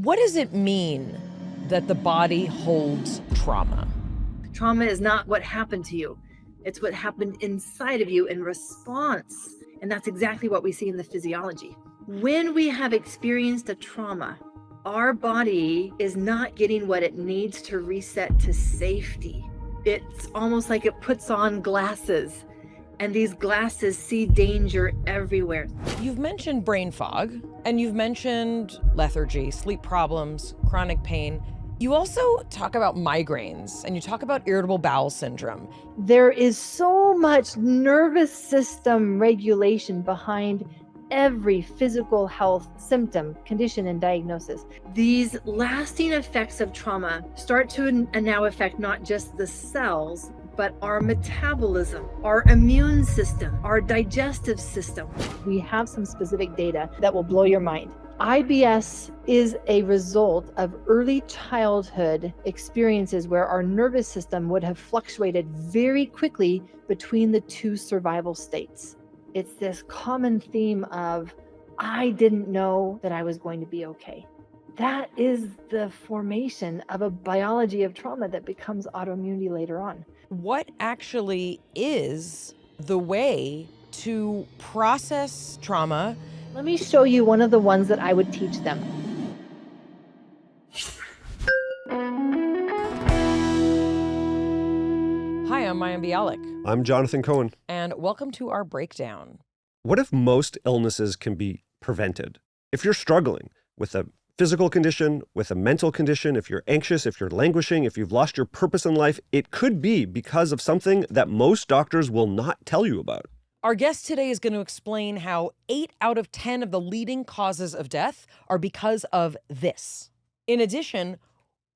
What does it mean that the body holds trauma? Trauma is not what happened to you. It's what happened inside of you in response. And that's exactly what we see in the physiology. When we have experienced a trauma, our body is not getting what it needs to reset to safety. It's almost like it puts on glasses, and these glasses see danger everywhere. You've mentioned brain fog, and you've mentioned lethargy, sleep problems, chronic pain. You also talk about migraines, and you talk about irritable bowel syndrome. There is so much nervous system regulation behind every physical health symptom, condition, and diagnosis. These lasting effects of trauma start to now affect not just the cells, but our metabolism, our immune system, our digestive system. We have some specific data that will blow your mind. IBS is a result of early childhood experiences where our nervous system would have fluctuated very quickly between the two survival states. It's this common theme of, I didn't know that I was going to be okay. That is the formation of a biology of trauma that becomes autoimmunity later on. What actually is the way to process trauma? Let me show you one of the ones that I would teach them. Hi, I'm Mayim Bialik. I'm Jonathan Cohen. And welcome to our breakdown. What if most illnesses can be prevented? If you're struggling with a physical condition, with a mental condition, if you're anxious, if you're languishing, if you've lost your purpose in life, it could be because of something that most doctors will not tell you about. Our guest today is going to explain how 8 out of 10 of the leading causes of death are because of this. In addition,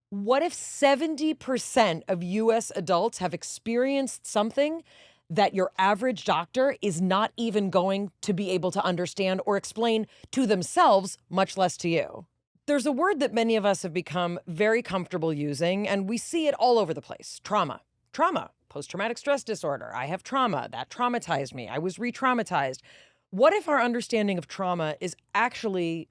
what if 70% of U.S. adults have experienced something that your average doctor is not even going to be able to understand or explain to themselves, much less to you? There's a word that many of us have become very comfortable using, and we see it all over the place. Trauma. Trauma. Post-traumatic stress disorder. I have trauma. That traumatized me. I was re-traumatized. What if our understanding of trauma is actually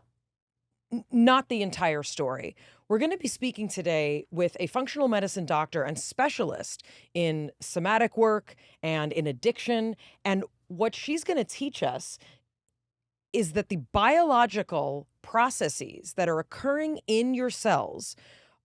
not the entire story? We're going to be speaking today with a functional medicine doctor and specialist in somatic work and in addiction. And what she's going to teach us is that the biological processes that are occurring in your cells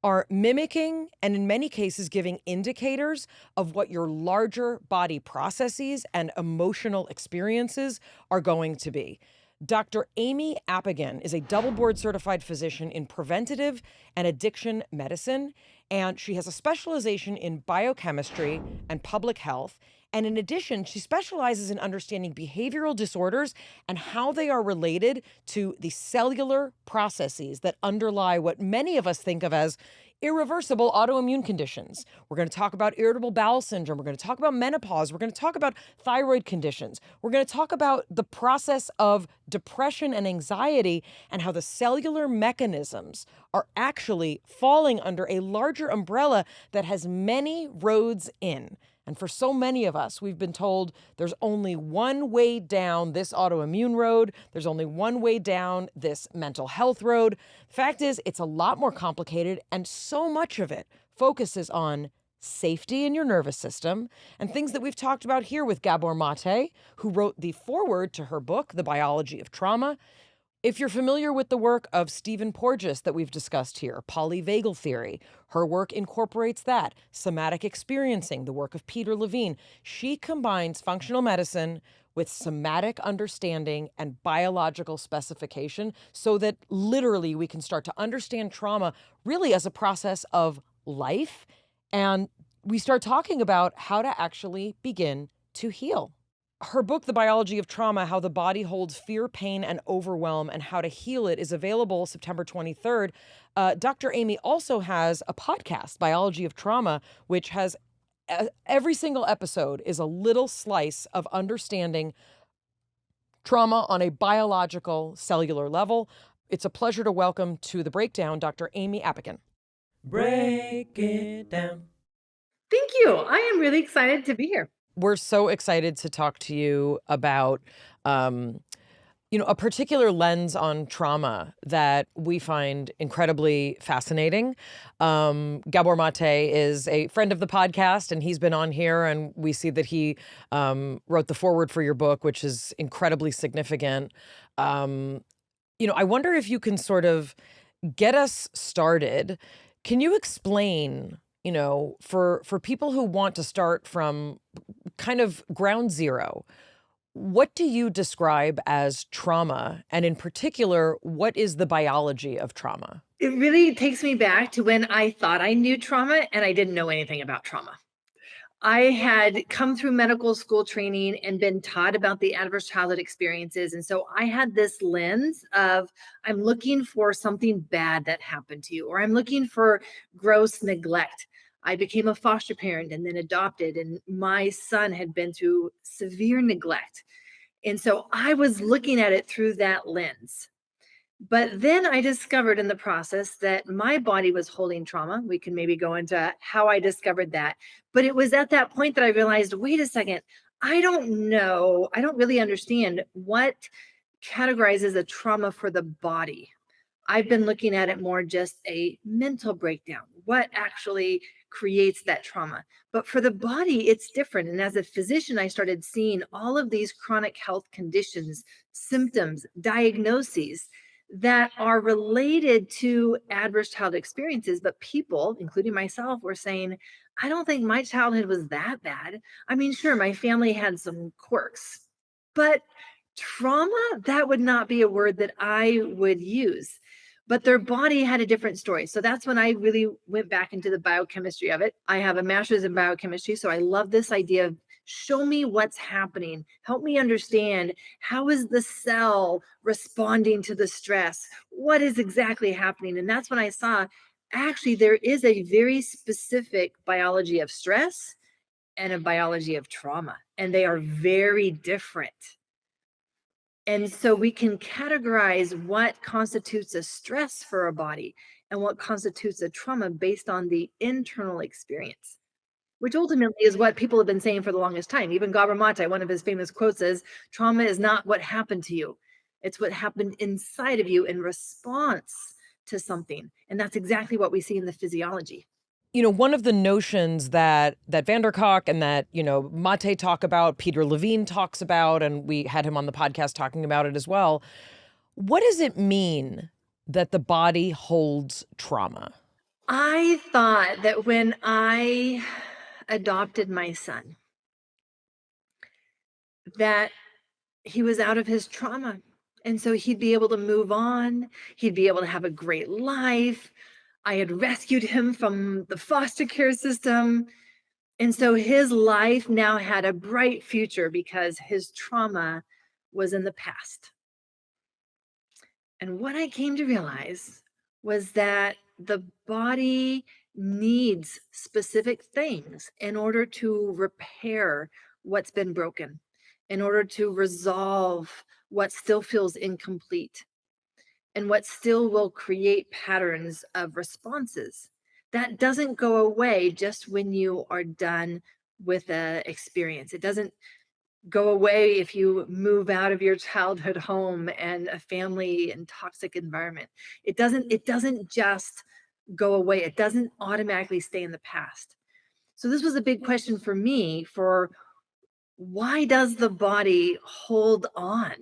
are mimicking and in many cases giving indicators of what your larger body processes and emotional experiences are going to be. Dr. Aimie Apigian is a double board certified physician in preventative and addiction medicine, and she has a specialization in biochemistry and public health. And in addition, she specializes in understanding behavioral disorders and how they are related to the cellular processes that underlie what many of us think of as irreversible autoimmune conditions. We're going to talk about irritable bowel syndrome. We're going to talk about menopause. We're going to talk about thyroid conditions. We're going to talk about the process of depression and anxiety and how the cellular mechanisms are actually falling under a larger umbrella that has many roads in. And for so many of us, we've been told there's only one way down this autoimmune road. There's only one way down this mental health road. The fact is, it's a lot more complicated, and so much of it focuses on safety in your nervous system and things that we've talked about here with Gabor Mate, who wrote the foreword to her book, The Biology of Trauma. If you're familiar with the work of Stephen Porges that we've discussed here, polyvagal theory, her work incorporates that. Somatic experiencing, the work of Peter Levine. She combines functional medicine with somatic understanding and biological specification so that literally we can start to understand trauma really as a process of life. And we start talking about how to actually begin to heal. Her book, The Biology of Trauma, How the Body Holds Fear, Pain, and Overwhelm, and How to Heal It, is available September 23rd. Dr. Aimie also has a podcast, Biology of Trauma, which has every single episode is a little slice of understanding trauma on a biological, cellular level. It's a pleasure to welcome to the breakdown Dr. Aimie Apigian. Break it down. Thank you. I am really excited to be here. We're so excited to talk to you about A particular lens on trauma that we find incredibly fascinating. Gabor Mate is a friend of the podcast, and he's been on here, and we see that he wrote the foreword for your book, which is incredibly significant. I wonder if you can sort of get us started. Can you explain, for people who want to start from kind of ground zero, what do you describe as trauma? And in particular, what is the biology of trauma? It really takes me back to when I thought I knew trauma and I didn't know anything about trauma. I had come through medical school training and been taught about the adverse childhood experiences. And so I had this lens of I'm looking for something bad that happened to you, or I'm looking for gross neglect. I became a foster parent and then adopted, and my son had been through severe neglect. And so I was looking at it through that lens. But then I discovered in the process that my body was holding trauma. We can maybe go into how I discovered that. But it was at that point that I realized, wait a second, I don't know. I don't really understand what categorizes a trauma for the body. I've been looking at it more just a mental breakdown. What actually creates that trauma? But for the body, it's different. And as a physician, I started seeing all of these chronic health conditions, symptoms, diagnoses that are related to adverse childhood experiences. But people, including myself, were saying, I don't think my childhood was that bad. I mean, sure, my family had some quirks, but trauma, that would not be a word that I would use. But their body had a different story. So that's when I really went back into the biochemistry of it. I have a master's in biochemistry. So I love this idea of show me what's happening. Help me understand, how is the cell responding to the stress? What is exactly happening? And that's when I saw actually there is a very specific biology of stress and a biology of trauma, and they are very different. And so we can categorize what constitutes a stress for a body and what constitutes a trauma based on the internal experience, which ultimately is what people have been saying for the longest time. Even Gabor Mate, one of his famous quotes is, trauma is not what happened to you. It's what happened inside of you in response to something. And that's exactly what we see in the physiology. One of the notions that Van der Kolk and that, Mate talk about, Peter Levine talks about, and we had him on the podcast talking about it as well. What does it mean that the body holds trauma? I thought that when I adopted my son, that he was out of his trauma. And so he'd be able to move on. He'd be able to have a great life. I had rescued him from the foster care system. And so his life now had a bright future because his trauma was in the past. And what I came to realize was that the body needs specific things in order to repair what's been broken, in order to resolve what still feels incomplete, and what still will create patterns of responses. That doesn't go away just when you are done with an experience. It doesn't go away if you move out of your childhood home and a family and toxic environment. It doesn't just go away. It doesn't automatically stay in the past. So this was a big question for me, for why does the body hold on?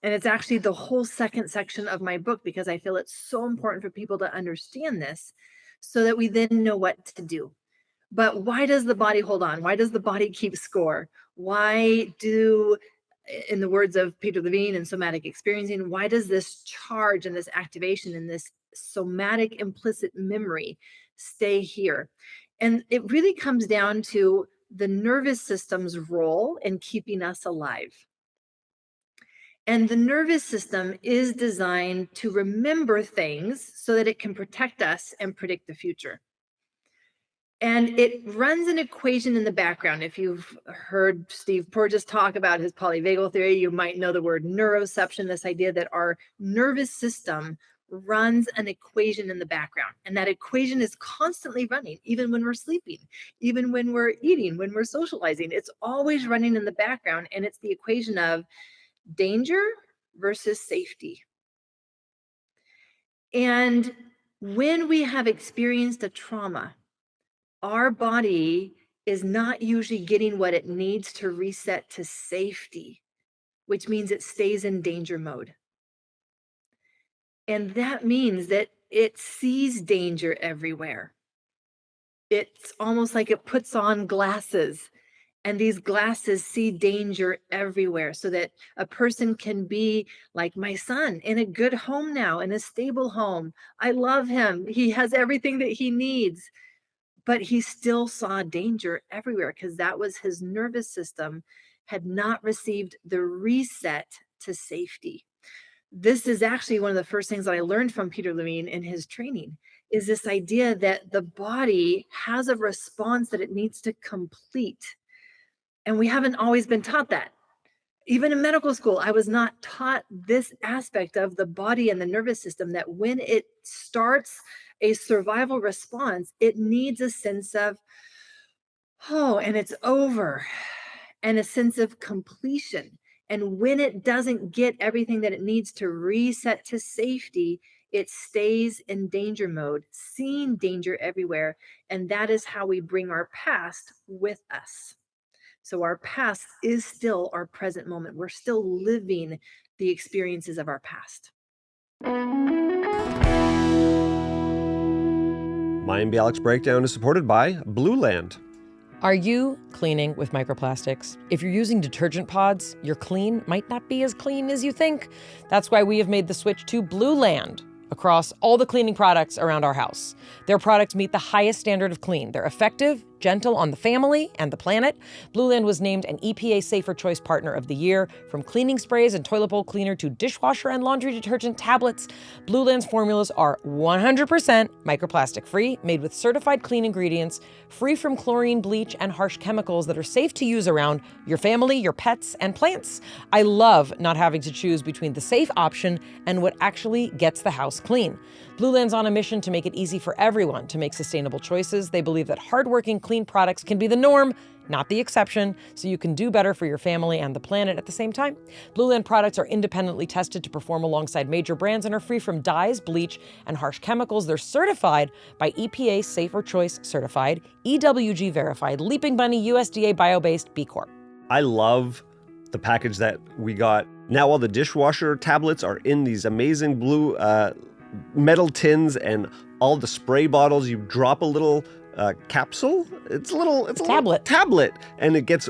And it's actually the whole second section of my book, because I feel it's so important for people to understand this so that we then know what to do. But why does the body hold on? Why does the body keep score? Why do, in the words of Peter Levine and somatic experiencing, why does this charge and this activation and this somatic implicit memory stay here? And it really comes down to the nervous system's role in keeping us alive. And the nervous system is designed to remember things so that it can protect us and predict the future. And it runs an equation in the background. If you've heard Steve Porges talk about his polyvagal theory, you might know the word neuroception, this idea that our nervous system runs an equation in the background. And that equation is constantly running, even when we're sleeping, even when we're eating, when we're socializing. It's always running in the background. And it's the equation of danger versus safety. And when we have experienced a trauma, our body is not usually getting what it needs to reset to safety, which means it stays in danger mode. And that means that it sees danger everywhere. It's almost like it puts on glasses, and these glasses see danger everywhere, so that a person can be like my son in a good home now, in a stable home. I love him. He has everything that he needs, but he still saw danger everywhere because that was his nervous system had not received the reset to safety. This is actually one of the first things that I learned from Peter Levine in his training, is this idea that the body has a response that it needs to complete. And we haven't always been taught that. Even in medical school, I was not taught this aspect of the body and the nervous system, that when it starts a survival response, it needs a sense of, oh, and it's over, and a sense of completion. And when it doesn't get everything that it needs to reset to safety, it stays in danger mode, seeing danger everywhere. And that is how we bring our past with us. So our past is still our present moment. We're still living the experiences of our past. Mayim Bialik's Breakdown is supported by Blue Land. Are you cleaning with microplastics? If you're using detergent pods, your clean might not be as clean as you think. That's why we have made the switch to Blue Land across all the cleaning products around our house. Their products meet the highest standard of clean. They're effective, gentle on the family and the planet. Blue Land was named an EPA Safer Choice Partner of the Year. From cleaning sprays and toilet bowl cleaner to dishwasher and laundry detergent tablets, Blue Land's formulas are 100% microplastic free, made with certified clean ingredients, free from chlorine, bleach, and harsh chemicals that are safe to use around your family, your pets, and plants. I love not having to choose between the safe option and what actually gets the house clean. Blue Land's on a mission to make it easy for everyone to make sustainable choices. They believe that hardworking, clean products can be the norm, not the exception, so you can do better for your family and the planet at the same time. Blue Land products are independently tested to perform alongside major brands and are free from dyes, bleach, and harsh chemicals. They're certified by EPA Safer Choice Certified, EWG Verified, Leaping Bunny, USDA Bio-Based, B Corp. I love the package that we got. Now all the dishwasher tablets are in these amazing blue metal tins, and all the spray bottles, you drop a little capsule. It's a tablet, and it gets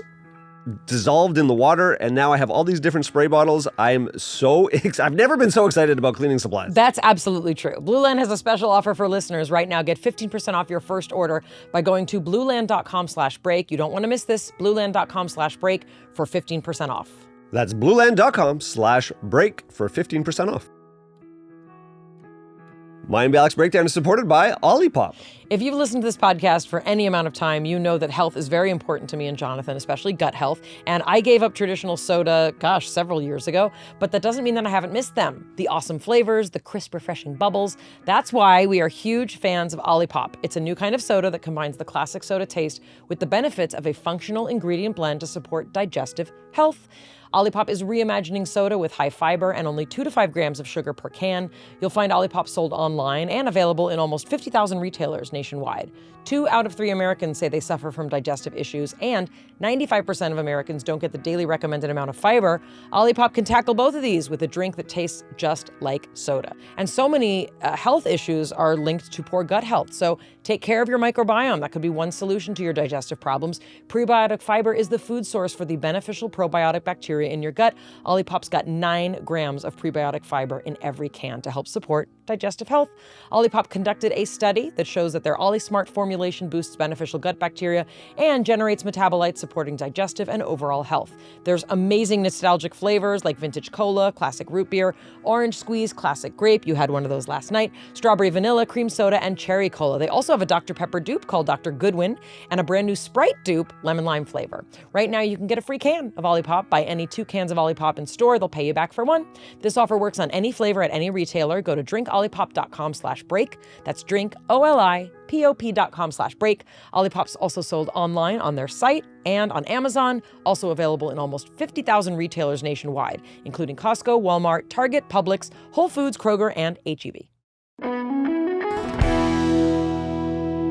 dissolved in the water. And now I have all these different spray bottles. I've never been so excited about cleaning supplies. That's absolutely true. Blue Land has a special offer for listeners right now. Get 15% off your first order by going to blueland.com/break. You don't want to miss this. Blueland.com/break for 15% off. That's blueland.com/break for 15% off. Mayim Bialik's Breakdown is supported by Olipop. If you've listened to this podcast for any amount of time, you know that health is very important to me and Jonathan, especially gut health. And I gave up traditional soda, several years ago, but that doesn't mean that I haven't missed them. The awesome flavors, the crisp, refreshing bubbles. That's why we are huge fans of Olipop. It's a new kind of soda that combines the classic soda taste with the benefits of a functional ingredient blend to support digestive health. Olipop is reimagining soda with high fiber and only 2 to 5 grams of sugar per can. You'll find Olipop sold online and available in almost 50,000 retailers nationwide. 2 out of 3 Americans say they suffer from digestive issues, and 95% of Americans don't get the daily recommended amount of fiber. Olipop can tackle both of these with a drink that tastes just like soda. And so many health issues are linked to poor gut health. So take care of your microbiome. That could be one solution to your digestive problems. Prebiotic fiber is the food source for the beneficial probiotic bacteria in your gut. Olipop's got 9 grams of prebiotic fiber in every can to help support digestive health. Olipop conducted a study that shows that their OliSmart formulation boosts beneficial gut bacteria and generates metabolites supporting digestive and overall health. There's amazing nostalgic flavors like vintage cola, classic root beer, orange squeeze, classic grape. You had one of those last night. Strawberry vanilla, cream soda, and cherry cola. They also have a Dr. Pepper dupe called Dr. Goodwin and a brand new Sprite dupe, lemon lime flavor. Right now you can get a free can of Olipop by any 2 cans of Olipop in store, they'll pay you back for 1. This offer works on any flavor at any retailer. Go to drinkolipop.com/break. That's drinkolipop.com/break. Olipop's also sold online on their site and on Amazon, also available in almost 50,000 retailers nationwide, including Costco, Walmart, Target, Publix, Whole Foods, Kroger, and H-E-B.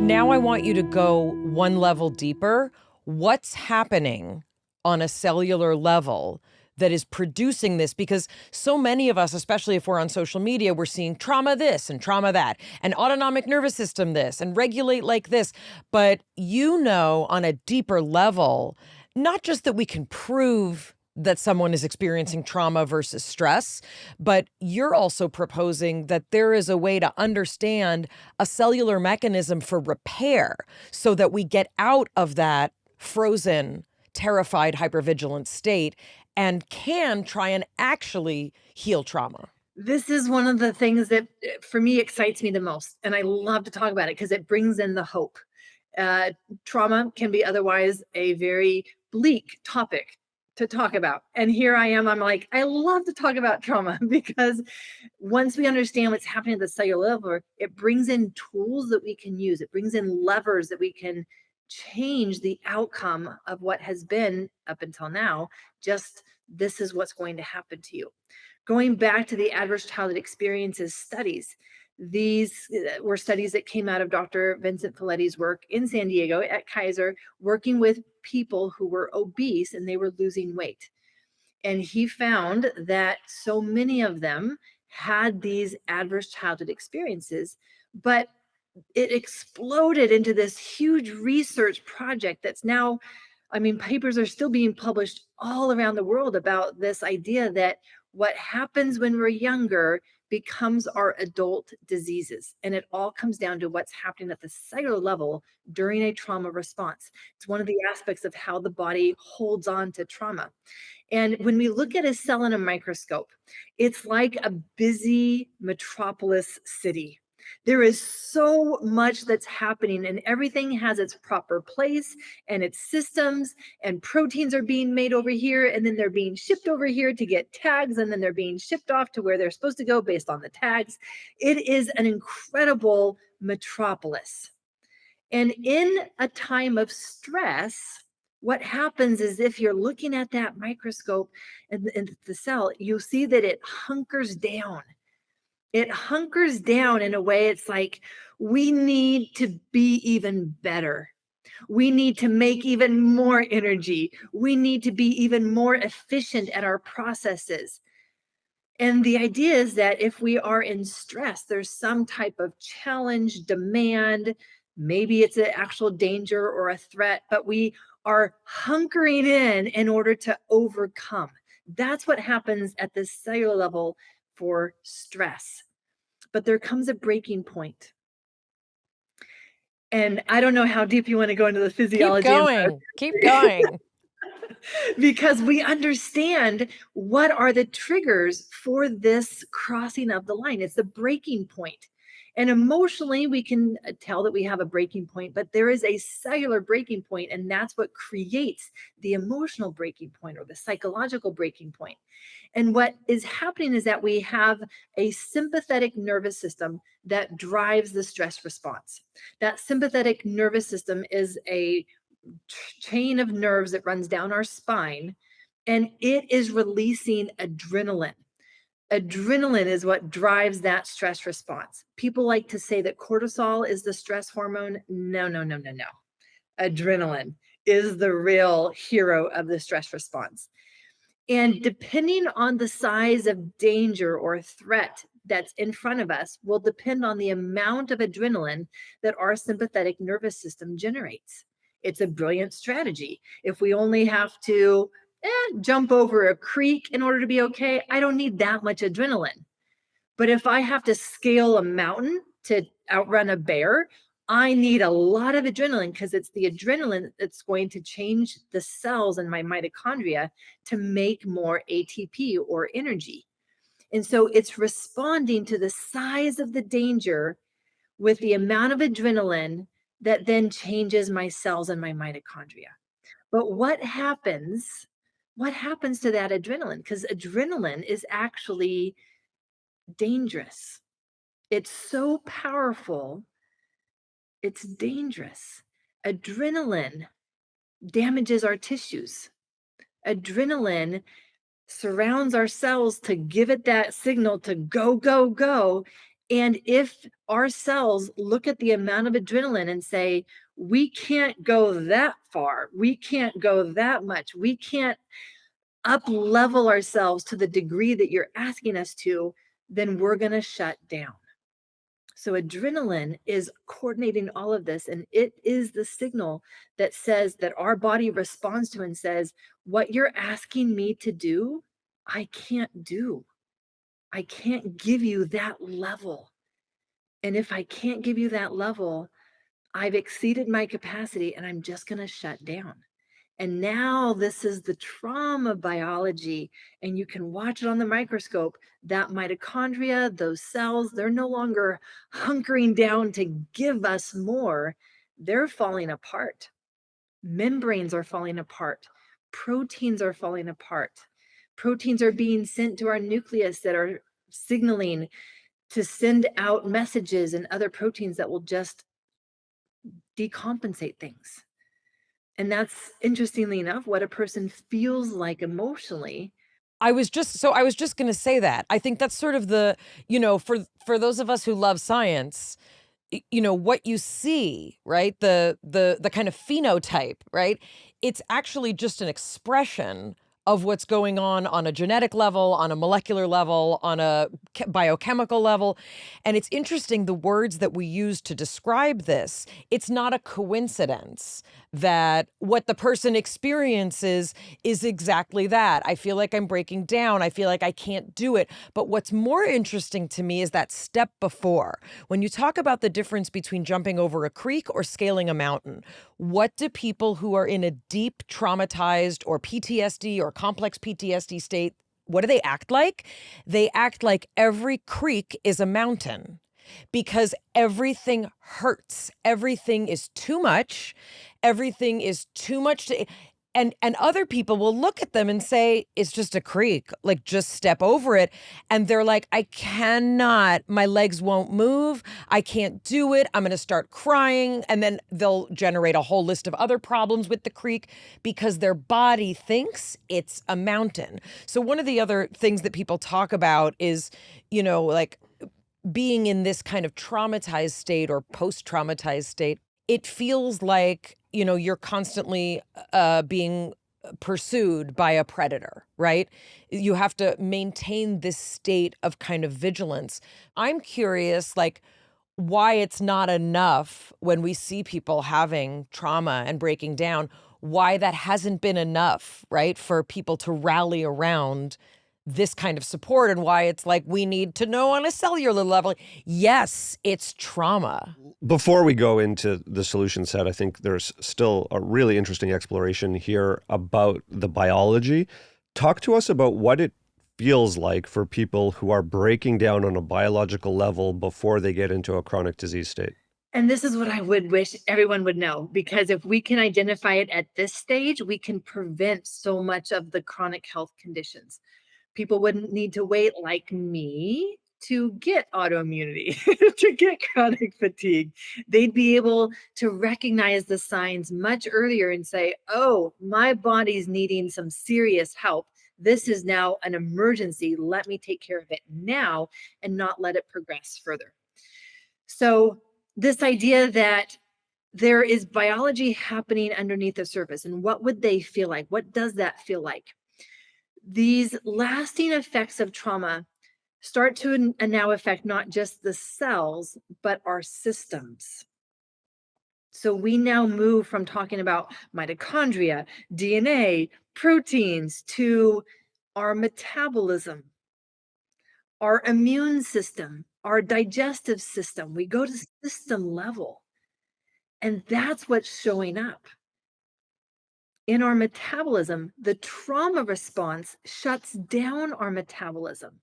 Now I want you to go one level deeper. What's happening on a cellular level that is producing this? Because so many of us, especially if we're on social media, we're seeing trauma this and trauma that, and autonomic nervous system this, and regulate like this. But on a deeper level, not just that we can prove that someone is experiencing trauma versus stress, but you're also proposing that there is a way to understand a cellular mechanism for repair so that we get out of that frozen, terrified, hypervigilant state and can try and actually heal trauma. This is one of the things that for me excites me the most. And I love to talk about it because it brings in the hope. Trauma can be otherwise a very bleak topic to talk about. And here I am, I'm like, I love to talk about trauma because once we understand what's happening at the cellular level, it brings in tools that we can use. It brings in levers that we can change the outcome of what has been up until now. Just this is what's going to happen to you. Going back to the adverse childhood experiences studies, these were studies that came out of Dr. Vincent Folletti's work in San Diego at Kaiser, working with people who were obese and they were losing weight. And he found that so many of them had these adverse childhood experiences, but it exploded into this huge research project that's now, papers are still being published all around the world about this idea that what happens when we're younger becomes our adult diseases. And it all comes down to what's happening at the cellular level during a trauma response. It's one of the aspects of how the body holds on to trauma. And when we look at a cell in a microscope, it's like a busy metropolis city. There is so much that's happening and everything has its proper place and its systems, and proteins are being made over here and then they're being shipped over here to get tags and then they're being shipped off to where they're supposed to go based on the tags. It is an incredible metropolis. And in a time of stress, what happens is if you're looking at that microscope and the cell, you'll see that it hunkers down. It hunkers down in a way it's like, we need to be even better. We need to make even more energy. We need to be even more efficient at our processes. And the idea is that if we are in stress, there's some type of challenge, demand, maybe it's an actual danger or a threat, but we are hunkering in order to overcome. That's what happens at the cellular level for stress. But there comes a breaking point. And I don't know how deep you want to go into the physiology. Keep going. Because we understand what are the triggers for this crossing of the line. It's the breaking point. And emotionally, we can tell that we have a breaking point, but there is a cellular breaking point, and that's what creates the emotional breaking point or the psychological breaking point. And what is happening is that we have a sympathetic nervous system that drives the stress response. That sympathetic nervous system is a chain of nerves that runs down our spine, and it is releasing adrenaline. Adrenaline is what drives that stress response. People like to say that cortisol is the stress hormone. No. Adrenaline is the real hero of the stress response. And depending on the size of danger or threat that's in front of us will depend on the amount of adrenaline that our sympathetic nervous system generates. It's a brilliant strategy. If we only have to jump over a creek in order to be okay, I don't need that much adrenaline. But if I have to scale a mountain to outrun a bear, I need a lot of adrenaline because it's the adrenaline that's going to change the cells in my mitochondria to make more ATP or energy. And so it's responding to the size of the danger with the amount of adrenaline that then changes my cells and my mitochondria. But what happens what happens to that adrenaline? Because adrenaline is actually dangerous. It's so powerful, it's dangerous. Adrenaline damages our tissues. Adrenaline surrounds our cells to give it that signal to go, go, go. And if our cells look at the amount of adrenaline and say, we can't go that far, we can't go that much, we can't up level ourselves to the degree that you're asking us to, then we're going to shut down. So adrenaline is coordinating all of this, and it is the signal that says that our body responds to and says, what you're asking me to do, I can't do. I can't give you that level. And if I can't give you that level, I've exceeded my capacity and I'm just going to shut down. And now this is the trauma biology, and you can watch it on the microscope. That mitochondria, those cells, they're no longer hunkering down to give us more. They're falling apart. Membranes are falling apart. Proteins are falling apart. Proteins are being sent to our nucleus that are signaling to send out messages and other proteins that will just decompensate things. And that's, interestingly enough, what a person feels like emotionally. I was just going to say that. I think that's sort of the, for those of us who love science, what you see, right? The kind of phenotype, right? It's actually just an expression of what's going on a genetic level, on a molecular level, on a biochemical level. And it's interesting, the words that we use to describe this, it's not a coincidence that what the person experiences is exactly that. I feel like I'm breaking down. I feel like I can't do it. But what's more interesting to me is that step before. When you talk about the difference between jumping over a creek or scaling a mountain, what do people who are in a deep traumatized or PTSD or complex PTSD state, what do they act like? They act like every creek is a mountain because everything hurts. Everything is too much. Everything is too much to... And other people will look at them and say, it's just a creek, like just step over it. And they're like, I cannot, my legs won't move. I can't do it. I'm going to start crying. And then they'll generate a whole list of other problems with the creek because their body thinks it's a mountain. So one of the other things that people talk about is, like being in this kind of traumatized state or post-traumatized state. It feels like, you're constantly being pursued by a predator, right? You have to maintain this state of kind of vigilance. I'm curious, like, why it's not enough when we see people having trauma and breaking down, why that hasn't been enough, right, for people to rally around this kind of support, and why it's like we need to know on a cellular level, yes, it's trauma. Before we go into the solution set, I think there's still a really interesting exploration here about the biology. Talk to us about what it feels like for people who are breaking down on a biological level before they get into a chronic disease state. And this is what I would wish everyone would know, because if we can identify it at this stage, we can prevent so much of the chronic health conditions. People wouldn't need to wait like me to get autoimmunity, to get chronic fatigue. They'd be able to recognize the signs much earlier and say, oh, my body's needing some serious help. This is now an emergency. Let me take care of it now and not let it progress further. So this idea that there is biology happening underneath the surface, and what would they feel like? What does that feel like? These lasting effects of trauma start to now affect not just the cells, but our systems. So we now move from talking about mitochondria, DNA, proteins, to our metabolism, our immune system, our digestive system. We go to system level, and that's what's showing up. In our metabolism, the trauma response shuts down our metabolism.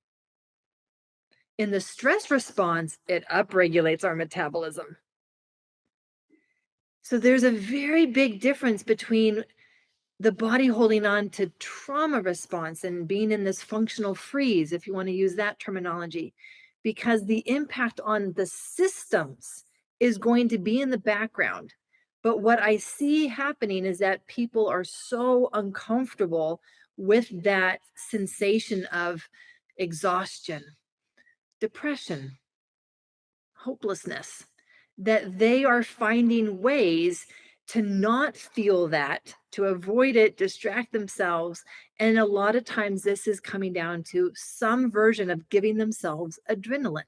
In the stress response, it upregulates our metabolism. So there's a very big difference between the body holding on to trauma response and being in this functional freeze, if you want to use that terminology, because the impact on the systems is going to be in the background. But what I see happening is that people are so uncomfortable with that sensation of exhaustion, depression, hopelessness, that they are finding ways to not feel that, to avoid it, distract themselves. And a lot of times this is coming down to some version of giving themselves adrenaline.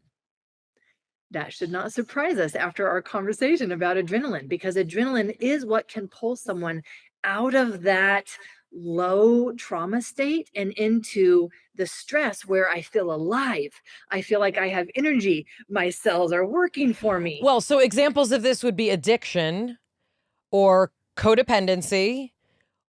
That should not surprise us after our conversation about adrenaline, because adrenaline is what can pull someone out of that low trauma state and into the stress where I feel alive. I feel like I have energy. My cells are working for me. Well, so examples of this would be addiction or codependency,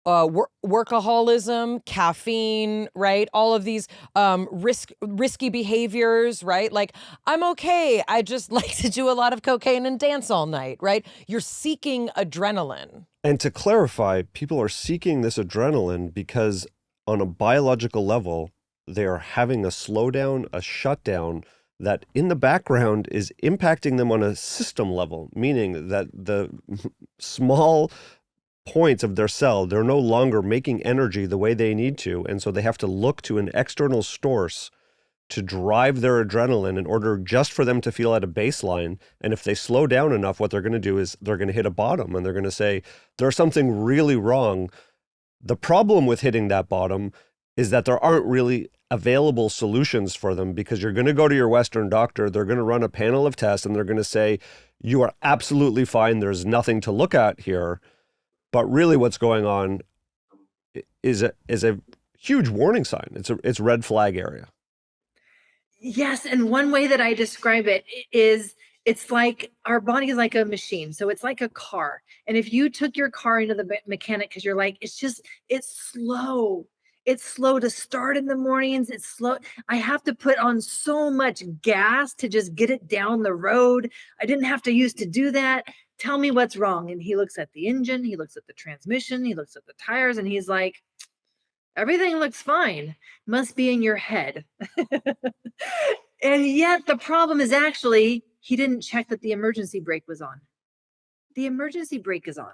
workaholism, caffeine, right? All of these risky behaviors, right? Like, I'm okay, I just like to do a lot of cocaine and dance all night, right? You're seeking adrenaline. And to clarify, people are seeking this adrenaline because on a biological level, they are having a slowdown, a shutdown that in the background is impacting them on a system level, meaning that the small points of their cell, they're no longer making energy the way they need to. And so they have to look to an external source to drive their adrenaline in order just for them to feel at a baseline. And if they slow down enough, what they're going to do is they're going to hit a bottom and they're going to say, there's something really wrong. The problem with hitting that bottom is that there aren't really available solutions for them, because you're going to go to your Western doctor, they're going to run a panel of tests and they're going to say, you are absolutely fine. There's nothing to look at here. But really what's going on is a huge warning sign. It's red flag area. Yes. And one way that I describe it is it's like our body is like a machine. So it's like a car. And if you took your car into the mechanic because you're like, it's slow. It's slow to start in the mornings. It's slow. I have to put on so much gas to just get it down the road. I didn't have to use to do that. Tell me what's wrong. And he looks at the engine, he looks at the transmission, he looks at the tires, and he's like, everything looks fine. Must be in your head. And yet the problem is actually, he didn't check that the emergency brake was on. The emergency brake is on.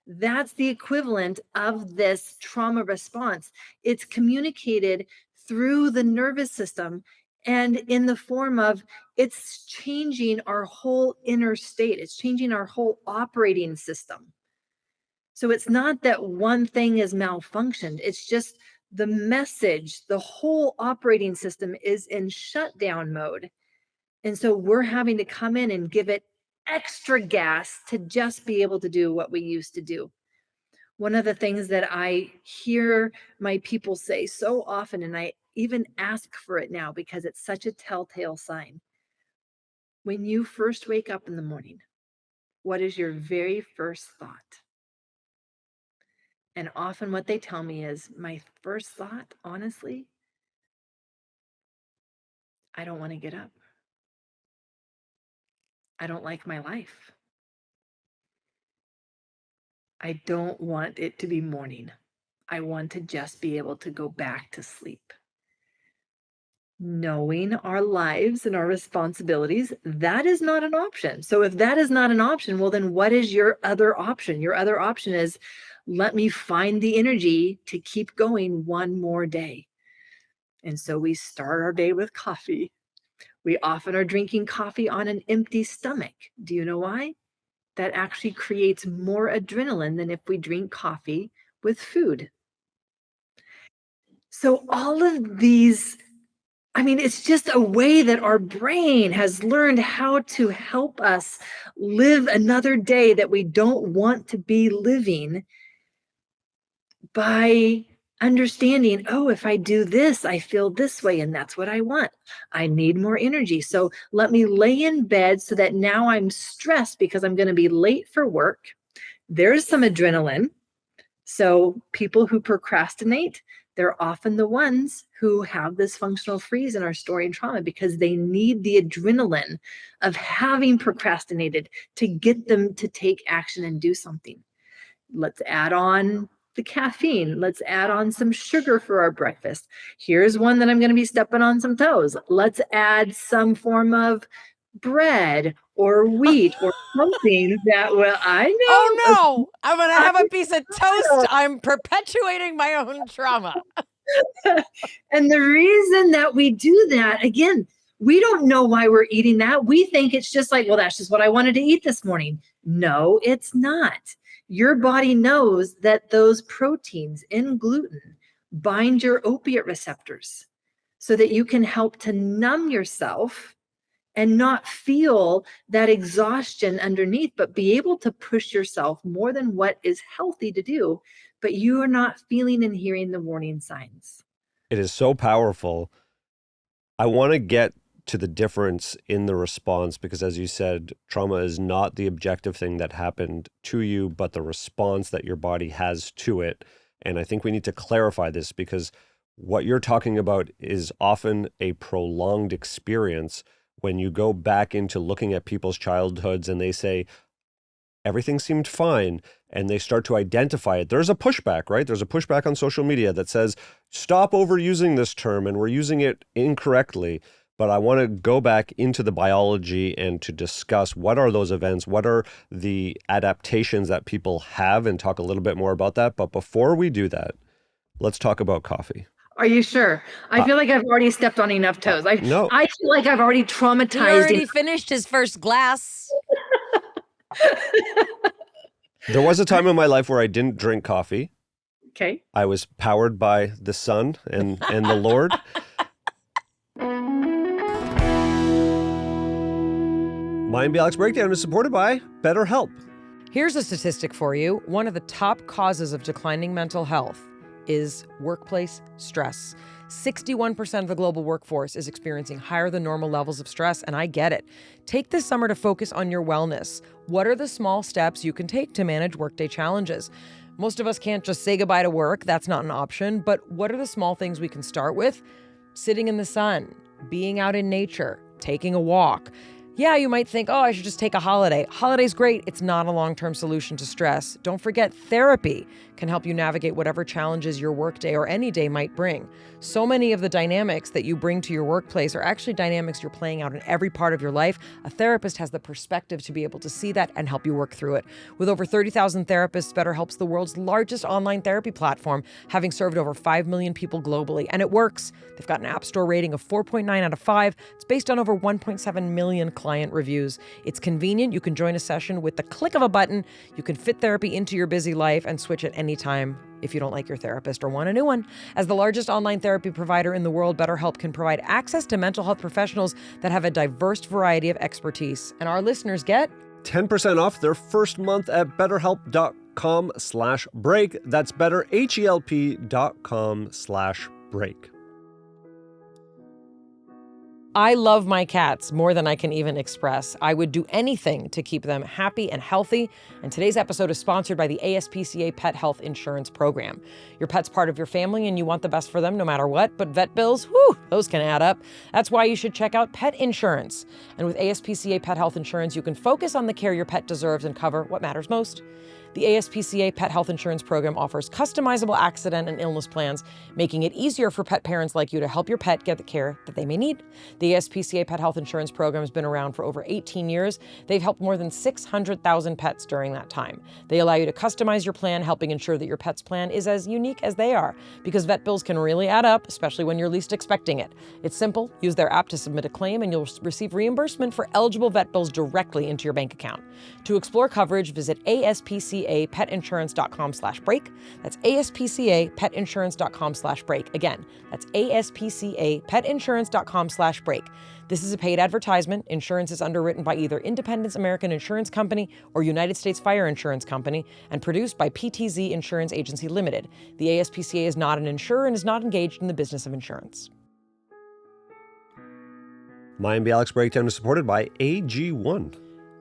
That's the equivalent of this trauma response. It's communicated through the nervous system and in the form of it's changing our whole inner state. It's changing our whole operating system. So it's not that one thing is malfunctioned. It's just the message, the whole operating system is in shutdown mode. And so we're having to come in and give it extra gas to just be able to do what we used to do. One of the things that I hear my people say so often, and I even ask for it now because it's such a telltale sign. When you first wake up in the morning, what is your very first thought? And often what they tell me is, my first thought, honestly, I don't want to get up. I don't like my life. I don't want it to be morning. I want to just be able to go back to sleep. Knowing our lives and our responsibilities, that is not an option. So if that is not an option, well, then what is your other option? Your other option is, let me find the energy to keep going one more day. And so we start our day with coffee. We often are drinking coffee on an empty stomach. Do you know why? That actually creates more adrenaline than if we drink coffee with food. So all of these, I mean, it's just a way that our brain has learned how to help us live another day that we don't want to be living by understanding, oh, if I do this, I feel this way, and that's what I want. I need more energy. So let me lay in bed so that now I'm stressed because I'm going to be late for work. There's some adrenaline. So people who procrastinate, they're often the ones who have this functional freeze and are storing trauma because they need the adrenaline of having procrastinated to get them to take action and do something. Let's add on the caffeine. Let's add on some sugar for our breakfast. Here's one that I'm going to be stepping on some toes. Let's add some form of bread or wheat or something that will, I know. Oh no, I'm going to have a piece of toast. I'm perpetuating my own trauma. And the reason that we do that, again, we don't know why we're eating that. We think it's just like, well, that's just what I wanted to eat this morning. No, it's not. Your body knows that those proteins in gluten bind your opiate receptors so that you can help to numb yourself and not feel that exhaustion underneath, but be able to push yourself more than what is healthy to do, but you are not feeling and hearing the warning signs. It is so powerful. I want to get to the difference in the response because, as you said, trauma is not the objective thing that happened to you, but the response that your body has to it. And I think we need to clarify this because what you're talking about is often a prolonged experience when you go back into looking at people's childhoods and they say, everything seemed fine, and they start to identify it. There's a pushback, right? There's a pushback on social media that says, stop overusing this term and we're using it incorrectly. But I want to go back into the biology and to discuss what are those events, what are the adaptations that people have, and talk a little bit more about that. But before we do that, let's talk about coffee. Are you sure? I feel like I've already stepped on enough toes. No. I feel like I've already traumatized. He already finished his first glass. There was a time in my life where I didn't drink coffee. Okay. I was powered by the sun and the Lord. Mayim Bialik's Breakdown is supported by BetterHelp. Here's a statistic for you. One of the top causes of declining mental health is workplace stress. 61% of the global workforce is experiencing higher than normal levels of stress, and I get it. Take this summer to focus on your wellness. What are the small steps you can take to manage workday challenges? Most of us can't just say goodbye to work. That's not an option. But what are the small things we can start with? Sitting in the sun, being out in nature, taking a walk. Yeah, you might think, oh, I should just take a holiday. Holiday's great. It's not a long-term solution to stress. Don't forget, therapy can help you navigate whatever challenges your workday or any day might bring. So many of the dynamics that you bring to your workplace are actually dynamics you're playing out in every part of your life. A therapist has the perspective to be able to see that and help you work through it. With over 30,000 therapists, BetterHelp's the world's largest online therapy platform, having served over 5 million people globally. And it works. They've got an App Store rating of 4.9 out of 5. It's based on over 1.7 million client reviews. It's convenient. You can join a session with the click of a button. You can fit therapy into your busy life and switch at any time if you don't like your therapist or want a new one. As the largest online therapy provider in the world, BetterHelp can provide access to mental health professionals that have a diverse variety of expertise. And our listeners get 10% off their first month at betterhelp.com/break. That's betterhelp.com/break. I love my cats more than I can even express. I would do anything to keep them happy and healthy. And today's episode is sponsored by the ASPCA Pet Health Insurance Program. Your pet's part of your family and you want the best for them no matter what, but vet bills, whew, those can add up. That's why you should check out pet insurance. And with ASPCA Pet Health Insurance, you can focus on the care your pet deserves and cover what matters most. The ASPCA Pet Health Insurance Program offers customizable accident and illness plans, making it easier for pet parents like you to help your pet get the care that they may need. The ASPCA Pet Health Insurance Program has been around for over 18 years. They've helped more than 600,000 pets during that time. They allow you to customize your plan, helping ensure that your pet's plan is as unique as they are, because vet bills can really add up, especially when you're least expecting it. It's simple. Use their app to submit a claim, and you'll receive reimbursement for eligible vet bills directly into your bank account. To explore coverage, visit aspcapetinsurance.com/break. That's aspcapetinsurance.com/break. Again, that's aspcapetinsurance.com/break. This is a paid advertisement. Insurance is underwritten by either Independence American Insurance Company or United States Fire Insurance Company and produced by PTZ Insurance Agency Limited. The ASPCA is not an insurer and is not engaged in the business of insurance. Mayim Bialik's Breakdown is supported by AG1.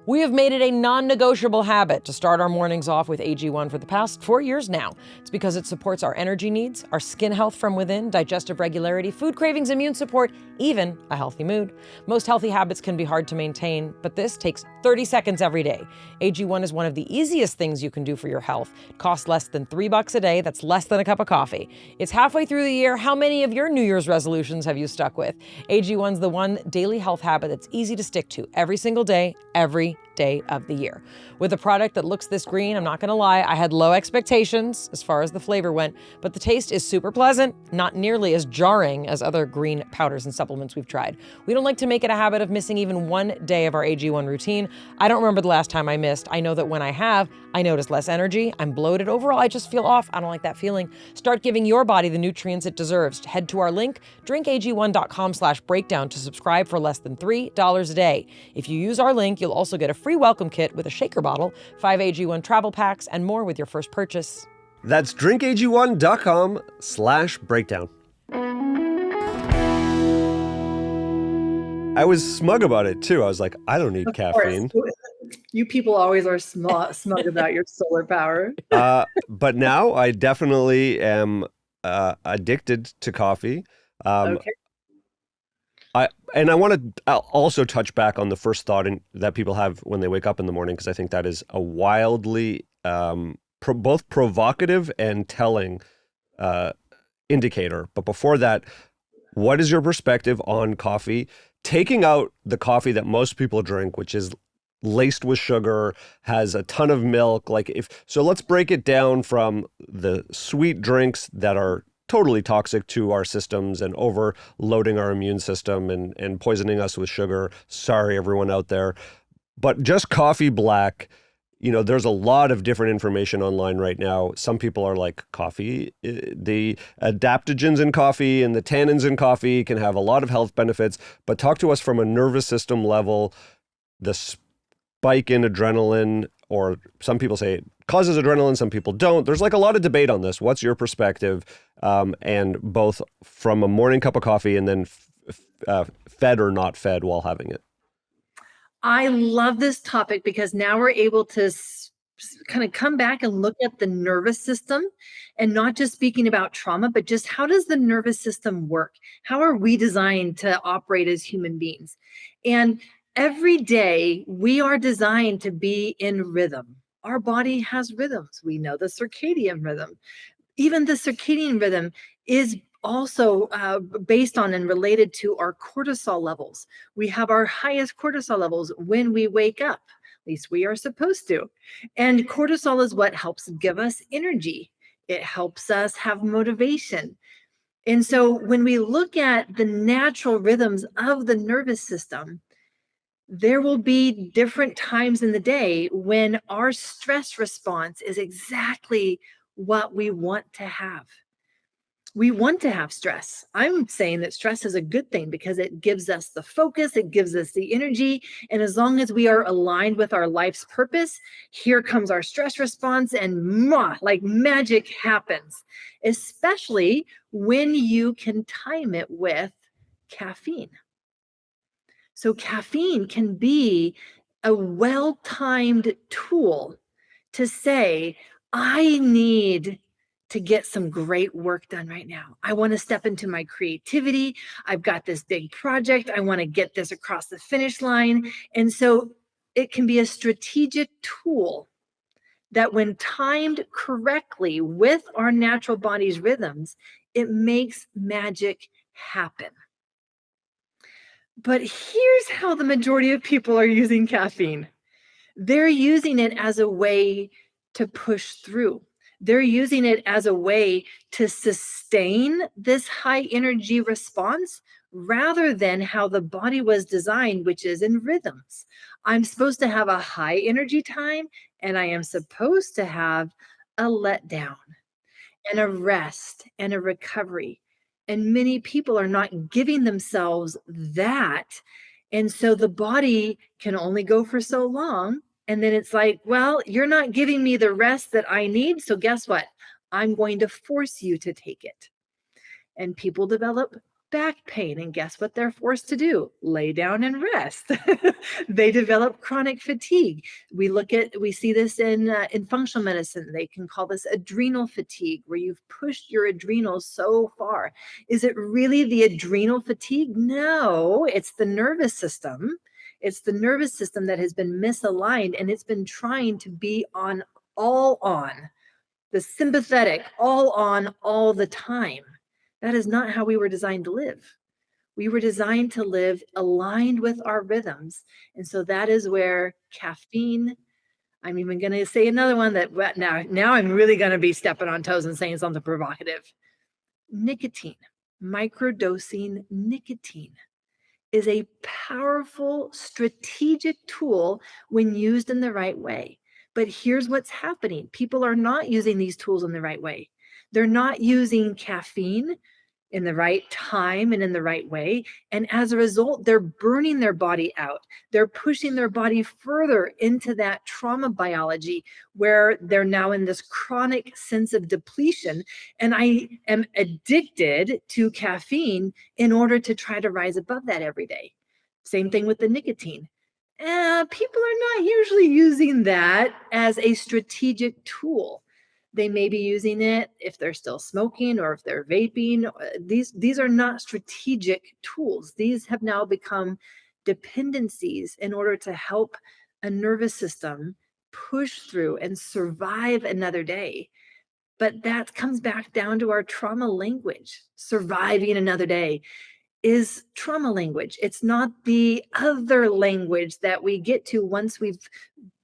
We have made it a non-negotiable habit to start our mornings off with AG1 for the past 4 years now. It's because it supports our energy needs, our skin health from within, digestive regularity, food cravings, immune support, even a healthy mood. Most healthy habits can be hard to maintain, but this takes 30 seconds every day. AG1 is one of the easiest things you can do for your health. It costs less than $3 a day. That's less than a cup of coffee. It's halfway through the year. How many of your New Year's resolutions have you stuck with? AG1's the one daily health habit that's easy to stick to every single day, every day of the year. With a product that looks this green, I'm not gonna lie, I had low expectations as far as the flavor went, but the taste is super pleasant, not nearly as jarring as other green powders and supplements we've tried. We don't like to make it a habit of missing even one day of our AG1 routine. I don't remember the last time I missed. I know that when I have, I notice less energy, I'm bloated. Overall, I just feel off. I don't like that feeling. Start giving your body the nutrients it deserves. Head to our link, drinkag1.com/breakdown to subscribe for less than $3 a day. If you use our link, you'll also get a free welcome kit with a shaker bottle, 5 AG1 travel packs, and more with your first purchase. That's drinkag1.com/breakdown. I was smug about it too. I was like, I don't need caffeine. You people always are smug about your solar power. But now I definitely am addicted to coffee. Okay. I want to also touch back on the first thought that people have when they wake up in the morning, because I think that is a wildly both provocative and telling indicator. But before that, what is your perspective on coffee? Taking out the coffee that most people drink, which is laced with sugar, has a ton of milk. So let's break it down from the sweet drinks that are totally toxic to our systems and overloading our immune system and poisoning us with sugar. Sorry, everyone out there. But just coffee black, there's a lot of different information online right now. Some people are like, coffee, the adaptogens in coffee and the tannins in coffee can have a lot of health benefits. But talk to us from a nervous system level, the spike in adrenaline, or some people say it causes adrenaline, some people don't. There's a lot of debate on this. What's your perspective? And both from a morning cup of coffee and then fed or not fed while having it. I love this topic because now we're able to kind of come back and look at the nervous system, and not just speaking about trauma, but just how does the nervous system work? How are we designed to operate as human beings? And every day we are designed to be in rhythm. Our body has rhythms. We know the circadian rhythm. Even the circadian rhythm is also based on and related to our cortisol levels. We have our highest cortisol levels when we wake up. At least we are supposed to. And cortisol is what helps give us energy. It helps us have motivation. And so when we look at the natural rhythms of the nervous system, there will be different times in the day when our stress response is exactly what we want to have. We want to have stress. I'm saying that stress is a good thing because it gives us the focus, it gives us the energy. And as long as we are aligned with our life's purpose, here comes our stress response and like magic happens, especially when you can time it with caffeine. So caffeine can be a well-timed tool to say, I need to get some great work done right now. I want to step into my creativity. I've got this big project. I want to get this across the finish line. And so it can be a strategic tool that when timed correctly with our natural body's rhythms, it makes magic happen. But here's how the majority of people are using caffeine. They're using it as a way to push through. They're using it as a way to sustain this high energy response rather than how the body was designed, which is in rhythms. I'm supposed to have a high energy time, and I am supposed to have a letdown and a rest and a recovery. And many people are not giving themselves that. And so the body can only go for so long. And then it's like, well, you're not giving me the rest that I need. So guess what? I'm going to force you to take it. And people develop back pain. And guess what they're forced to do? Lay down and rest. They develop chronic fatigue. We see this in functional medicine. They can call this adrenal fatigue, where you've pushed your adrenals so far. Is it really the adrenal fatigue? No, it's the nervous system. It's the nervous system that has been misaligned, and it's been trying to be all on, the sympathetic, all on, all the time. That is not how we were designed to live. We were designed to live aligned with our rhythms. And so that is where caffeine, I'm even going to say another one that now I'm really going to be stepping on toes and saying something provocative. Nicotine, microdosing nicotine is a powerful strategic tool when used in the right way. But here's what's happening. People are not using these tools in the right way. They're not using caffeine in the right time and in the right way. And as a result, they're burning their body out. They're pushing their body further into that trauma biology where they're now in this chronic sense of depletion. And I am addicted to caffeine in order to try to rise above that every day. Same thing with the nicotine. People are not usually using that as a strategic tool. They may be using it if they're still smoking or if they're vaping. These are not strategic tools. These have now become dependencies in order to help a nervous system push through and survive another day. But that comes back down to our trauma language. Surviving another day is trauma language. It's not the other language that we get to once we've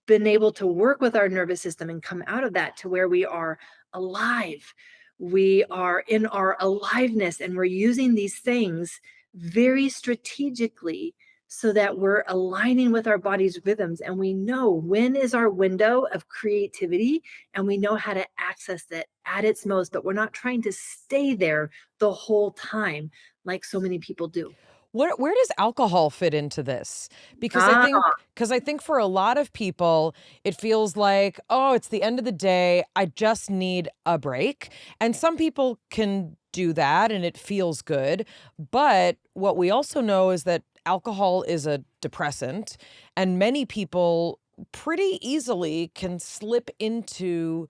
been able to work with our nervous system and come out of that to where we are alive. We are in our aliveness, and we're using these things very strategically so that we're aligning with our body's rhythms, and we know when is our window of creativity, and we know how to access it at its most, but we're not trying to stay there the whole time like so many people do. Where does alcohol fit into this? Because I think for a lot of people, it feels like, oh, it's the end of the day. I just need a break. And some people can do that and it feels good. But what we also know is that alcohol is a depressant, and many people pretty easily can slip into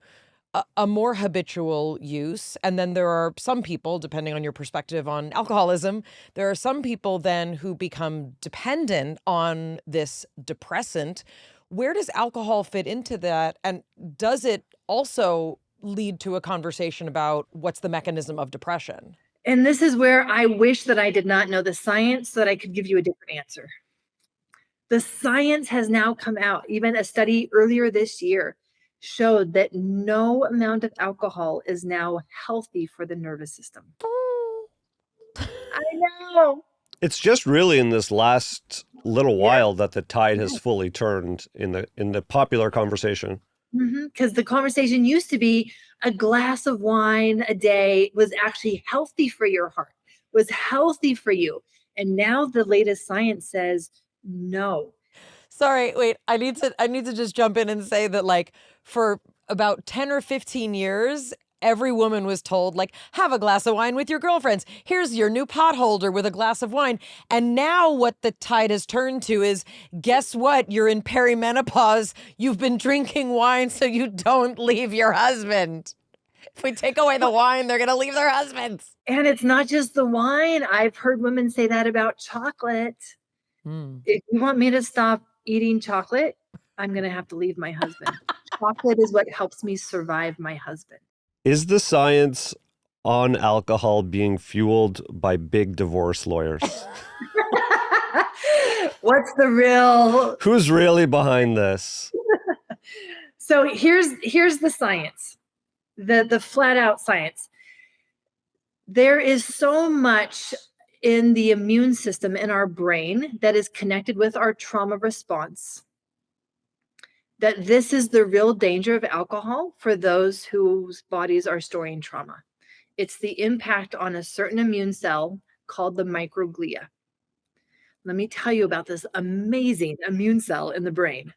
a more habitual use. And then there are some people, depending on your perspective on alcoholism, there are some people then who become dependent on this depressant. Where does alcohol fit into that? And does it also lead to a conversation about what's the mechanism of depression? And this is where I wish that I did not know the science so that I could give you a different answer. The science has now come out. Even a study earlier this year showed that no amount of alcohol is now healthy for the nervous system. I know. It's just really in this last little while that the tide has fully turned in the popular conversation. Because the conversation used to be a glass of wine a day was actually healthy for your heart, was healthy for you. And now the latest science says no. Sorry, wait, I need to just jump in and say that, like, for about 10 or 15 years, every woman was told, like, have a glass of wine with your girlfriends. Here's your new pot holder with a glass of wine. And now what the tide has turned to is, guess what? You're in perimenopause. You've been drinking wine so you don't leave your husband. If we take away the wine, they're going to leave their husbands. And it's not just the wine. I've heard women say that about chocolate. If you want me to stop eating chocolate, I'm going to have to leave my husband. Chocolate is what helps me survive my husband. Is the science on alcohol being fueled by big divorce lawyers? What's the real? Who's really behind this? So here's the science, the flat out science. There is so much in the immune system in our brain that is connected with our trauma response, that this is the real danger of alcohol for those whose bodies are storing trauma. It's the impact on a certain immune cell called the microglia. Let me tell you about this amazing immune cell in the brain.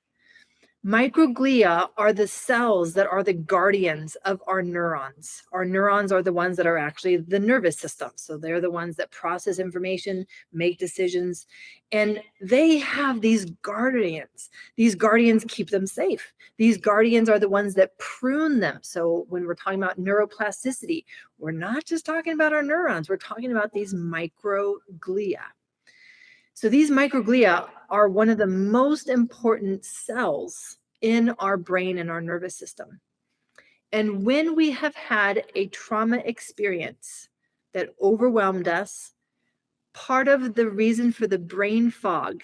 Microglia are the cells that are the guardians of our neurons. Our neurons are the ones that are actually the nervous system. So they're the ones that process information, make decisions, and they have these guardians. These guardians keep them safe. These guardians are the ones that prune them. So when we're talking about neuroplasticity, we're not just talking about our neurons, we're talking about these microglia. So these microglia are one of the most important cells in our brain and our nervous system. And when we have had a trauma experience that overwhelmed us, part of the reason for the brain fog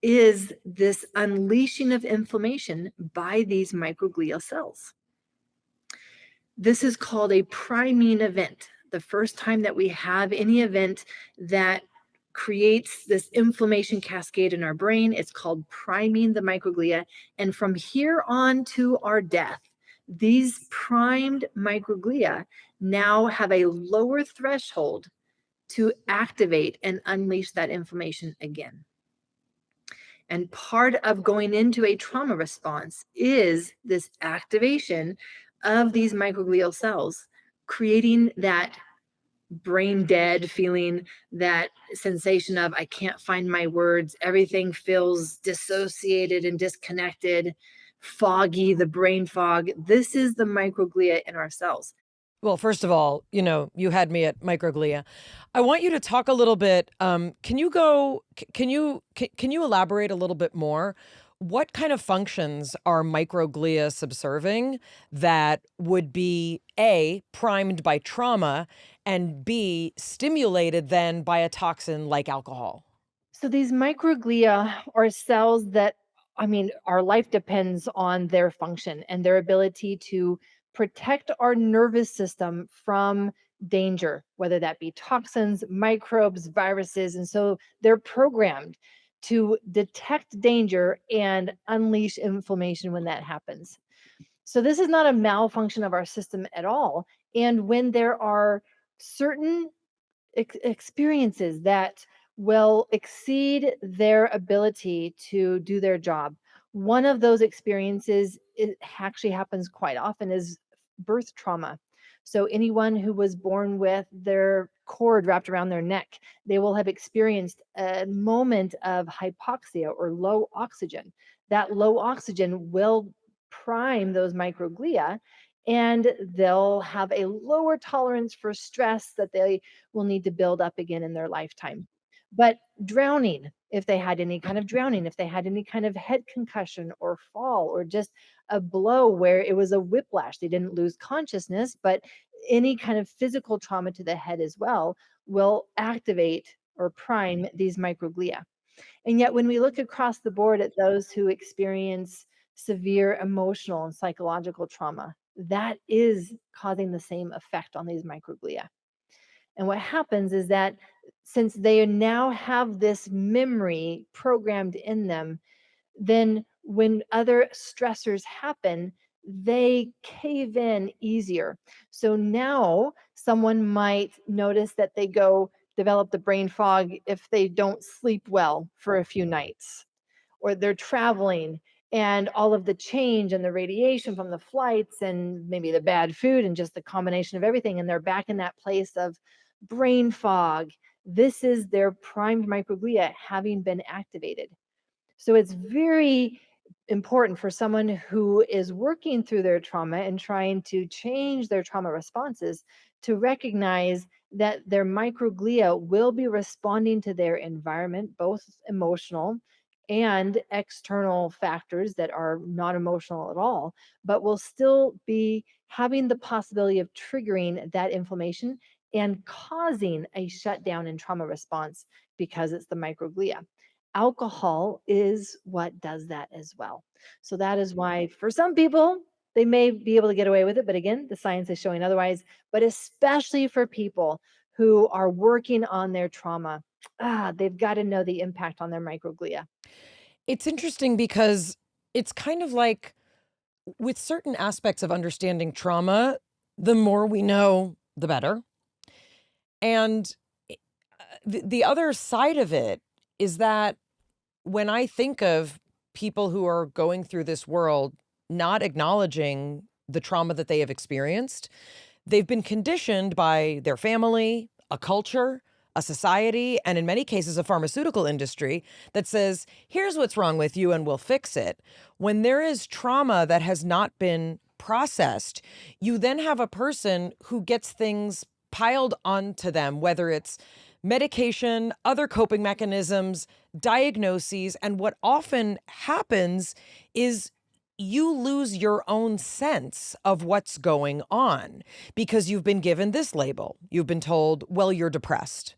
is this unleashing of inflammation by these microglial cells. This is called a priming event. The first time that we have any event that creates this inflammation cascade in our brain, it's called priming the microglia. And from here on to our death, these primed microglia now have a lower threshold to activate and unleash that inflammation again. And part of going into a trauma response is this activation of these microglial cells, creating that brain dead feeling, that sensation of I can't find my words, everything feels dissociated and disconnected, foggy, the brain fog. This is the microglia in our cells. Well, first of all, you had me at microglia. I want you to talk a little bit. Can you elaborate a little bit more? What kind of functions are microglia subserving that would be A, primed by trauma, and B, stimulated then by a toxin like alcohol? So these microglia are cells that, our life depends on their function and their ability to protect our nervous system from danger, whether that be toxins, microbes, viruses. And so they're programmed to detect danger and unleash inflammation when that happens. So this is not a malfunction of our system at all. And when there are certain experiences that will exceed their ability to do their job. One of those experiences, it actually happens quite often, is birth trauma. So anyone who was born with their cord wrapped around their neck, they will have experienced a moment of hypoxia or low oxygen. That low oxygen will prime those microglia, and they'll have a lower tolerance for stress that they will need to build up again in their lifetime. But drowning, if they had any kind of drowning, if they had any kind of head concussion or fall or just a blow where it was a whiplash, they didn't lose consciousness, but any kind of physical trauma to the head as well will activate or prime these microglia. And yet, when we look across the board at those who experience severe emotional and psychological trauma, that is causing the same effect on these microglia. And what happens is that since they now have this memory programmed in them, then when other stressors happen, they cave in easier. So now someone might notice that they develop the brain fog if they don't sleep well for a few nights, or they're traveling and all of the change and the radiation from the flights and maybe the bad food and just the combination of everything. And they're back in that place of brain fog. This is their primed microglia having been activated. So it's very important for someone who is working through their trauma and trying to change their trauma responses to recognize that their microglia will be responding to their environment, both emotional and external factors that are not emotional at all, but will still be having the possibility of triggering that inflammation and causing a shutdown in trauma response because it's the microglia. Alcohol is what does that as well. So that is why for some people, they may be able to get away with it. But again, the science is showing otherwise. But especially for people who are working on their trauma, they've got to know the impact on their microglia. It's interesting because it's kind of like with certain aspects of understanding trauma, the more we know, the better. And the other side of it is that when I think of people who are going through this world not acknowledging the trauma that they have experienced, they've been conditioned by their family, a culture, a society, and in many cases, a pharmaceutical industry that says, here's what's wrong with you and we'll fix it. When there is trauma that has not been processed, you then have a person who gets things piled onto them, whether it's medication, other coping mechanisms diagnoses. And what often happens is you lose your own sense of what's going on because you've been given this label. You've been told, well, you're depressed.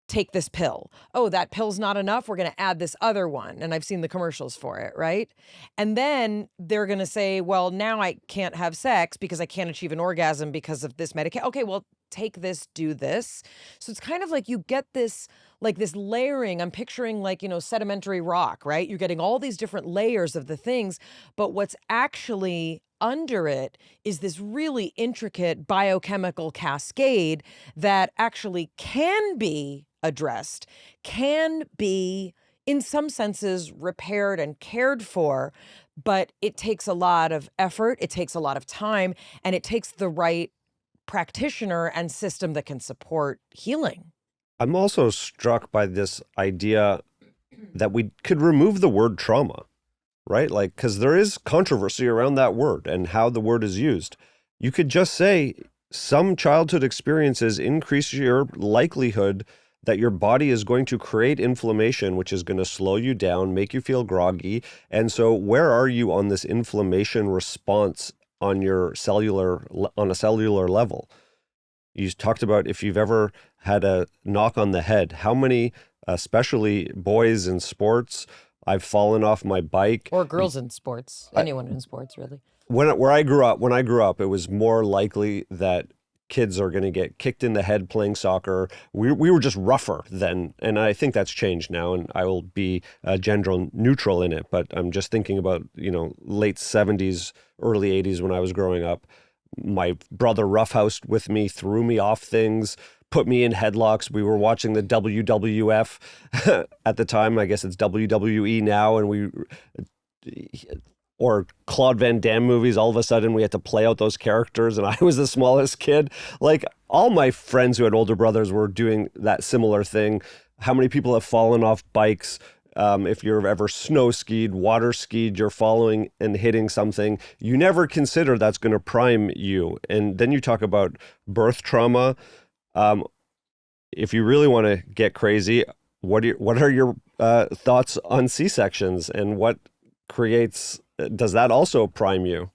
Take this pill. Oh, that pill's not enough. We're going to add this other one. And I've seen the commercials for it, right? And then they're going to say, well, now I can't have sex because I can't achieve an orgasm because of this medication. Okay, well, take this, do this. So it's kind of like you get this, like this layering. I'm picturing like, sedimentary rock, right? You're getting all these different layers of the things, but what's actually under it is this really intricate biochemical cascade that actually can be addressed, can be, in some senses, repaired and cared for, but it takes a lot of effort, it takes a lot of time, and it takes the right practitioner and system that can support healing. I'm also struck by this idea that we could remove the word trauma, right? Like, because there is controversy around that word and how the word is used. You could just say some childhood experiences increase your likelihood that your body is going to create inflammation, which is going to slow you down, make you feel groggy. And so where are you on this inflammation response on a cellular level? You talked about if you've ever had a knock on the head, how many, especially boys in sports, I've fallen off my bike. Or girls in sports, anyone in sports, really. When I grew up, it was more likely that kids are going to get kicked in the head playing soccer. We were just rougher then, and I think that's changed now, and I will be gender neutral in it, but I'm just thinking about, late 70s, early 80s when I was growing up. My brother roughhoused with me, threw me off things, put me in headlocks. We were watching the WWF at the time. I guess it's WWE now, and or Claude Van Damme movies, all of a sudden we had to play out those characters and I was the smallest kid. Like all my friends who had older brothers were doing that similar thing. How many people have fallen off bikes? If you're ever snow skied, water skied, you're following and hitting something, you never consider that's going to prime you. And then you talk about birth trauma. If you really want to get crazy, what are your thoughts on C-sections and what does that also prime you?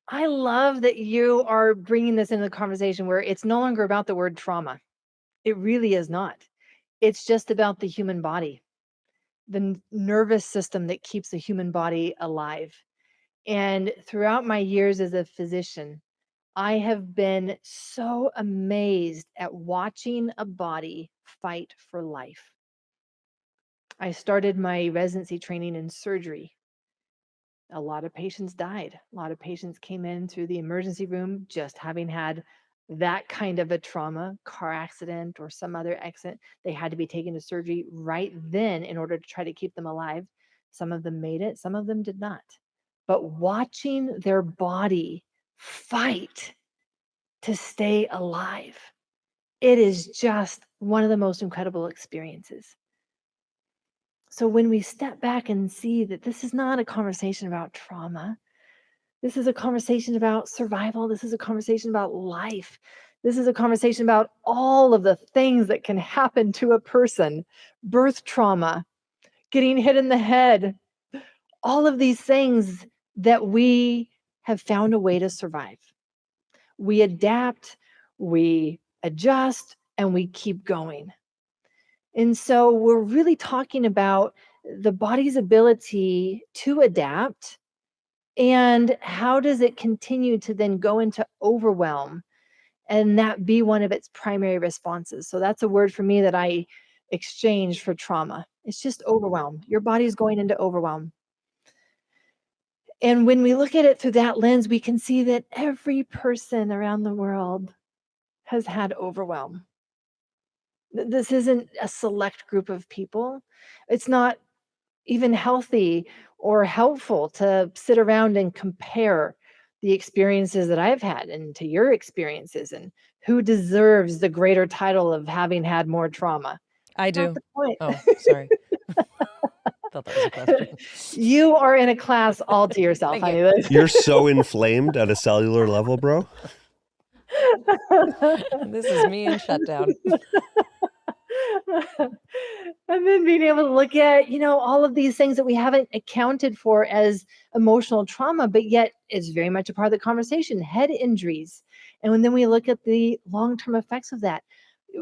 I love that you are bringing this into the conversation where it's no longer about the word trauma. It really is not. It's just about the human body, the nervous system that keeps the human body alive. And throughout my years as a physician, I have been so amazed at watching a body fight for life. I started my residency training in surgery. A lot of patients died. A lot of patients came in through the emergency room just having had that kind of a trauma, car accident or some other accident. They had to be taken to surgery right then in order to try to keep them alive. Some of them made it, some of them did not. But watching their body fight to stay alive, it is just one of the most incredible experiences. So when we step back and see that this is not a conversation about trauma, this is a conversation about survival, this is a conversation about life, this is a conversation about all of the things that can happen to a person, birth trauma, getting hit in the head, all of these things that we have found a way to survive. We adapt, we adjust, and we keep going. And so we're really talking about the body's ability to adapt and how does it continue to then go into overwhelm and that be one of its primary responses. So that's a word for me that I exchange for trauma. It's just overwhelm. Your body's going into overwhelm. And when we look at it through that lens, we can see that every person around the world has had overwhelm. This isn't a select group of people. It's not even healthy or helpful to sit around and compare the experiences that I've had and to your experiences and who deserves the greater title of having had more trauma. I do. Not the point. Oh, sorry. Thought that was a question. You are in a class all to yourself, Thank honey. You're so inflamed at a cellular level, bro. This is me in shutdown. And then being able to look at, all of these things that we haven't accounted for as emotional trauma, but yet is very much a part of the conversation, head injuries. And then we look at the long-term effects of that.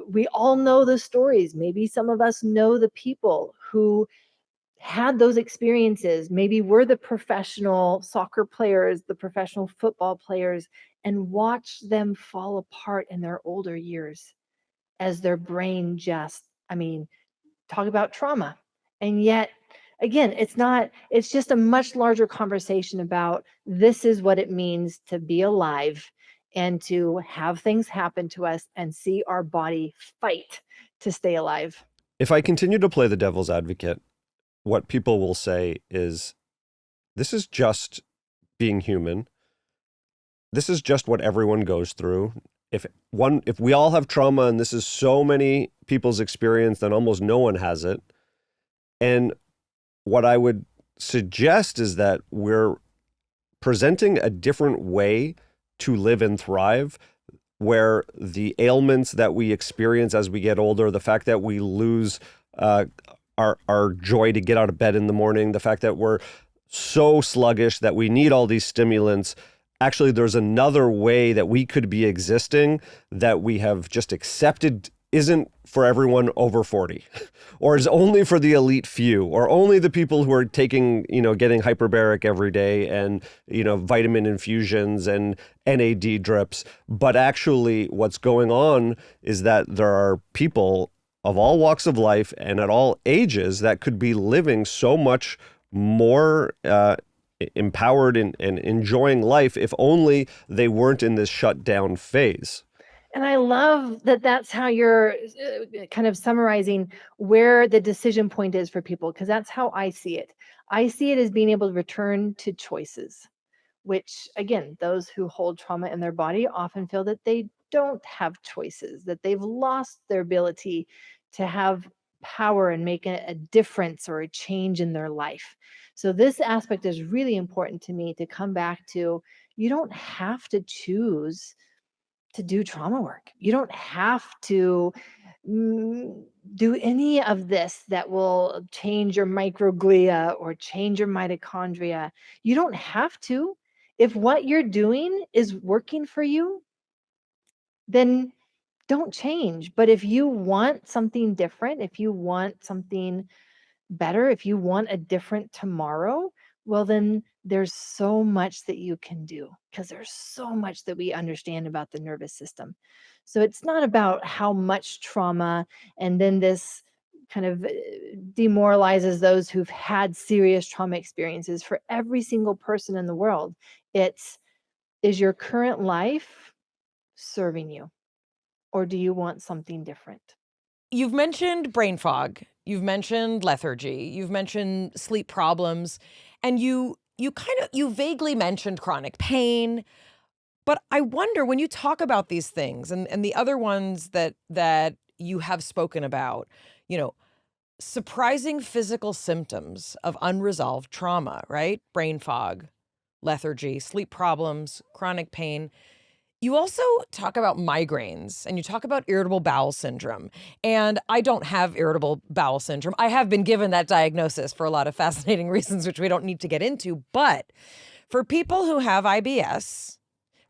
We all know the stories. Maybe some of us know the people who had those experiences. Maybe we're the professional soccer players, the professional football players, and watch them fall apart in their older years as their brain talk about trauma. And yet, again, it's just a much larger conversation about this is what it means to be alive and to have things happen to us and see our body fight to stay alive. If I continue to play the devil's advocate, what people will say is, this is just being human. This is just what everyone goes through. If we all have trauma and this is so many people's experience, then almost no one has it. And what I would suggest is that we're presenting a different way to live and thrive, where the ailments that we experience as we get older, the fact that we lose our joy to get out of bed in the morning, the fact that we're so sluggish that we need all these stimulants, actually there's another way that we could be existing that we have just accepted isn't for everyone over 40, or is only for the elite few, or only the people who are taking, getting hyperbaric every day and, vitamin infusions and NAD drips. But actually what's going on is that there are people of all walks of life and at all ages that could be living so much more empowered and enjoying life if only they weren't in this shutdown phase. And I love that that's how you're kind of summarizing where the decision point is for people, because that's how I see it. I see it as being able to return to choices, which, again, those who hold trauma in their body often feel that they don't have choices, that they've lost their ability to have power and make a difference or a change in their life. So this aspect is really important to me to come back to. You don't have to choose to do trauma work. You don't have to do any of this that will change your microglia or change your mitochondria. You don't have to. If what you're doing is working for you, then don't change. But if you want something different, if you want something better, if you want a different tomorrow, well, then there's so much that you can do, because there's so much that we understand about the nervous system. So it's not about how much trauma, and then this kind of demoralizes those who've had serious trauma experiences. For every single person in the world, is your current life serving you, or do you want something different? You've mentioned brain fog. You've mentioned lethargy. You've mentioned sleep problems. And you vaguely mentioned chronic pain. But I wonder, when you talk about these things and the other ones that you have spoken about, surprising physical symptoms of unresolved trauma, right? Brain fog, lethargy, sleep problems, chronic pain. You also talk about migraines, and you talk about irritable bowel syndrome. And I don't have irritable bowel syndrome. I have been given that diagnosis for a lot of fascinating reasons, which we don't need to get into. But for people who have IBS,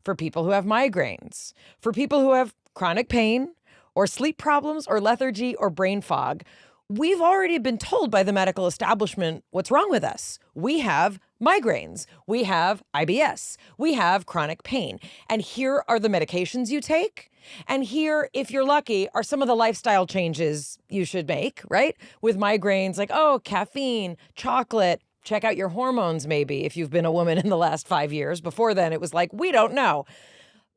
for people who have migraines, for people who have chronic pain or sleep problems or lethargy or brain fog, we've already been told by the medical establishment what's wrong with us. We have migraines, we have IBS, we have chronic pain. And here are the medications you take. And here, if you're lucky, are some of the lifestyle changes you should make, right? With migraines, like, caffeine, chocolate, check out your hormones maybe if you've been a woman in the last 5 years. Before then, it was like, we don't know.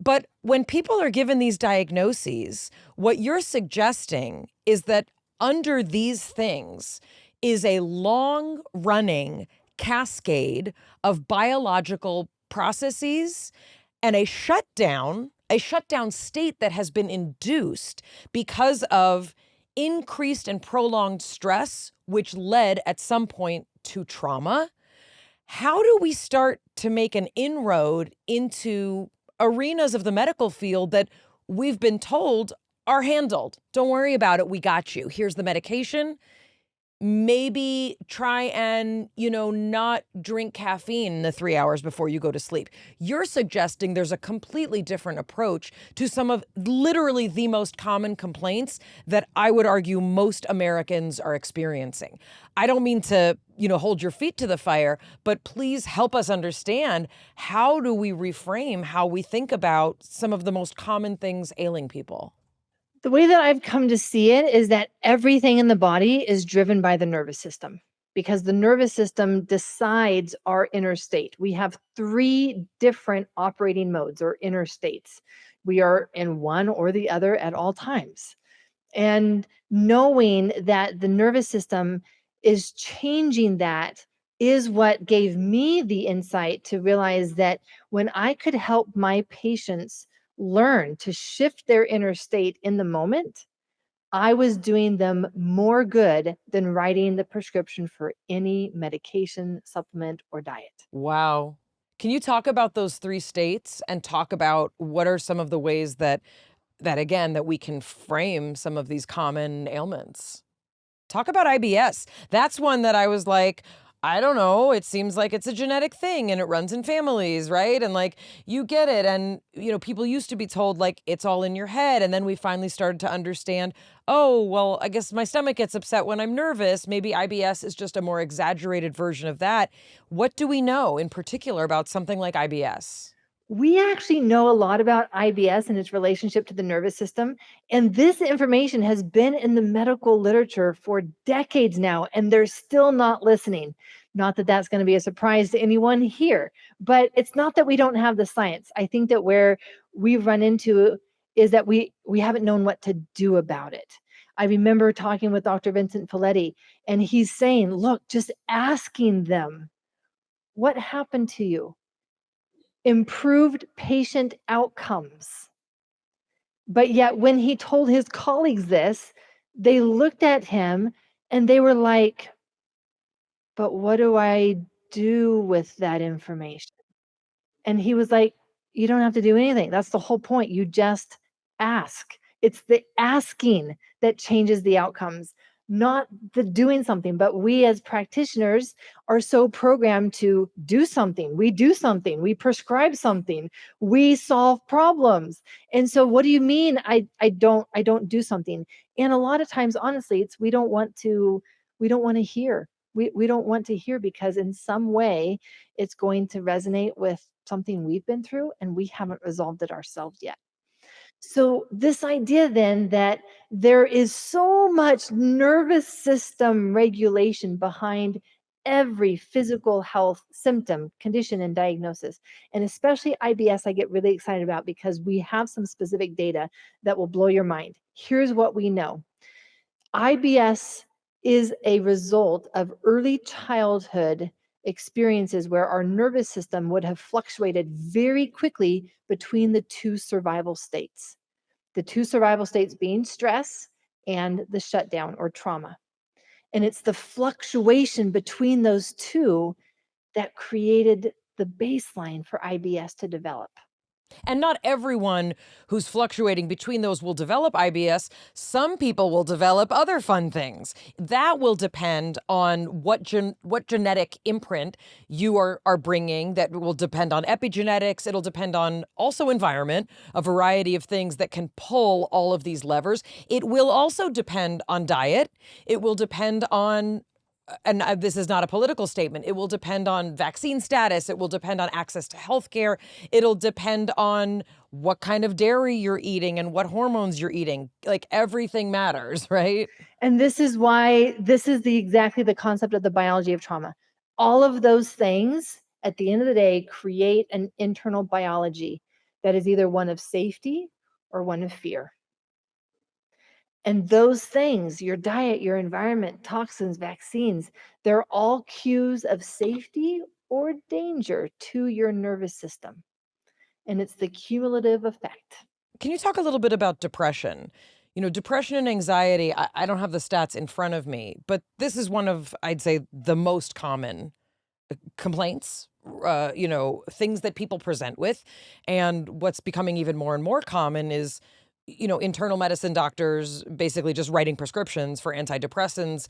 But when people are given these diagnoses, what you're suggesting is that under these things is a long-running cascade of biological processes and a shutdown state that has been induced because of increased and prolonged stress, which led at some point to trauma. How do we start to make an inroad into arenas of the medical field that we've been told are handled. Don't worry about it. We got you. Here's the medication. Maybe try and, not drink caffeine in the 3 hours before you go to sleep. You're suggesting there's a completely different approach to some of literally the most common complaints that I would argue most Americans are experiencing. I don't mean to, hold your feet to the fire, but please help us understand, how do we reframe how we think about some of the most common things ailing people? The way that I've come to see it is that everything in the body is driven by the nervous system, because the nervous system decides our inner state. We have 3 different operating modes or inner states. We are in one or the other at all times. And knowing that the nervous system is changing that is what gave me the insight to realize that when I could help my patients learn to shift their inner state in the moment, I was doing them more good than writing the prescription for any medication, supplement, or diet. Wow. Can you talk about those 3 states and talk about what are some of the ways that again, that we can frame some of these common ailments? Talk about IBS. That's one that I was like, I don't know, it seems like it's a genetic thing and it runs in families, right? And you get it. And, people used to be told it's all in your head. And then we finally started to understand, oh, well, I guess my stomach gets upset when I'm nervous. Maybe IBS is just a more exaggerated version of that. What do we know in particular about something like IBS? We actually know a lot about IBS and its relationship to the nervous system. And this information has been in the medical literature for decades now, and they're still not listening. Not that that's going to be a surprise to anyone here, but it's not that we don't have the science. I think that where we've run into is that we haven't known what to do about it. I remember talking with Dr. Vincent Folletti, and he's saying, look, just asking them, what happened to you? Improved patient outcomes. But yet, when he told his colleagues this, they looked at him and they were like, but what do I do with that information? And he was like, you don't have to do anything. That's the whole point. You just ask. It's the asking that changes the outcomes, not the doing something. But we as practitioners are so programmed to do something. We do something. We prescribe something. We solve problems. And so what do you mean I don't do something? And a lot of times, honestly, it's we don't want to hear. We don't want to hear because in some way it's going to resonate with something we've been through and we haven't resolved it ourselves yet. So this idea then that there is so much nervous system regulation behind every physical health symptom, condition, and diagnosis, and especially IBS, I get really excited about because we have some specific data that will blow your mind. Here's what we know. IBS is a result of early childhood experiences where our nervous system would have fluctuated very quickly between the 2 survival states. The 2 survival states being stress and the shutdown or trauma. And it's the fluctuation between those 2 that created the baseline for IBS to develop. And not everyone who's fluctuating between those will develop IBS. Some people will develop other fun things. That will depend on what genetic imprint you are bringing. That will depend on epigenetics. It'll depend on also environment, a variety of things that can pull all of these levers. It will also depend on diet. It will depend on, and this is not a political statement, it will depend on vaccine status. It will depend on access to healthcare. It'll depend on what kind of dairy you're eating and what hormones you're eating. Everything matters, right? And this is why this is exactly the concept of the biology of trauma. All of those things at the end of the day create an internal biology that is either one of safety or one of fear. And those things, your diet, your environment, toxins, vaccines, they're all cues of safety or danger to your nervous system. And it's the cumulative effect. Can you talk a little bit about depression? Depression and anxiety, I don't have the stats in front of me, but this is one of, I'd say, the most common complaints, things that people present with. And what's becoming even more and more common is internal medicine doctors basically just writing prescriptions for antidepressants.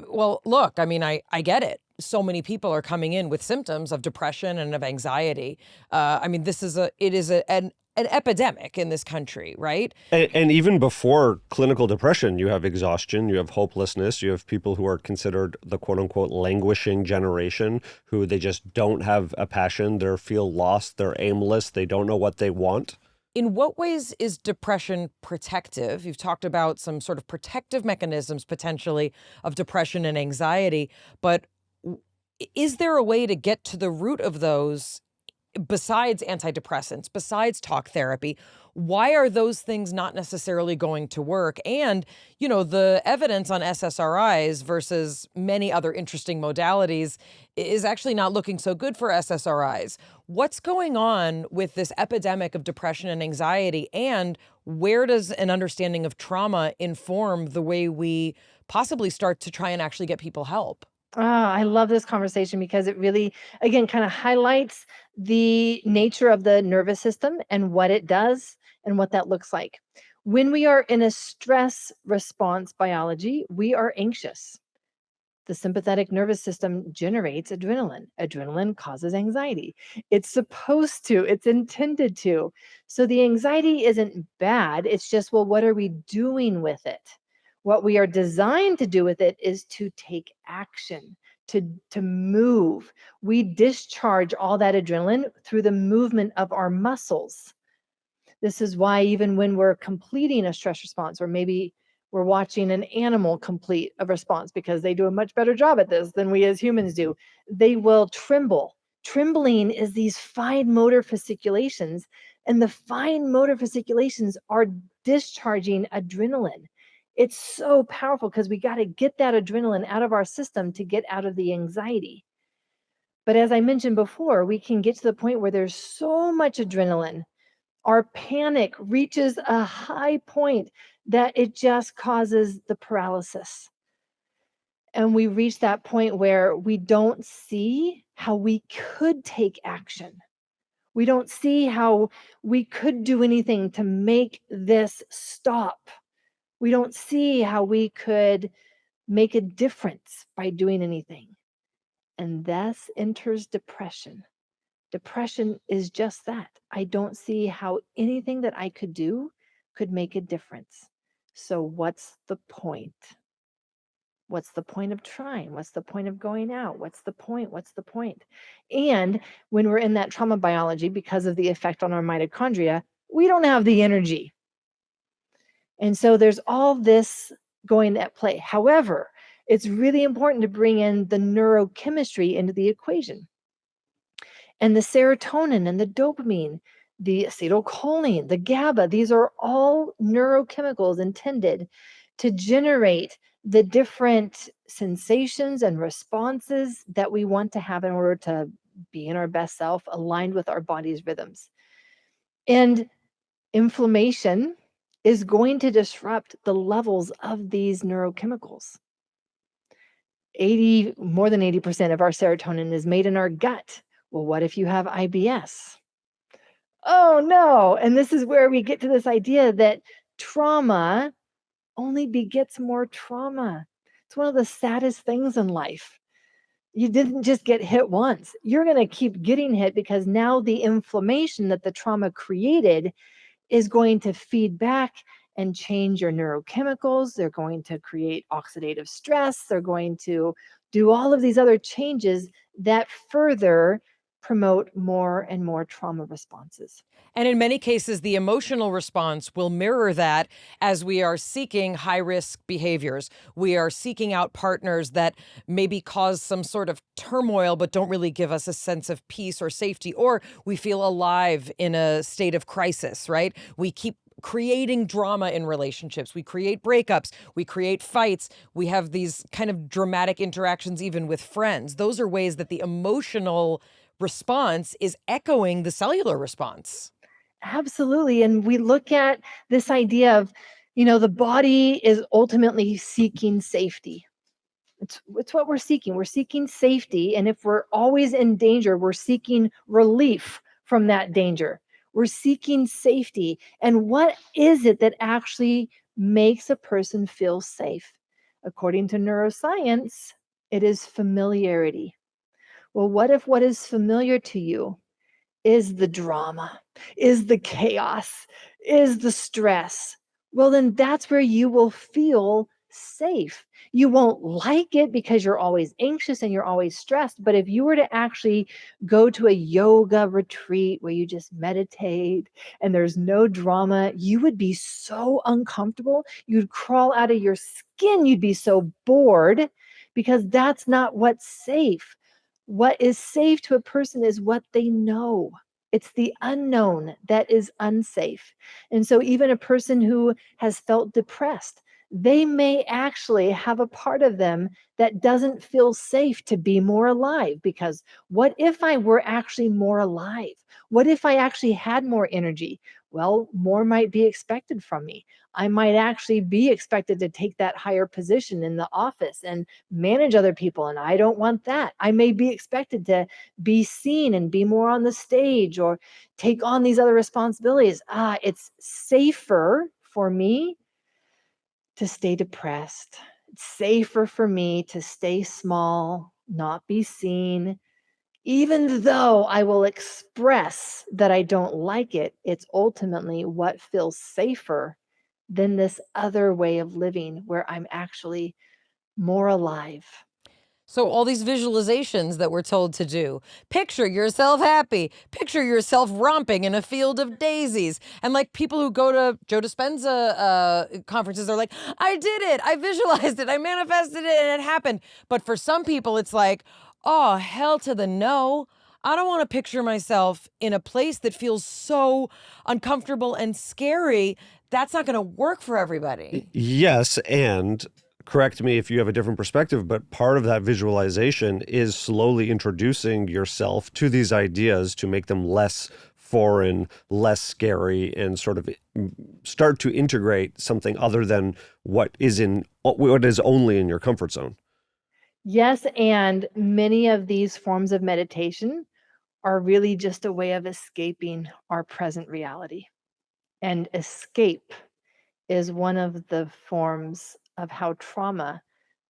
Well, look, I mean, I get it. So many people are coming in with symptoms of depression and of anxiety. I mean, it is an epidemic in this country, right? And even before clinical depression, you have exhaustion, you have hopelessness, you have people who are considered the quote unquote languishing generation, who they just don't have a passion, they feel lost, they're aimless, they don't know what they want. In what ways is depression protective? You've talked about some sort of protective mechanisms potentially of depression and anxiety, but is there a way to get to the root of those besides antidepressants, besides talk therapy? Why are those things not necessarily going to work? And, the evidence on SSRIs versus many other interesting modalities is actually not looking so good for SSRIs. What's going on with this epidemic of depression and anxiety? And where does an understanding of trauma inform the way we possibly start to try and actually get people help? I love this conversation because it really, again, kind of highlights the nature of the nervous system and what it does and what that looks like. When we are in a stress response biology, we are anxious. The sympathetic nervous system generates adrenaline. Adrenaline causes anxiety. It's supposed to, it's intended to. So the anxiety isn't bad. It's just, well, what are we doing with it? What we are designed to do with it is to take action, to move. We discharge all that adrenaline through the movement of our muscles. This is why even when we're completing a stress response, or maybe we're watching an animal complete a response because they do a much better job at this than we as humans do, they will tremble. Trembling is these fine motor fasciculations, and the fine motor fasciculations are discharging adrenaline. It's so powerful because we got to get that adrenaline out of our system to get out of the anxiety. But as I mentioned before, we can get to the point where there's so much adrenaline, our panic reaches a high point that it just causes the paralysis. And we reach that point where we don't see how we could take action. We don't see how we could do anything to make this stop. We don't see how we could make a difference by doing anything. And thus enters depression. Depression is just that. I don't see how anything that I could do could make a difference. So what's the point? What's the point of trying? What's the point of going out? What's the point? What's the point? And when we're in that trauma biology, because of the effect on our mitochondria, we don't have the energy. And so there's all this going at play. However, it's really important to bring in the neurochemistry into the equation. And the serotonin and the dopamine, the acetylcholine, the GABA, these are all neurochemicals intended to generate the different sensations and responses that we want to have in order to be in our best self, aligned with our body's rhythms. And inflammation is going to disrupt the levels of these neurochemicals. More than 80% of our serotonin is made in our gut. Well, what if you have IBS? Oh no. And this is where we get to this idea that trauma only begets more trauma. It's one of the saddest things in life. You didn't just get hit once. You're going to keep getting hit because now the inflammation that the trauma created is going to feed back and change your neurochemicals. They're going to create oxidative stress. They're going to do all of these other changes that further promote more and more trauma responses. And in many cases, the emotional response will mirror that as we are seeking high-risk behaviors. We are seeking out partners that maybe cause some sort of turmoil, but don't really give us a sense of peace or safety, or we feel alive in a state of crisis, right? We keep creating drama in relationships. We create breakups. We create fights. We have these kind of dramatic interactions even with friends. Those are ways that the emotional response is echoing the cellular response. Absolutely. And we look at this idea of, the body is ultimately seeking safety. It's what we're seeking. We're seeking safety. And if we're always in danger, we're seeking relief from that danger. We're seeking safety. And what is it that actually makes a person feel safe? According to neuroscience, it is familiarity. Well, what if what is familiar to you is the drama, is the chaos, is the stress? Well, then that's where you will feel safe. You won't like it because you're always anxious and you're always stressed. But if you were to actually go to a yoga retreat where you just meditate and there's no drama, you would be so uncomfortable. You'd crawl out of your skin. You'd be so bored because that's not what's safe. What is safe to a person is what they know. It's the unknown that is unsafe. And so, even a person who has felt depressed, they may actually have a part of them that doesn't feel safe to be more alive. Because what if I were actually more alive? What if I actually had more energy? Well, more might be expected from me. I might actually be expected to take that higher position in the office and manage other people. And I don't want that. I may be expected to be seen and be more on the stage or take on these other responsibilities. It's safer for me to stay depressed. It's safer for me to stay small, not be seen. Even though I will express that I don't like it, it's ultimately what feels safer than this other way of living where I'm actually more alive. So all these visualizations that we're told to do, picture yourself happy, picture yourself romping in a field of daisies. And like people who go to Joe Dispenza conferences, they're like, I did it, I visualized it, I manifested it, and it happened. But for some people, it's like, oh, hell to the no. I don't want to picture myself in a place that feels so uncomfortable and scary. That's not going to work for everybody. Yes, and correct me if you have a different perspective, but part of that visualization is slowly introducing yourself to these ideas to make them less foreign, less scary, and sort of start to integrate something other than what is only in your comfort zone. Yes, and many of these forms of meditation are really just a way of escaping our present reality. And escape is one of the forms of how trauma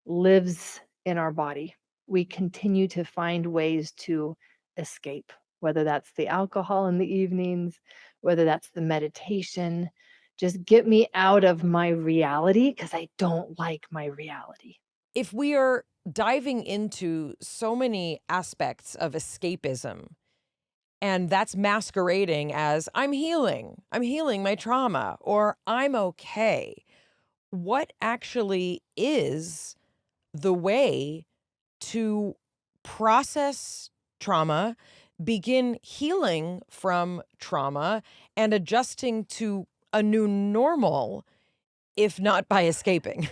lives in our body. We continue to find ways to escape, whether that's the alcohol in the evenings, whether that's the meditation. Just get me out of my reality because I don't like my reality. If we are diving into so many aspects of escapism, and that's masquerading as I'm healing my trauma, or I'm okay, what actually is the way to process trauma, begin healing from trauma, and adjusting to a new normal, if not by escaping?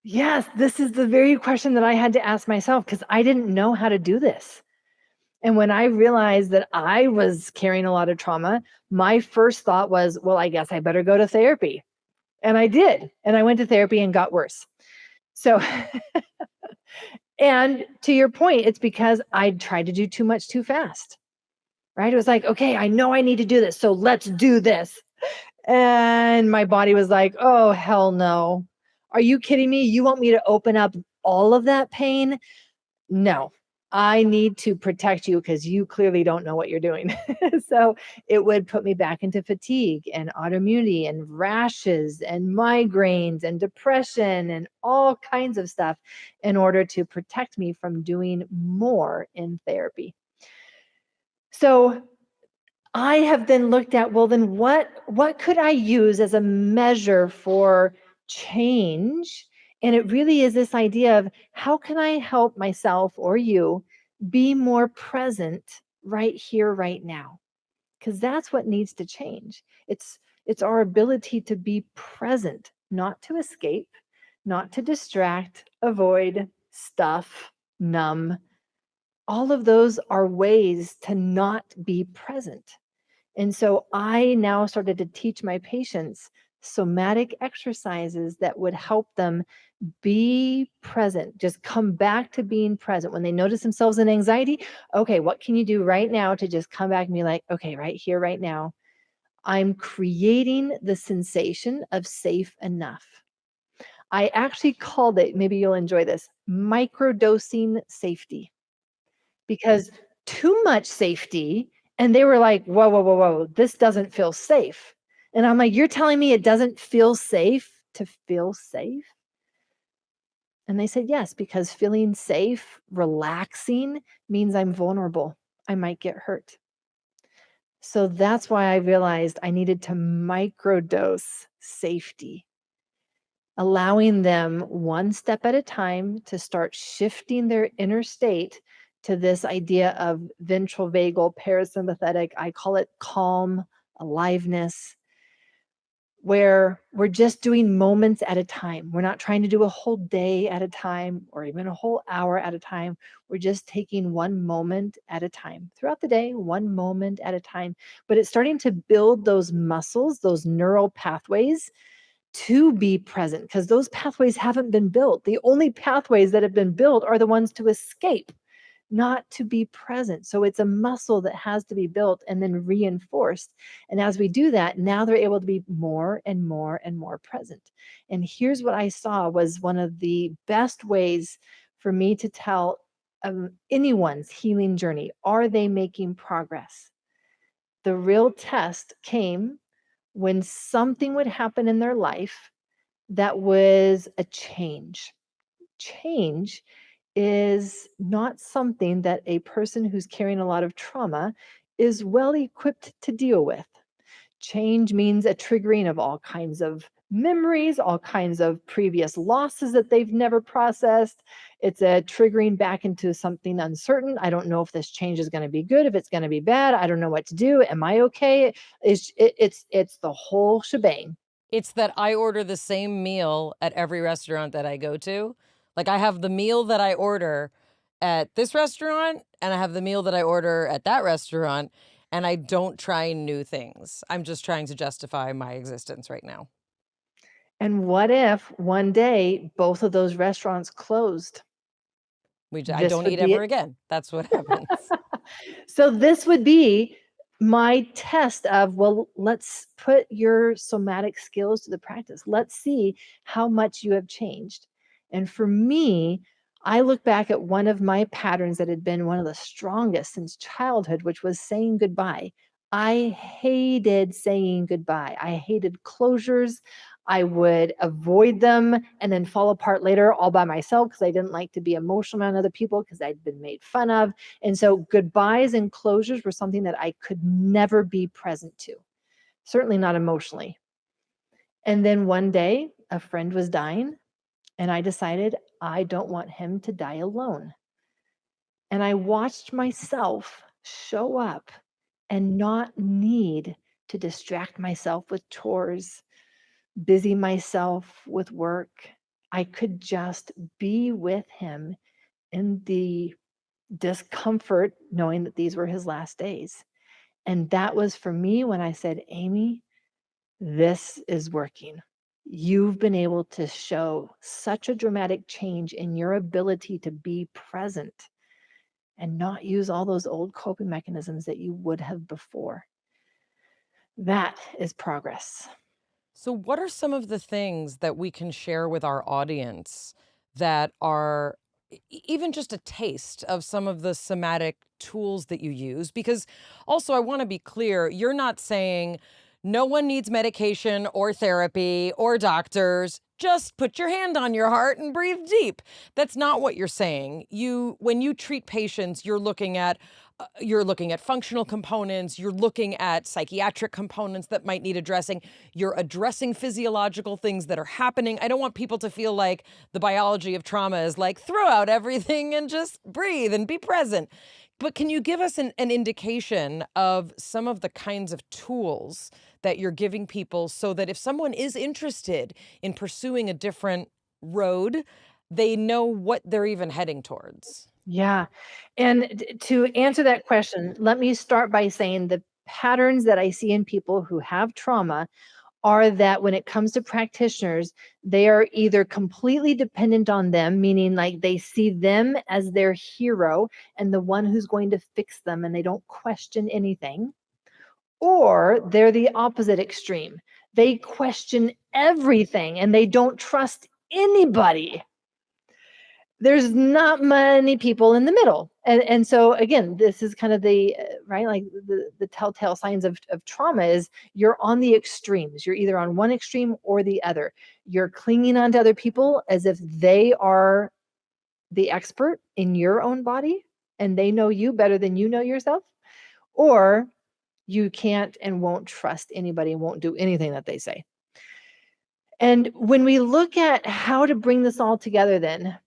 Yes, this is the very question that I had to ask myself because I didn't know how to do this. And when I realized that I was carrying a lot of trauma, my first thought was, well, I guess I better go to therapy. And I did. And I went to therapy and got worse. So, and to your point, it's because I tried to do too much too fast, right? It was like, okay, I know I need to do this. So let's do this. And my body was like, oh, hell no. Are you kidding me? You want me to open up all of that pain? No, I need to protect you because you clearly don't know what you're doing. So it would put me back into fatigue and autoimmunity and rashes and migraines and depression and all kinds of stuff in order to protect me from doing more in therapy. So I have then looked at, well, then what could I use as a measure for change? And it really is this idea of how can I help myself or you be more present right here, right now? Because that's what needs to change. It's our ability to be present, not to escape, not to distract, avoid, stuff, numb. All of those are ways to not be present. And so I now started to teach my patients somatic exercises that would help them be present, just come back to being present. When they notice themselves in anxiety, okay, what can you do right now to just come back and be like, okay, right here, right now, I'm creating the sensation of safe enough. I actually called it, maybe you'll enjoy this, microdosing safety, because too much safety, and they were like, whoa, whoa, whoa, whoa, this doesn't feel safe. And I'm like, you're telling me it doesn't feel safe to feel safe? And they said, yes, because feeling safe, relaxing means I'm vulnerable. I might get hurt. So that's why I realized I needed to microdose safety, allowing them one step at a time to start shifting their inner state to this idea of ventral vagal parasympathetic. I call it calm, aliveness, where we're just doing moments at a time. We're not trying to do a whole day at a time or even a whole hour at a time. We're just taking one moment at a time throughout the day, one moment at a time. But it's starting to build those muscles, those neural pathways to be present, because those pathways haven't been built. The only pathways that have been built are the ones to escape, not to be present. So it's a muscle that has to be built and then reinforced. And as we do that, now they're able to be more and more and more present. And here's what I saw was one of the best ways for me to tell anyone's healing journey. Are they making progress? The real test came when something would happen in their life that was a change. Change is not something that a person who's carrying a lot of trauma is well equipped to deal with. Change means a triggering of all kinds of memories, all kinds of previous losses that they've never processed. It's a triggering back into something uncertain. I don't know if this change is going to be good, if it's going to be bad. I don't know what to do. Am I okay? It's the whole shebang. It's that I order the same meal at every restaurant that I go to. Like, I have the meal that I order at this restaurant, and I have the meal that I order at that restaurant, and I don't try new things. I'm just trying to justify my existence right now. And what if one day both of those restaurants closed? I This don't would eat be ever it. again. That's what happens. So this would be my test of, well, let's put your somatic skills to the practice. Let's see how much you have changed. And for me, I look back at one of my patterns that had been one of the strongest since childhood, which was saying goodbye. I hated saying goodbye. I hated closures. I would avoid them and then fall apart later all by myself because I didn't like to be emotional around other people because I'd been made fun of. And so goodbyes and closures were something that I could never be present to, certainly not emotionally. And then one day, a friend was dying, and I decided I don't want him to die alone. And I watched myself show up and not need to distract myself with chores, busy myself with work. I could just be with him in the discomfort knowing that these were his last days. And that was for me when I said, Aimie, this is working. You've been able to show such a dramatic change in your ability to be present and not use all those old coping mechanisms that you would have before. That is progress. So, what are some of the things that we can share with our audience that are even just a taste of some of the somatic tools that you use? Because also, I want to be clear, you're not saying no one needs medication or therapy or doctors. Just put your hand on your heart and breathe deep. That's not what you're saying. When you treat patients, you're looking at functional components, you're looking at psychiatric components that might need addressing, you're addressing physiological things that are happening. I don't want people to feel like the biology of trauma is like, throw out everything and just breathe and be present. But can you give us an indication of some of the kinds of tools that you're giving people so that if someone is interested in pursuing a different road, they know what they're even heading towards? Yeah. And to answer that question, let me start by saying the patterns that I see in people who have trauma are that when it comes to practitioners, they are either completely dependent on them, meaning like they see them as their hero and the one who's going to fix them and they don't question anything. or they're the opposite extreme. They question everything and they don't trust anybody. There's not many people in the middle. And so again, this is kind of the right, like the telltale signs of trauma is you're on the extremes. You're either on one extreme or the other. You're clinging on to other people as if they are the expert in your own body and they know you better than you know yourself, or you can't and won't trust anybody and won't do anything that they say. And when we look at how to bring this all together, then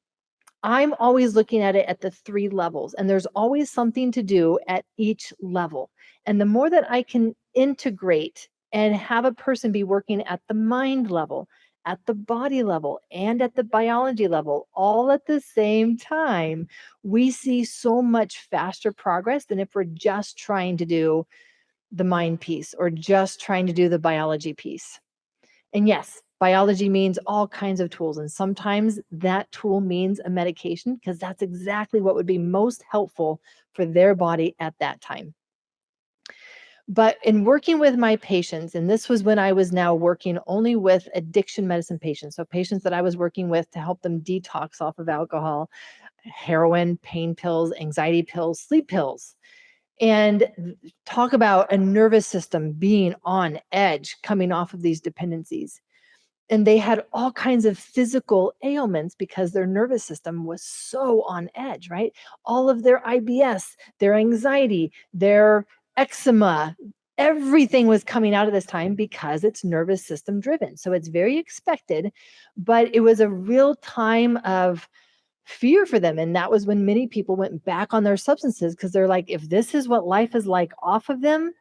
I'm always looking at it at the 3 levels, and there's always something to do at each level. And the more that I can integrate and have a person be working at the mind level, at the body level, and at the biology level, all at the same time, we see so much faster progress than if we're just trying to do the mind piece or just trying to do the biology piece. And yes, biology means all kinds of tools. And sometimes that tool means a medication because that's exactly what would be most helpful for their body at that time. But in working with my patients, and this was when I was now working only with addiction medicine patients, so patients that I was working with to help them detox off of alcohol, heroin, pain pills, anxiety pills, sleep pills, and talk about a nervous system being on edge coming off of these dependencies. And they had all kinds of physical ailments because their nervous system was so on edge, right? All of their IBS, their anxiety, their eczema, everything was coming out of this time because it's nervous system driven. So it's very expected, but it was a real time of fear for them. And that was when many people went back on their substances because they're like, if this is what life is like off of them,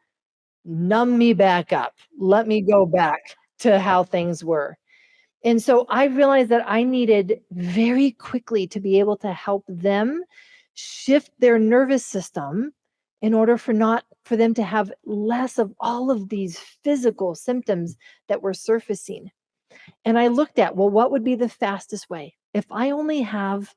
numb me back up. Let me go back to how things were. And so I realized that I needed very quickly to be able to help them shift their nervous system in order for them to have less of all of these physical symptoms that were surfacing. And I looked at, well, what would be the fastest way? If I only have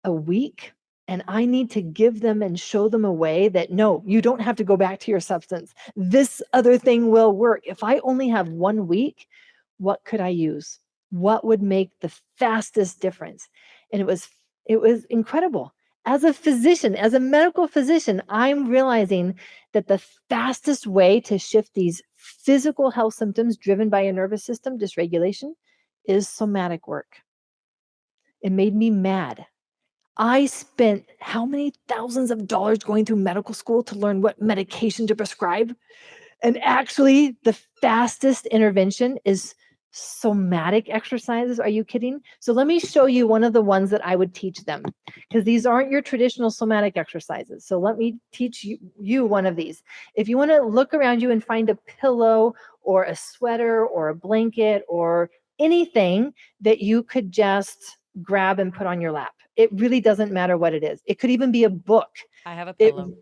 a week and I need to give them and show them a way that, no, you don't have to go back to your substance. This other thing will work. If I only have 1 week, what could I use? What would make the fastest difference? And it was incredible. As a physician, as a medical physician, I'm realizing that the fastest way to shift these physical health symptoms driven by a nervous system dysregulation is somatic work. It made me mad. I spent how many thousands of dollars going through medical school to learn what medication to prescribe? And actually, the fastest intervention is somatic exercises. Are you kidding? So let me show you one of the ones that I would teach them, because these aren't your traditional somatic exercises. So let me teach you one of these. If you want to look around you and find a pillow or a sweater or a blanket or anything that you could just grab and put on your lap. It really doesn't matter what it is. It could even be a book. I have a pillow.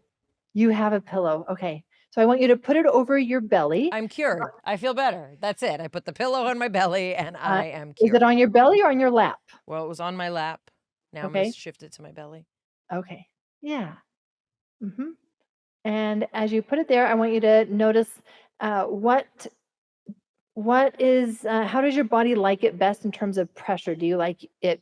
You have a pillow. Okay. So I want you to put it over your belly. I'm cured. I feel better. That's it. I put the pillow on my belly and I am Is cured. it on your belly or on your lap? Well, it was on my lap. Now I'm going to shift it to my belly. Okay. Yeah. And as you put it there, I want you to notice how does your body like it best in terms of pressure? Do you like it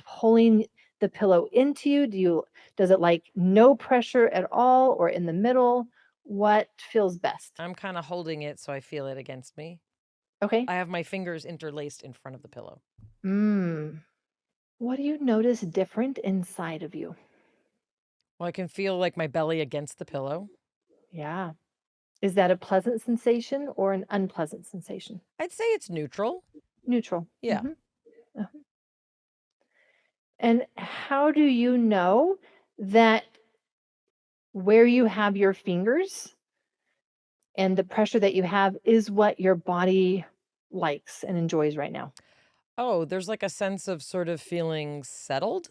pulling the pillow into you? Does it like no pressure at all or in the middle? What feels best? I'm kind of holding it so I feel it against me. Okay. I have my fingers interlaced in front of the pillow. What do you notice different inside of you? Well, I can feel like my belly against the pillow. Yeah. Is that a pleasant sensation or an unpleasant sensation? I'd say it's neutral. Neutral. Yeah. And how do you know that where you have your fingers and the pressure that you have is what your body likes and enjoys right now? Oh, there's like a sense of sort of feeling settled.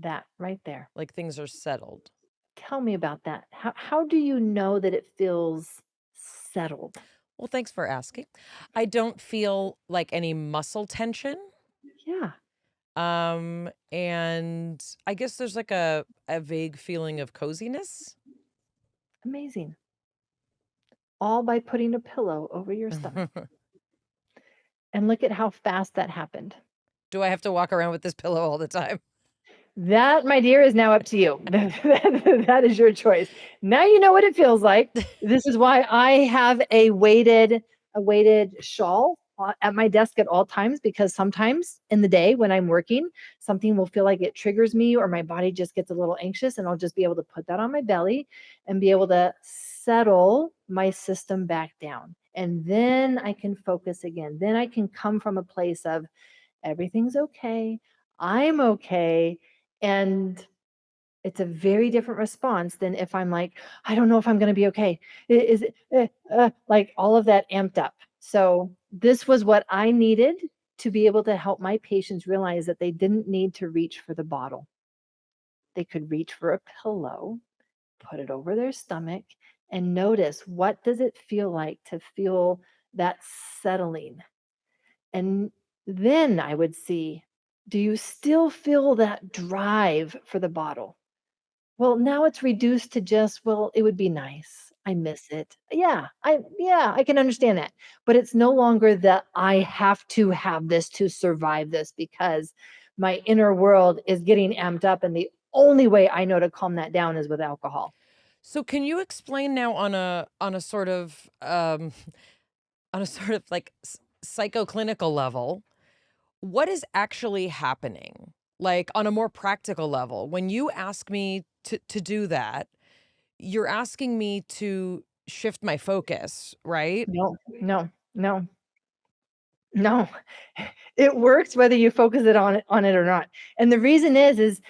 That right there. Like things are settled. Tell me about that. How do you know that it feels settled? Well, thanks for asking. I don't feel like any muscle tension. Yeah. And I guess there's like a vague feeling of coziness. Amazing. all by putting a pillow over your stomach. And look at how fast that happened. Do I have to walk around with this pillow all the time? That, my dear, is now up to you. That is your choice. Now you know what it feels like. This is why I have a weighted shawl at my desk at all times, because sometimes in the day when I'm working, something will feel like it triggers me or my body just gets a little anxious, and I'll just be able to put that on my belly and be able to settle my system back down. And then I can focus again. Then I can come from a place of everything's okay. I'm okay. And it's a very different response than if I'm like, I don't know if I'm going to be okay. Is it like all of that amped up? So this was what I needed to be able to help my patients realize that they didn't need to reach for the bottle. They could reach for a pillow, put it over their stomach, and notice, what does it feel like to feel that settling? And then I would see, do you still feel that drive for the bottle? Well, now it's reduced to just, well, it would be nice. I miss it. I can understand that. But it's no longer that I have to have this to survive this, because my inner world is getting amped up, and the only way I know to calm that down is with alcohol. So can you explain now on a sort of on a sort of like psychoclinical level, what is actually happening? Like on a more practical level, when you ask me to do that, you're asking me to shift my focus, right? No, no, no, no. It works whether you focus it on it or not. And the reason is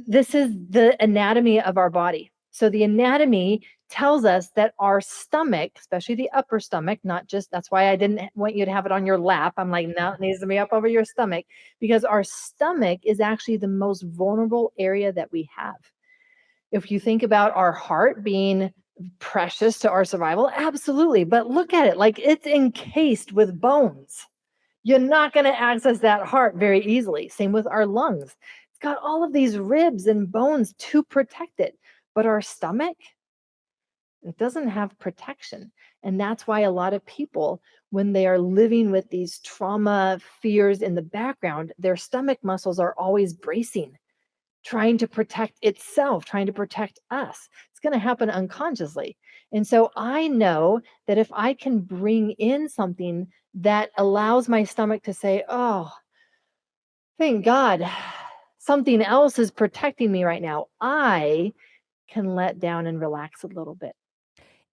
this is the anatomy of our body. So the anatomy tells us that our stomach, especially the upper stomach, not just, that's why I didn't want you to have it on your lap. I'm like, no, it needs to be up over your stomach, because our stomach is actually the most vulnerable area that we have. If you think about our heart being precious to our survival, absolutely. But look at it, like it's encased with bones. You're not going to access that heart very easily. Same with our lungs. It's got all of these ribs and bones to protect it. But our stomach, it doesn't have protection. And that's why a lot of people, when they are living with these trauma fears in the background, their stomach muscles are always bracing, trying to protect itself, trying to protect us. It's going to happen unconsciously. And so I know that if I can bring in something that allows my stomach to say, oh, thank God, something else is protecting me right now, I can let down and relax a little bit.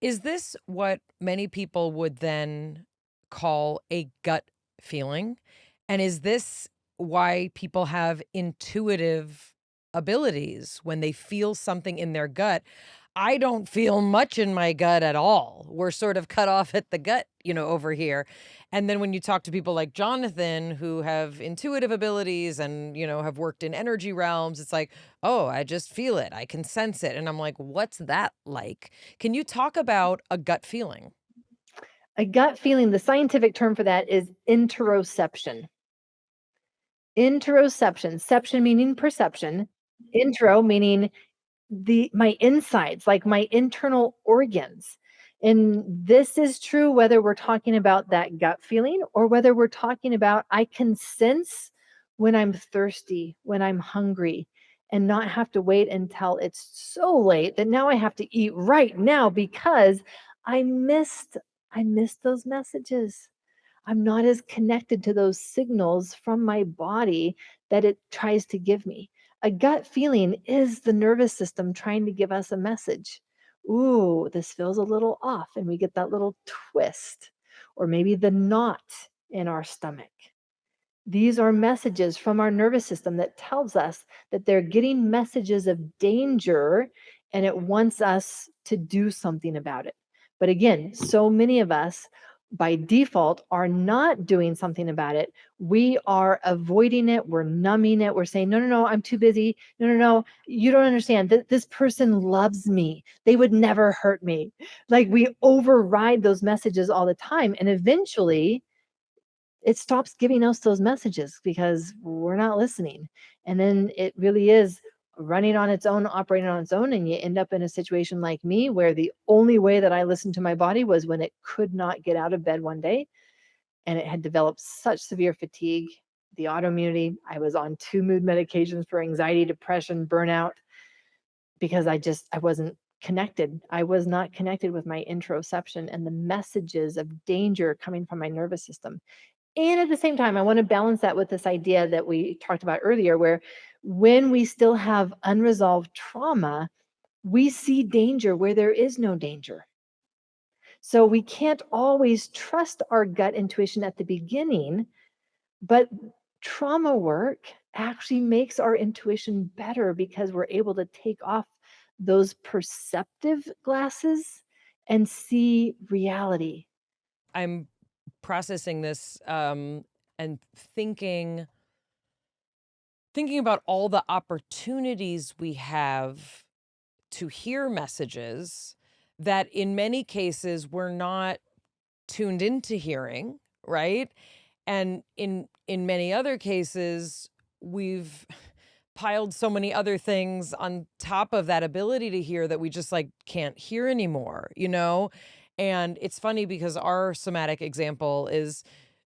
Is this what many people would then call a gut feeling? And is this why people have intuitive abilities when they feel something in their gut? I don't feel much in my gut at all. We're sort of cut off at the gut, over here. And then when you talk to people like Jonathan, who have intuitive abilities and, have worked in energy realms, it's like, oh, I just feel it. I can sense it. And I'm like, what's that like? Can you talk about a gut feeling? A gut feeling, the scientific term for that is interoception. Interoception, seption meaning perception, intro meaning my insides, like my internal organs. And this is true whether we're talking about that gut feeling or whether we're talking about, I can sense when I'm thirsty, when I'm hungry, and not have to wait until it's so late that now I have to eat right now because I missed those messages. I'm not as connected to those signals from my body that it tries to give me. A gut feeling is the nervous system trying to give us a message. Ooh, this feels a little off. And we get that little twist, or maybe the knot in our stomach. These are messages from our nervous system that tells us that they're getting messages of danger, and it wants us to do something about it. But again, so many of us by default are not doing something about it. We are avoiding it. We're numbing it. We're saying, no, no, no, I'm too busy. No, no, no, you don't understand. This person loves me. They would never hurt me. Like, we override those messages all the time. And eventually it stops giving us those messages because we're not listening. And then it really is running on its own, operating on its own, and you end up in a situation like me where the only way that I listened to my body was when it could not get out of bed one day, and it had developed such severe fatigue, the autoimmunity. I was on 2 mood medications for anxiety, depression, burnout, because I wasn't connected. I was not connected with my interoception and the messages of danger coming from my nervous system. And at the same time, I want to balance that with this idea that we talked about earlier, where when we still have unresolved trauma, we see danger where there is no danger. So we can't always trust our gut intuition at the beginning, but trauma work actually makes our intuition better because we're able to take off those perceptive glasses and see reality. I'm processing this and thinking about all the opportunities we have to hear messages that in many cases we're not tuned into hearing, right? And in many other cases, we've piled so many other things on top of that ability to hear that we just like can't hear anymore, you know? And it's funny because our somatic example is,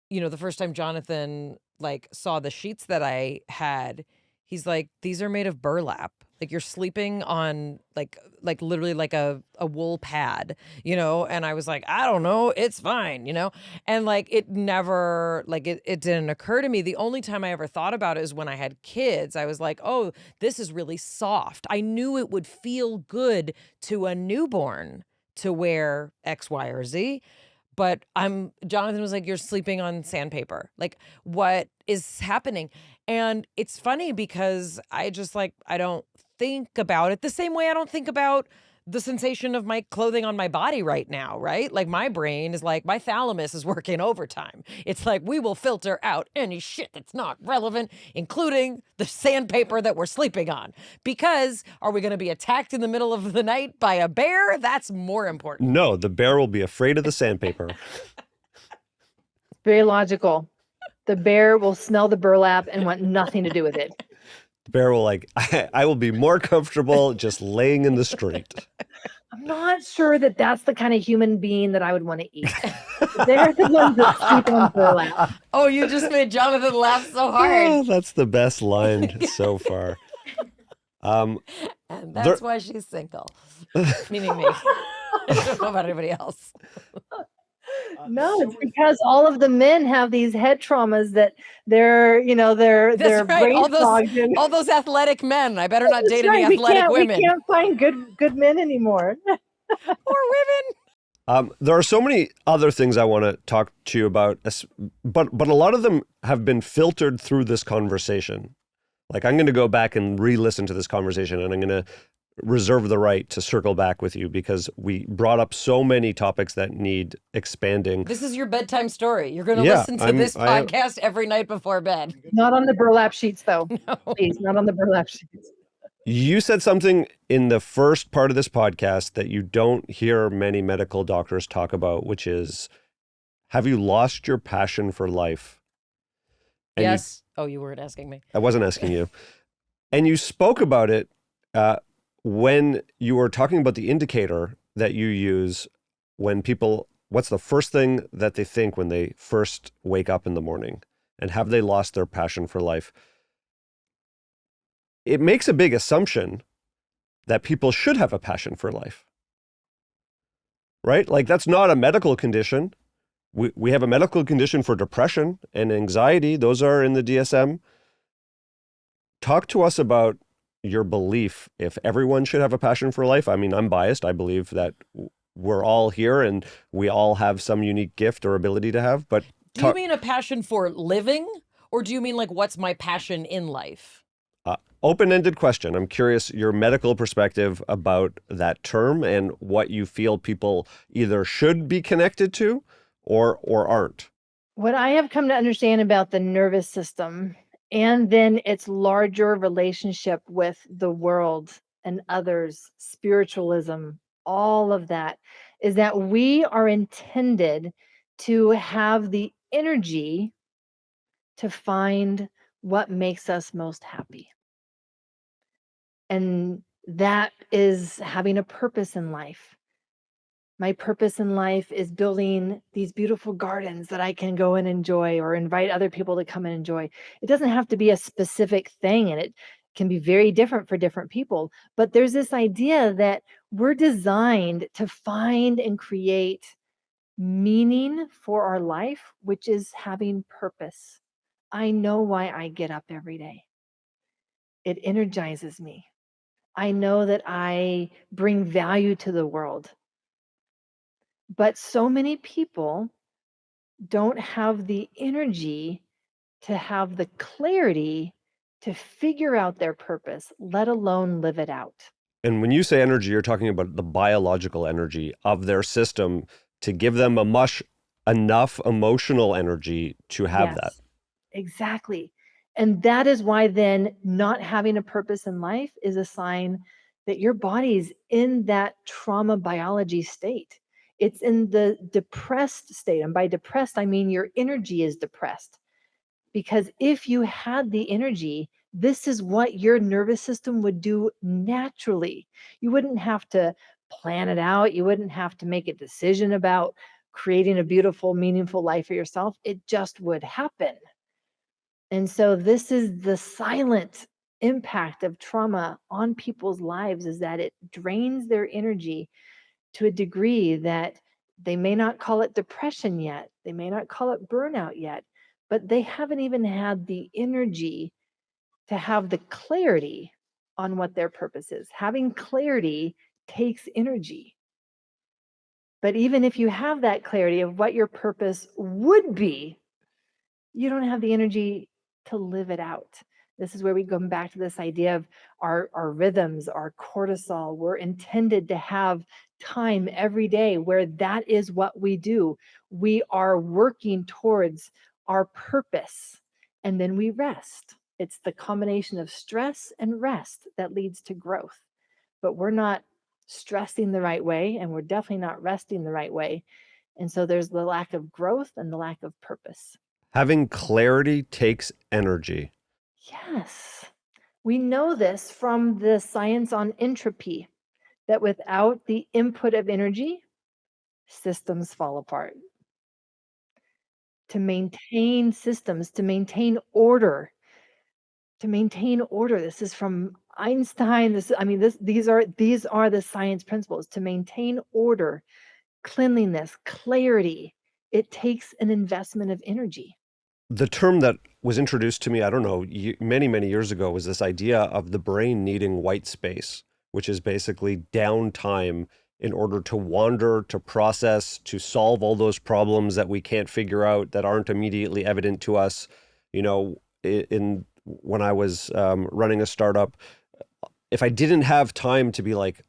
you know, the first time Jonathan like saw the sheets that I had, he's like, these are made of burlap. Like you're sleeping on like literally like a wool pad, you know? And I was like, I don't know, it's fine, you know? And like it never, like it didn't occur to me. The only time I ever thought about it is when I had kids. I was like, oh, this is really soft. I knew it would feel good to a newborn to wear X, Y, or Z. But Jonathan was like, you're sleeping on sandpaper. Like, what is happening? And it's funny because I just like, I don't think about it the same way I don't think about the sensation of my clothing on my body right now, right? Like my brain is like, my thalamus is working overtime. It's like, we will filter out any shit that's not relevant, including the sandpaper that we're sleeping on. Because are we going to be attacked in the middle of the night by a bear? That's more important. No, the bear will be afraid of the sandpaper. Very logical. The bear will smell the burlap and want nothing to do with it. The bear will like, I will be more comfortable just laying in the street. I'm not sure that that's the kind of human being that I would want to eat. They're the ones that sleep on burlap. Oh, you just made Jonathan laugh so hard. Oh, that's the best line so far. And that's why she's single. Meaning me. I don't know about anybody else. No, it's because all of the men have these head traumas that they're That's right. brain fogged in. All those athletic men. I better not date That's any right. athletic women. We can't find good men anymore. Or women. There are so many other things I want to talk to you about, but a lot of them have been filtered through this conversation. Like I'm going to go back and re-listen to this conversation, and I'm going to reserve the right to circle back with you because we brought up so many topics that need expanding. This is your bedtime story. You're going to listen to this podcast every night before bed. Not on the burlap sheets, though. No. Please, not on the burlap sheets. You said something in the first part of this podcast that you don't hear many medical doctors talk about, which is, have you lost your passion for life? And yes. You weren't asking me. I wasn't asking you. And you spoke about it when you were talking about the indicator that you use when people, what's the first thing that they think when they first wake up in the morning, and have they lost their passion for life? It makes a big assumption that people should have a passion for life, right? Like that's not a medical condition. We have a medical condition for depression and anxiety. Those are in the DSM. Talk to us about your belief if everyone should have a passion for life. I mean, I'm biased. I believe that we're all here and we all have some unique gift or ability to have, but do you mean a passion for living, or do you mean like what's my passion in life? Open-ended question. I'm curious your medical perspective about that term and what you feel people either should be connected to or aren't. What I have come to understand about the nervous system and then its larger relationship with the world and others, spiritualism, all of that, is that we are intended to have the energy to find what makes us most happy. And that is having a purpose in life. My purpose in life is building these beautiful gardens that I can go and enjoy, or invite other people to come and enjoy. It doesn't have to be a specific thing, and it can be very different for different people. But there's this idea that we're designed to find and create meaning for our life, which is having purpose. I know why I get up every day. It energizes me. I know that I bring value to the world. But so many people don't have the energy to have the clarity to figure out their purpose, let alone live it out. And when you say energy, you're talking about the biological energy of their system to give them enough emotional energy to have that. Yes, exactly. And that is why then not having a purpose in life is a sign that your body's in that trauma biology state. It's in the depressed state. And by depressed, I mean your energy is depressed. Because if you had the energy, this is what your nervous system would do naturally. You wouldn't have to plan it out. You wouldn't have to make a decision about creating a beautiful, meaningful life for yourself. It just would happen. And so this is the silent impact of trauma on people's lives, is that it drains their energy to a degree that they may not call it depression yet. They may not call it burnout yet, but they haven't even had the energy to have the clarity on what their purpose is. Having clarity takes energy. But even if you have that clarity of what your purpose would be, you don't have the energy to live it out. This is where we come back to this idea of our rhythms, our cortisol. We're intended to have time every day where that is what we do. We are working towards our purpose, and then we rest. It's the combination of stress and rest that leads to growth. But we're not stressing the right way, and we're definitely not resting the right way. And so there's the lack of growth and the lack of purpose. Having clarity takes energy. Yes. We know this from the science on entropy, that without the input of energy, systems fall apart. To maintain systems, to maintain order, this is from Einstein. These are the science principles. To maintain order, cleanliness, clarity, it takes an investment of energy. The term that was introduced to me, I don't know, many, many years ago, was this idea of the brain needing white space, which is basically downtime in order to wander, to process, to solve all those problems that we can't figure out, that aren't immediately evident to us. When I was running a startup, if I didn't have time to be like,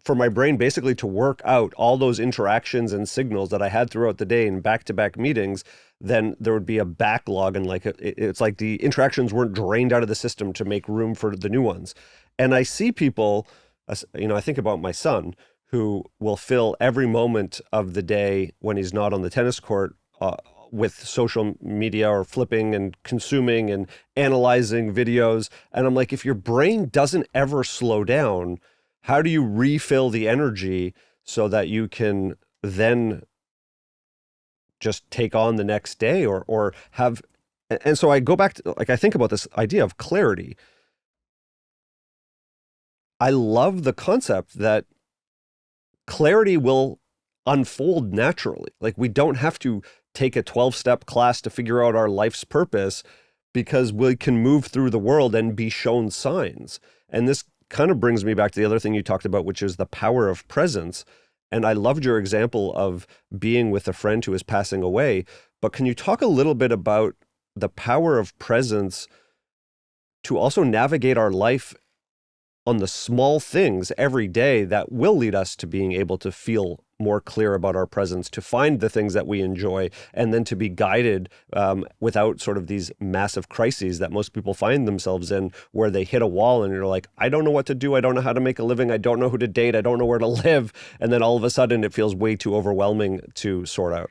for my brain basically to work out all those interactions and signals that I had throughout the day in back-to-back meetings, then there would be a backlog, and it's like the interactions weren't drained out of the system to make room for the new ones. And I see people, I think about my son, who will fill every moment of the day when he's not on the tennis court with social media or flipping and consuming and analyzing videos. And I'm like, if your brain doesn't ever slow down, how do you refill the energy so that you can then just take on the next day or have, and so I go back to, I think about this idea of clarity. I love the concept that clarity will unfold naturally. Like, we don't have to take a 12-step class to figure out our life's purpose, because we can move through the world and be shown signs. And this kind of brings me back to the other thing you talked about, which is the power of presence. And I loved your example of being with a friend who is passing away. But can you talk a little bit about the power of presence to also navigate our life on the small things every day that will lead us to being able to feel more clear about our presence, to find the things that we enjoy, and then to be guided without sort of these massive crises that most people find themselves in, where they hit a wall and you're like, I don't know what to do. I don't know how to make a living. I don't know who to date. I don't know where to live. And then all of a sudden it feels way too overwhelming to sort out.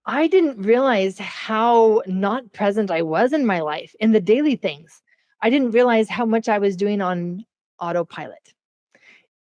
I didn't realize how not present I was in my life, in the daily things. I didn't realize how much I was doing on autopilot.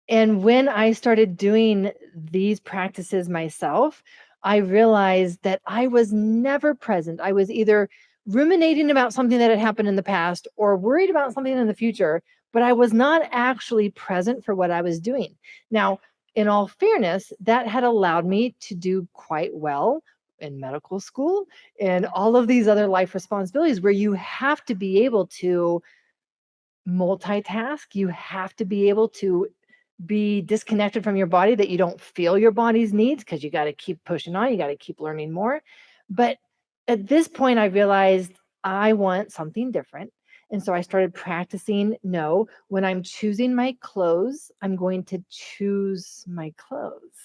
And when I started doing these practices myself, I realized that I was never present. I was either ruminating about something that had happened in the past or worried about something in the future, but I was not actually present for what I was doing. Now, in all fairness, that had allowed me to do quite well in medical school and all of these other life responsibilities where you have to be able to multitask. You have to be able to be disconnected from your body, that you don't feel your body's needs, because you got to keep pushing on, you got to keep learning more. But at this point, I realized I want something different. And so I started practicing no, when I'm choosing my clothes, I'm going to choose my clothes.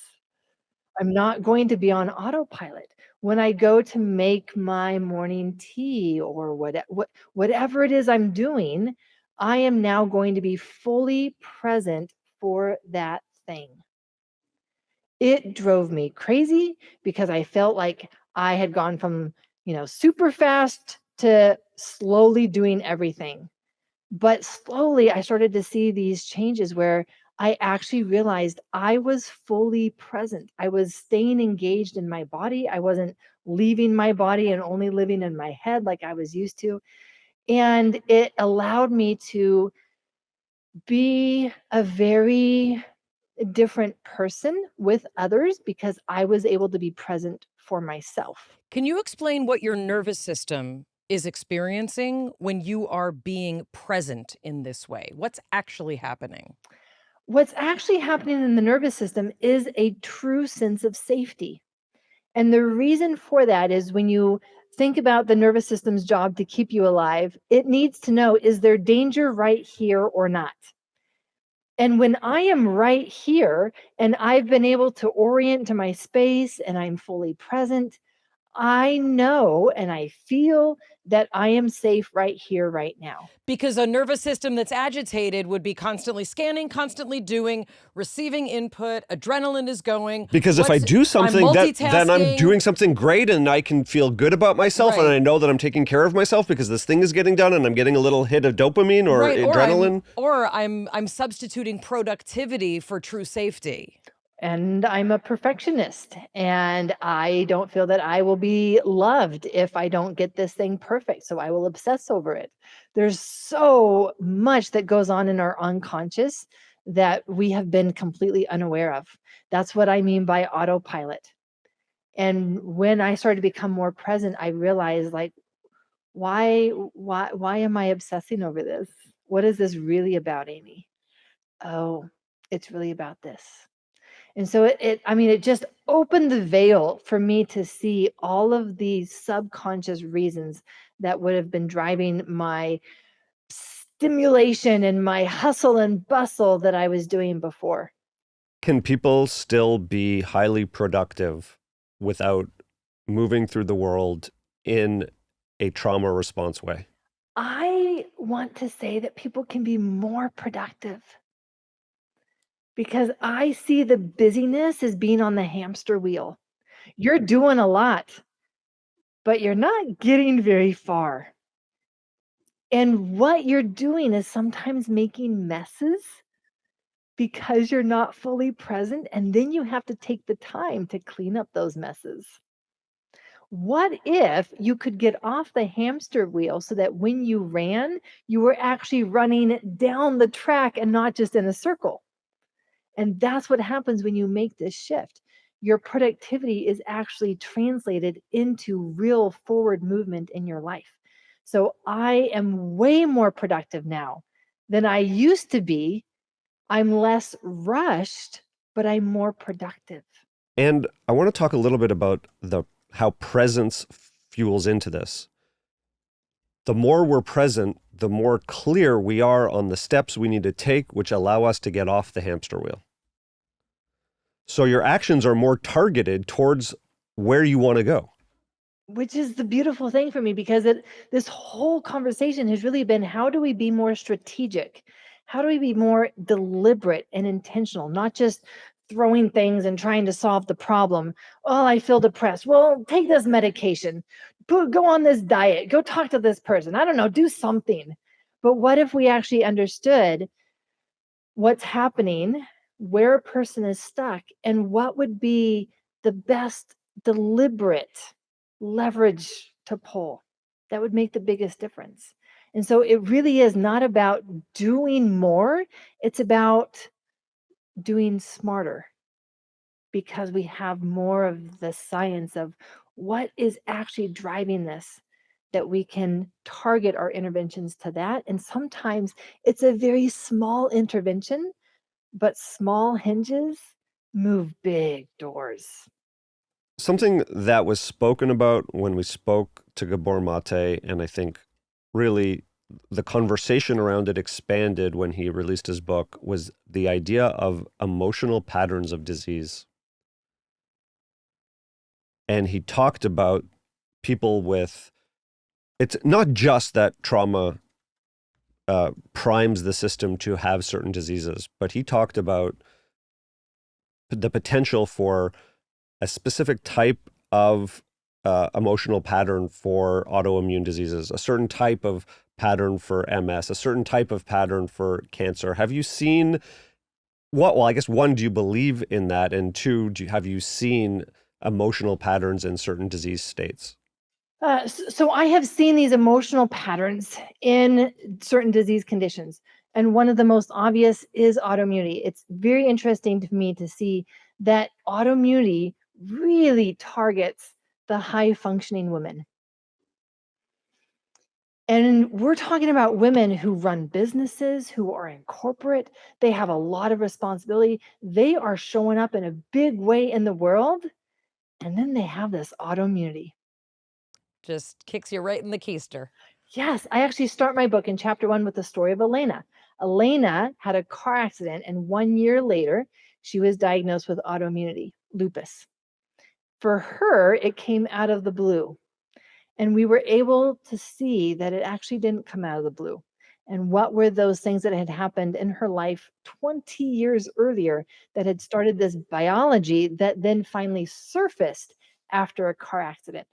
I'm not going to be on autopilot. When I go to make my morning tea or whatever it is I'm doing, I am now going to be fully present for that thing. It drove me crazy because I felt like I had gone from, super fast to slowly doing everything. But slowly I started to see these changes where I actually realized I was fully present. I was staying engaged in my body. I wasn't leaving my body and only living in my head like I was used to. And it allowed me to be a very different person with others because I was able to be present for myself. Can you explain what your nervous system is experiencing when you are being present in this way? What's actually happening? What's actually happening in the nervous system is a true sense of safety. And the reason for that is when you think about the nervous system's job to keep you alive, it needs to know, is there danger right here or not? And when I am right here and I've been able to orient to my space and I'm fully present, I know and I feel that I am safe right here, right now. Because a nervous system that's agitated would be constantly scanning, constantly doing, receiving input, adrenaline is going. Because if I do something, then I'm multitasking. doing something great and I can feel good about myself and Right. I know that I'm taking care of myself because this thing is getting done and I'm getting a little hit of dopamine or Right, adrenaline. Or I'm substituting productivity for true safety. And I'm a perfectionist and I don't feel that I will be loved if I don't get this thing perfect. So I will obsess over it. There's so much that goes on in our unconscious that we have been completely unaware of. That's what I mean by autopilot. And when I started to become more present, I realized, like, why am I obsessing over this? What is this really about, Aimie? Oh, it's really about this. And so it just opened the veil for me to see all of these subconscious reasons that would have been driving my stimulation and my hustle and bustle that I was doing before. Can people still be highly productive without moving through the world in a trauma response way? I want to say that people can be more productive because I see the busyness as being on the hamster wheel. You're doing a lot, but you're not getting very far. And what you're doing is sometimes making messes because you're not fully present. And then you have to take the time to clean up those messes. What if you could get off the hamster wheel so that when you ran, you were actually running down the track and not just in a circle? And that's what happens when you make this shift. Your productivity is actually translated into real forward movement in your life. So I am way more productive now than I used to be. I'm less rushed, but I'm more productive. And I want to talk a little bit about how presence fuels into this. The more we're present, the more clear we are on the steps we need to take, which allow us to get off the hamster wheel. So your actions are more targeted towards where you want to go. Which is the beautiful thing for me, because this whole conversation has really been, how do we be more strategic? How do we be more deliberate and intentional, not just throwing things and trying to solve the problem? Oh, I feel depressed. Well, take this medication, go on this diet, go talk to this person. I don't know, do something. But what if we actually understood what's happening, where a person is stuck, and what would be the best deliberate leverage to pull that would make the biggest difference. And so it really is not about doing more, it's about doing smarter, because we have more of the science of what is actually driving this, that we can target our interventions to that. And sometimes it's a very small intervention, but small hinges move big doors. Something that was spoken about when we spoke to Gabor Mate, and I think really the conversation around it expanded when he released his book, was the idea of emotional patterns of disease. And he talked about people with, it's not just that trauma primes the system to have certain diseases, but he talked about the potential for a specific type of emotional pattern for autoimmune diseases, a certain type of pattern for MS, a certain type of pattern for cancer. Have you seen what? Well, I guess one, do you believe in that? And two, have you seen emotional patterns in certain disease states? So I have seen these emotional patterns in certain disease conditions. And one of the most obvious is autoimmunity. It's very interesting to me to see that autoimmunity really targets the high functioning women. And we're talking about women who run businesses, who are in corporate. They have a lot of responsibility. They are showing up in a big way in the world. And then they have this autoimmunity. Just kicks you right in the keister. Yes, I actually start my book in chapter 1 with the story of Elena. Elena had a car accident, and 1 year later, she was diagnosed with autoimmunity, lupus. For her, it came out of the blue. And we were able to see that it actually didn't come out of the blue. And what were those things that had happened in her life 20 years earlier that had started this biology that then finally surfaced after a car accident?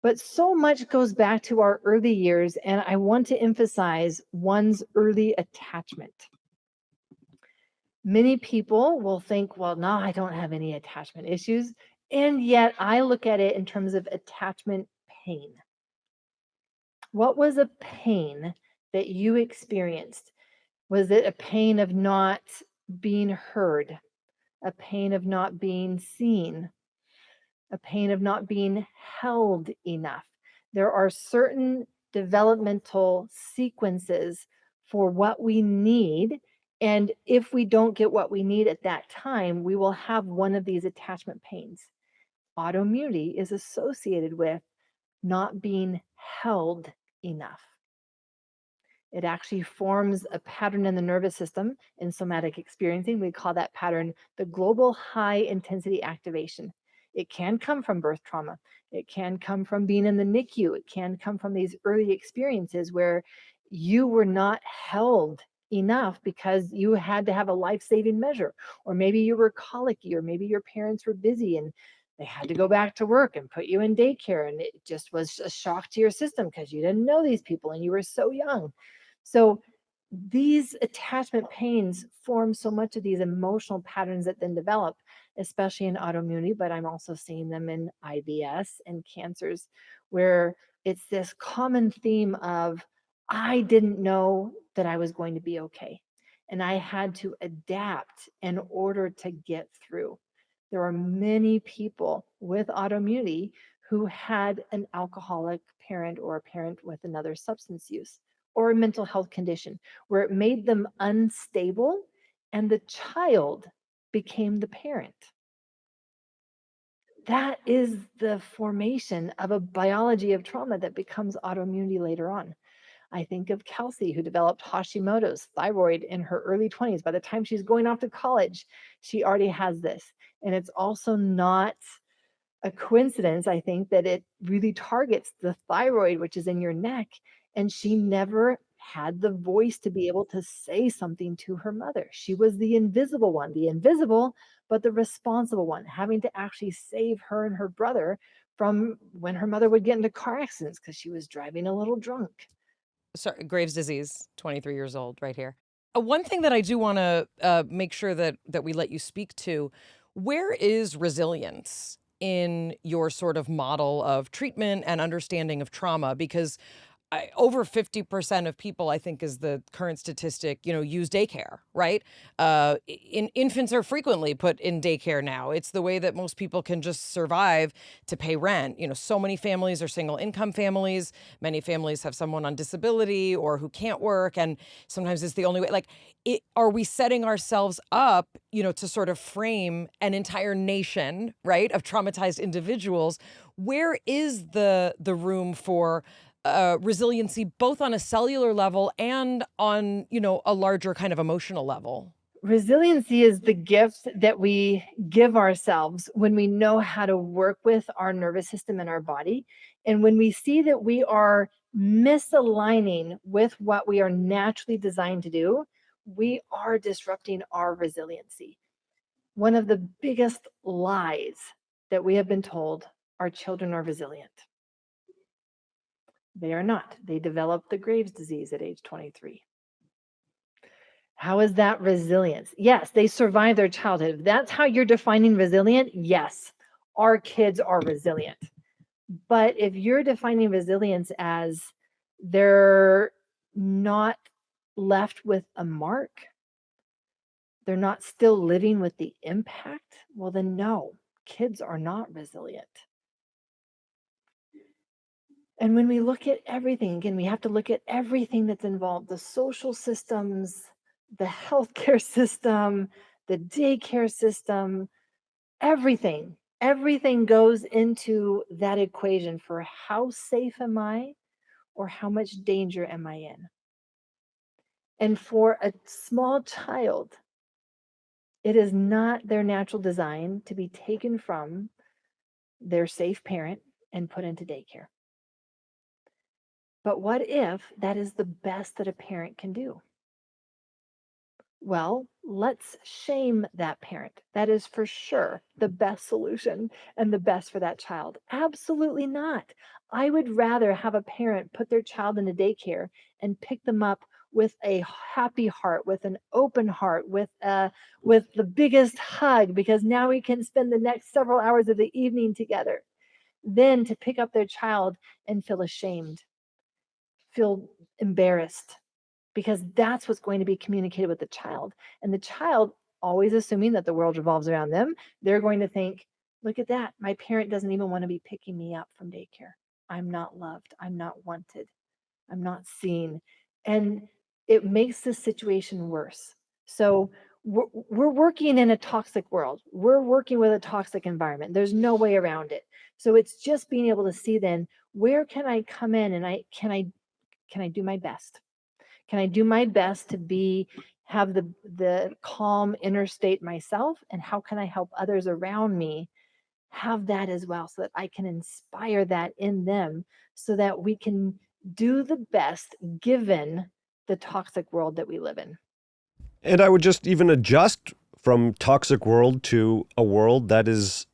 But so much goes back to our early years, and I want to emphasize one's early attachment. Many people will think, well, no, I don't have any attachment issues. And yet I look at it in terms of attachment pain. What was a pain that you experienced? Was it a pain of not being heard, a pain of not being seen, a pain of not being held enough? There are certain developmental sequences for what we need. And if we don't get what we need at that time, we will have one of these attachment pains. Autoimmunity is associated with not being held enough. It actually forms a pattern in the nervous system in somatic experiencing. We call that pattern the global high intensity activation. It can come from birth trauma. It can come from being in the NICU. It can come from these early experiences where you were not held enough because you had to have a life-saving measure, or maybe you were colicky, or maybe your parents were busy and they had to go back to work and put you in daycare, and it just was a shock to your system because you didn't know these people and you were so young. So these attachment pains form so much of these emotional patterns that then develop, especially in autoimmunity, but I'm also seeing them in IBS and cancers, where it's this common theme of, I didn't know that I was going to be okay. And I had to adapt in order to get through. There are many people with autoimmunity who had an alcoholic parent or a parent with another substance use or a mental health condition where it made them unstable and the child became the parent. That is the formation of a biology of trauma that becomes autoimmunity later on. I think of Kelsey, who developed Hashimoto's thyroid in her early 20s. By the time she's going off to college, she already has this. And it's also not a coincidence, I think, that it really targets the thyroid, which is in your neck. And she never had the voice to be able to say something to her mother. She was the invisible one, the invisible, but the responsible one, having to actually save her and her brother from when her mother would get into car accidents because she was driving a little drunk. Sorry, Graves' disease, 23 years old, right here. One thing that I do want to make sure that we let you speak to, where is resilience in your sort of model of treatment and understanding of trauma? Because over 50% of people, I think, is the current statistic, use daycare, right? Infants are frequently put in daycare now. It's the way that most people can just survive to pay rent. So many families are single income families. Many families have someone on disability or who can't work. And sometimes it's the only way. Like, are we setting ourselves up, to sort of frame an entire nation, right, of traumatized individuals? Where is the room for resiliency, both on a cellular level and on, a larger kind of emotional level? Resiliency is the gift that we give ourselves when we know how to work with our nervous system and our body. And when we see that we are misaligning with what we are naturally designed to do, we are disrupting our resiliency. One of the biggest lies that we have been told, our children are resilient. They are not. They developed the Graves' disease at age 23. How is that resilience? Yes, they survived their childhood. If that's how you're defining resilient, yes, our kids are resilient. But if you're defining resilience as they're not left with a mark, they're not still living with the impact, well, then no, kids are not resilient. And when we look at everything, again, we have to look at everything that's involved, the social systems, the healthcare system, the daycare system, everything goes into that equation for how safe am I or how much danger am I in. And for a small child, it is not their natural design to be taken from their safe parent and put into daycare. But what if that is the best that a parent can do? Well, let's shame that parent. That is for sure the best solution and the best for that child. Absolutely not. I would rather have a parent put their child in a daycare and pick them up with a happy heart, with an open heart, with the biggest hug, because now we can spend the next several hours of the evening together, than to pick up their child and feel ashamed, feel embarrassed, because that's what's going to be communicated with the child. And the child, always assuming that the world revolves around them, they're going to think, look at that. My parent doesn't even want to be picking me up from daycare. I'm not loved. I'm not wanted. I'm not seen. And it makes the situation worse. So we're working in a toxic world. We're working with a toxic environment. There's no way around it. So it's just being able to see then, where can I come in and can I do my best? Can I do my best to have the calm inner state myself? And how can I help others around me have that as well, so that I can inspire that in them, so that we can do the best given the toxic world that we live in. And I would just even adjust from toxic world to a world that is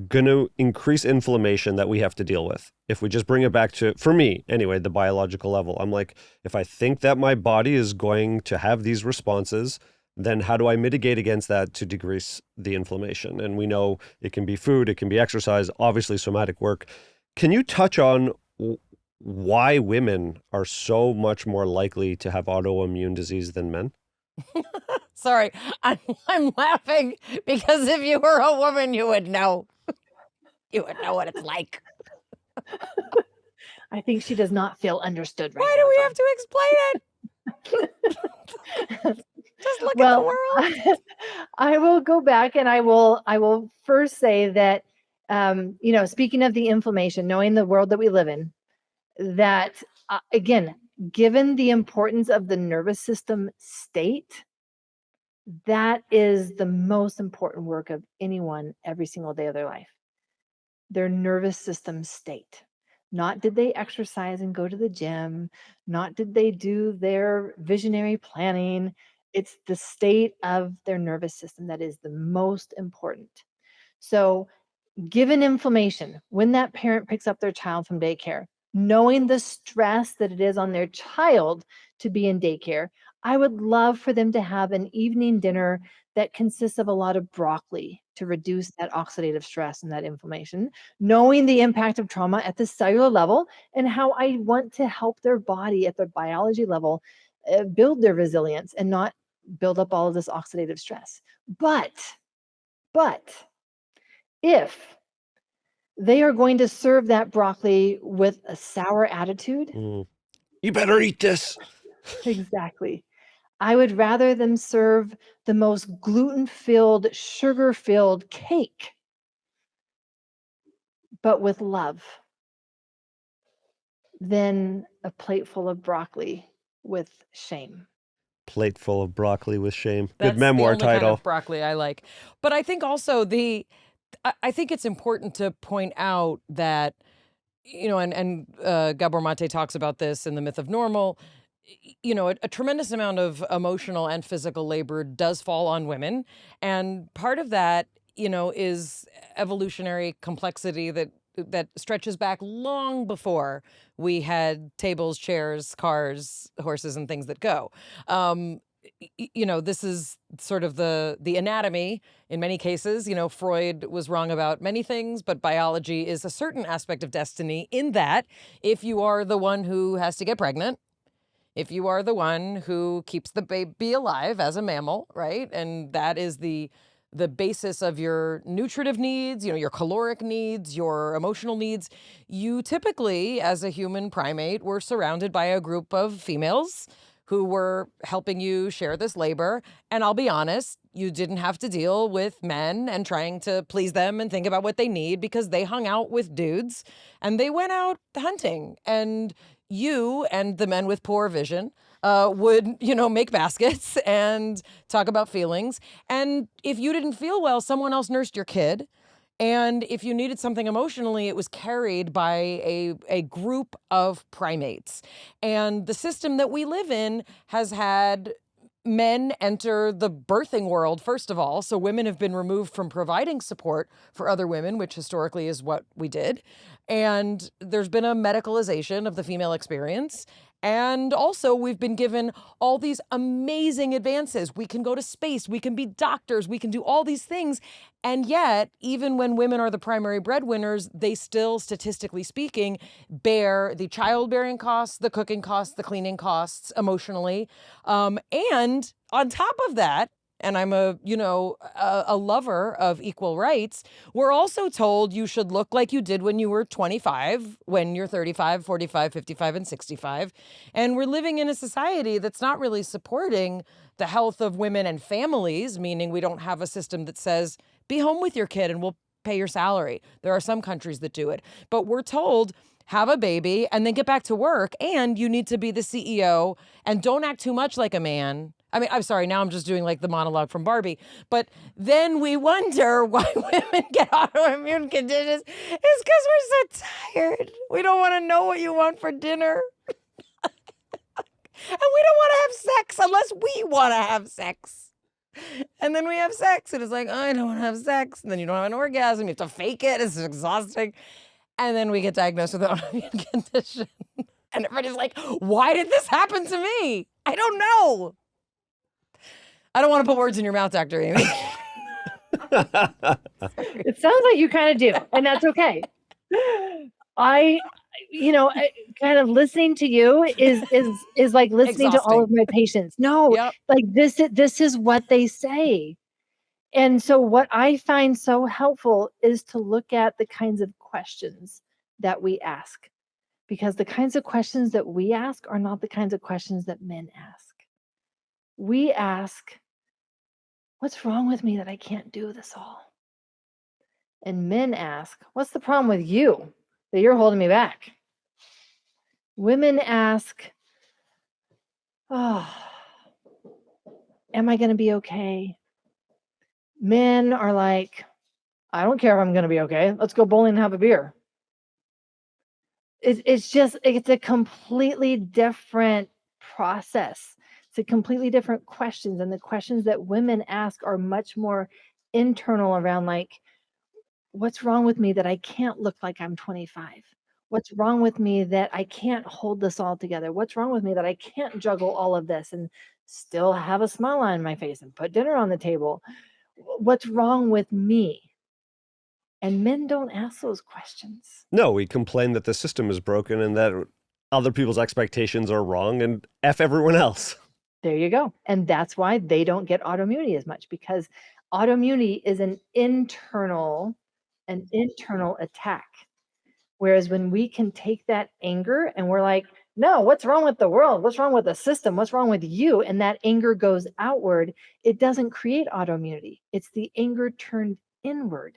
going to increase inflammation that we have to deal with. If we just bring it back to, for me anyway, the biological level, I'm like, if I think that my body is going to have these responses, then how do I mitigate against that to decrease the inflammation? And we know it can be food, it can be exercise, obviously somatic work. Can you touch on why women are so much more likely to have autoimmune disease than men? Sorry, I'm laughing because if you were a woman, you would know. You would know what it's like. I think she does not feel understood right Why now. do we have to explain it? Just look at the world. I will go back and I will first say that, speaking of the inflammation, knowing the world that we live in, that again, given the importance of the nervous system state, that is the most important work of anyone every single day of their life. Their nervous system state. Not did they exercise and go to the gym, not did they do their visionary planning. It's the state of their nervous system that is the most important. So given inflammation, when that parent picks up their child from daycare, knowing the stress that it is on their child to be in daycare, I would love for them to have an evening dinner that consists of a lot of broccoli to reduce that oxidative stress and that inflammation, knowing the impact of trauma at the cellular level and how I want to help their body at the biology level build their resilience and not build up all of this oxidative stress. But if they are going to serve that broccoli with a sour attitude, You better eat this. exactly. I would rather them serve the most gluten-filled, sugar-filled cake, but with love, than a plate full of broccoli with shame. Plate full of broccoli with shame. That's Good memoir the only kind title. of broccoli I like. But I think also I think it's important to point out that, and Gabor Mate talks about this in The Myth of Normal, a tremendous amount of emotional and physical labor does fall on women. And part of that, is evolutionary complexity that stretches back long before we had tables, chairs, cars, horses, and things that go. This is sort of the anatomy in many cases. Freud was wrong about many things, but biology is a certain aspect of destiny in that if you are the one who has to get pregnant, if you are the one who keeps the baby alive as a mammal, right? And that is the basis of your nutritive needs, your caloric needs, your emotional needs. You typically, as a human primate, were surrounded by a group of females who were helping you share this labor. And I'll be honest, you didn't have to deal with men and trying to please them and think about what they need because they hung out with dudes and they went out hunting. And you and the men with poor vision would, make baskets and talk about feelings. And if you didn't feel well, someone else nursed your kid. And if you needed something emotionally, it was carried by a group of primates. And the system that we live in has had men enter the birthing world, first of all. So women have been removed from providing support for other women, which historically is what we did. And there's been a medicalization of the female experience. And also, we've been given all these amazing advances. We can go to space, we can be doctors, we can do all these things. And yet, even when women are the primary breadwinners, they still, statistically speaking, bear the childbearing costs, the cooking costs, the cleaning costs emotionally. And on top of that, and I'm a lover of equal rights, we're also told you should look like you did when you were 25, when you're 35, 45, 55, and 65. And we're living in a society that's not really supporting the health of women and families, meaning we don't have a system that says, be home with your kid and we'll pay your salary. There are some countries that do it. But we're told, have a baby and then get back to work, and you need to be the CEO and don't act too much like a man. I mean, I'm sorry, now I'm just doing like the monologue from Barbie. But then we wonder why women get autoimmune conditions. It's because we're so tired. We don't want to know what you want for dinner. And we don't want to have sex unless we want to have sex. And then we have sex and it's like, oh, I don't want to have sex. And then you don't have an orgasm. You have to fake it. It's exhausting. And then we get diagnosed with an autoimmune condition. And everybody's like, why did this happen to me? I don't know. I don't want to put words in your mouth, Dr. Aimie. It sounds like you kind of do, and that's okay. Kind of listening to you is like listening to all of my patients. No, Yep. like this is what they say. And so what I find so helpful is to look at the kinds of questions that we ask, because the kinds of questions that we ask are not the kinds of questions that men ask. We ask, what's wrong with me that I can't do this all? And men ask, what's the problem with you that you're holding me back? Women ask, oh, am I going to be okay? Men are like, I don't care if I'm going to be okay. Let's go bowling and have a beer. It's a completely different process. It's a completely different questions. And the questions that women ask are much more internal, around like, what's wrong with me that I can't look like I'm 25? What's wrong with me that I can't hold this all together? What's wrong with me that I can't juggle all of this and still have a smile on my face and put dinner on the table? What's wrong with me? And men don't ask those questions. No, we complain that the system is broken and that other people's expectations are wrong and F everyone else. There you go. And that's why they don't get autoimmunity as much, because autoimmunity is an internal attack. Whereas when we can take that anger and we're like, no, what's wrong with the world? What's wrong with the system? What's wrong with you? And that anger goes outward, it doesn't create autoimmunity. It's the anger turned inward.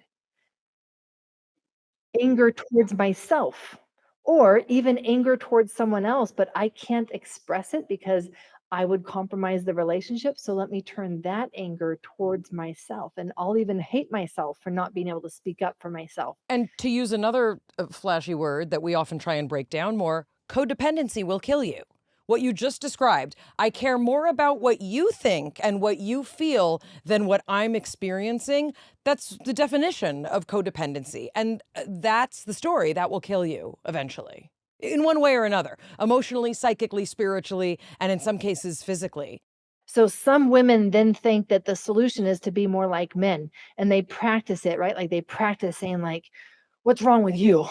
Anger towards myself, or even anger towards someone else, but I can't express it because I would compromise the relationship. So let me turn that anger towards myself, and I'll even hate myself for not being able to speak up for myself. And to use another flashy word that we often try and break down more, codependency will kill you. What you just described, I care more about what you think and what you feel than what I'm experiencing. That's the definition of codependency. And that's the story that will kill you eventually, in one way or another, emotionally, psychically, spiritually, and in some cases, physically. So some women then think that the solution is to be more like men, and they practice it, right? Like they practice saying like, what's wrong with you?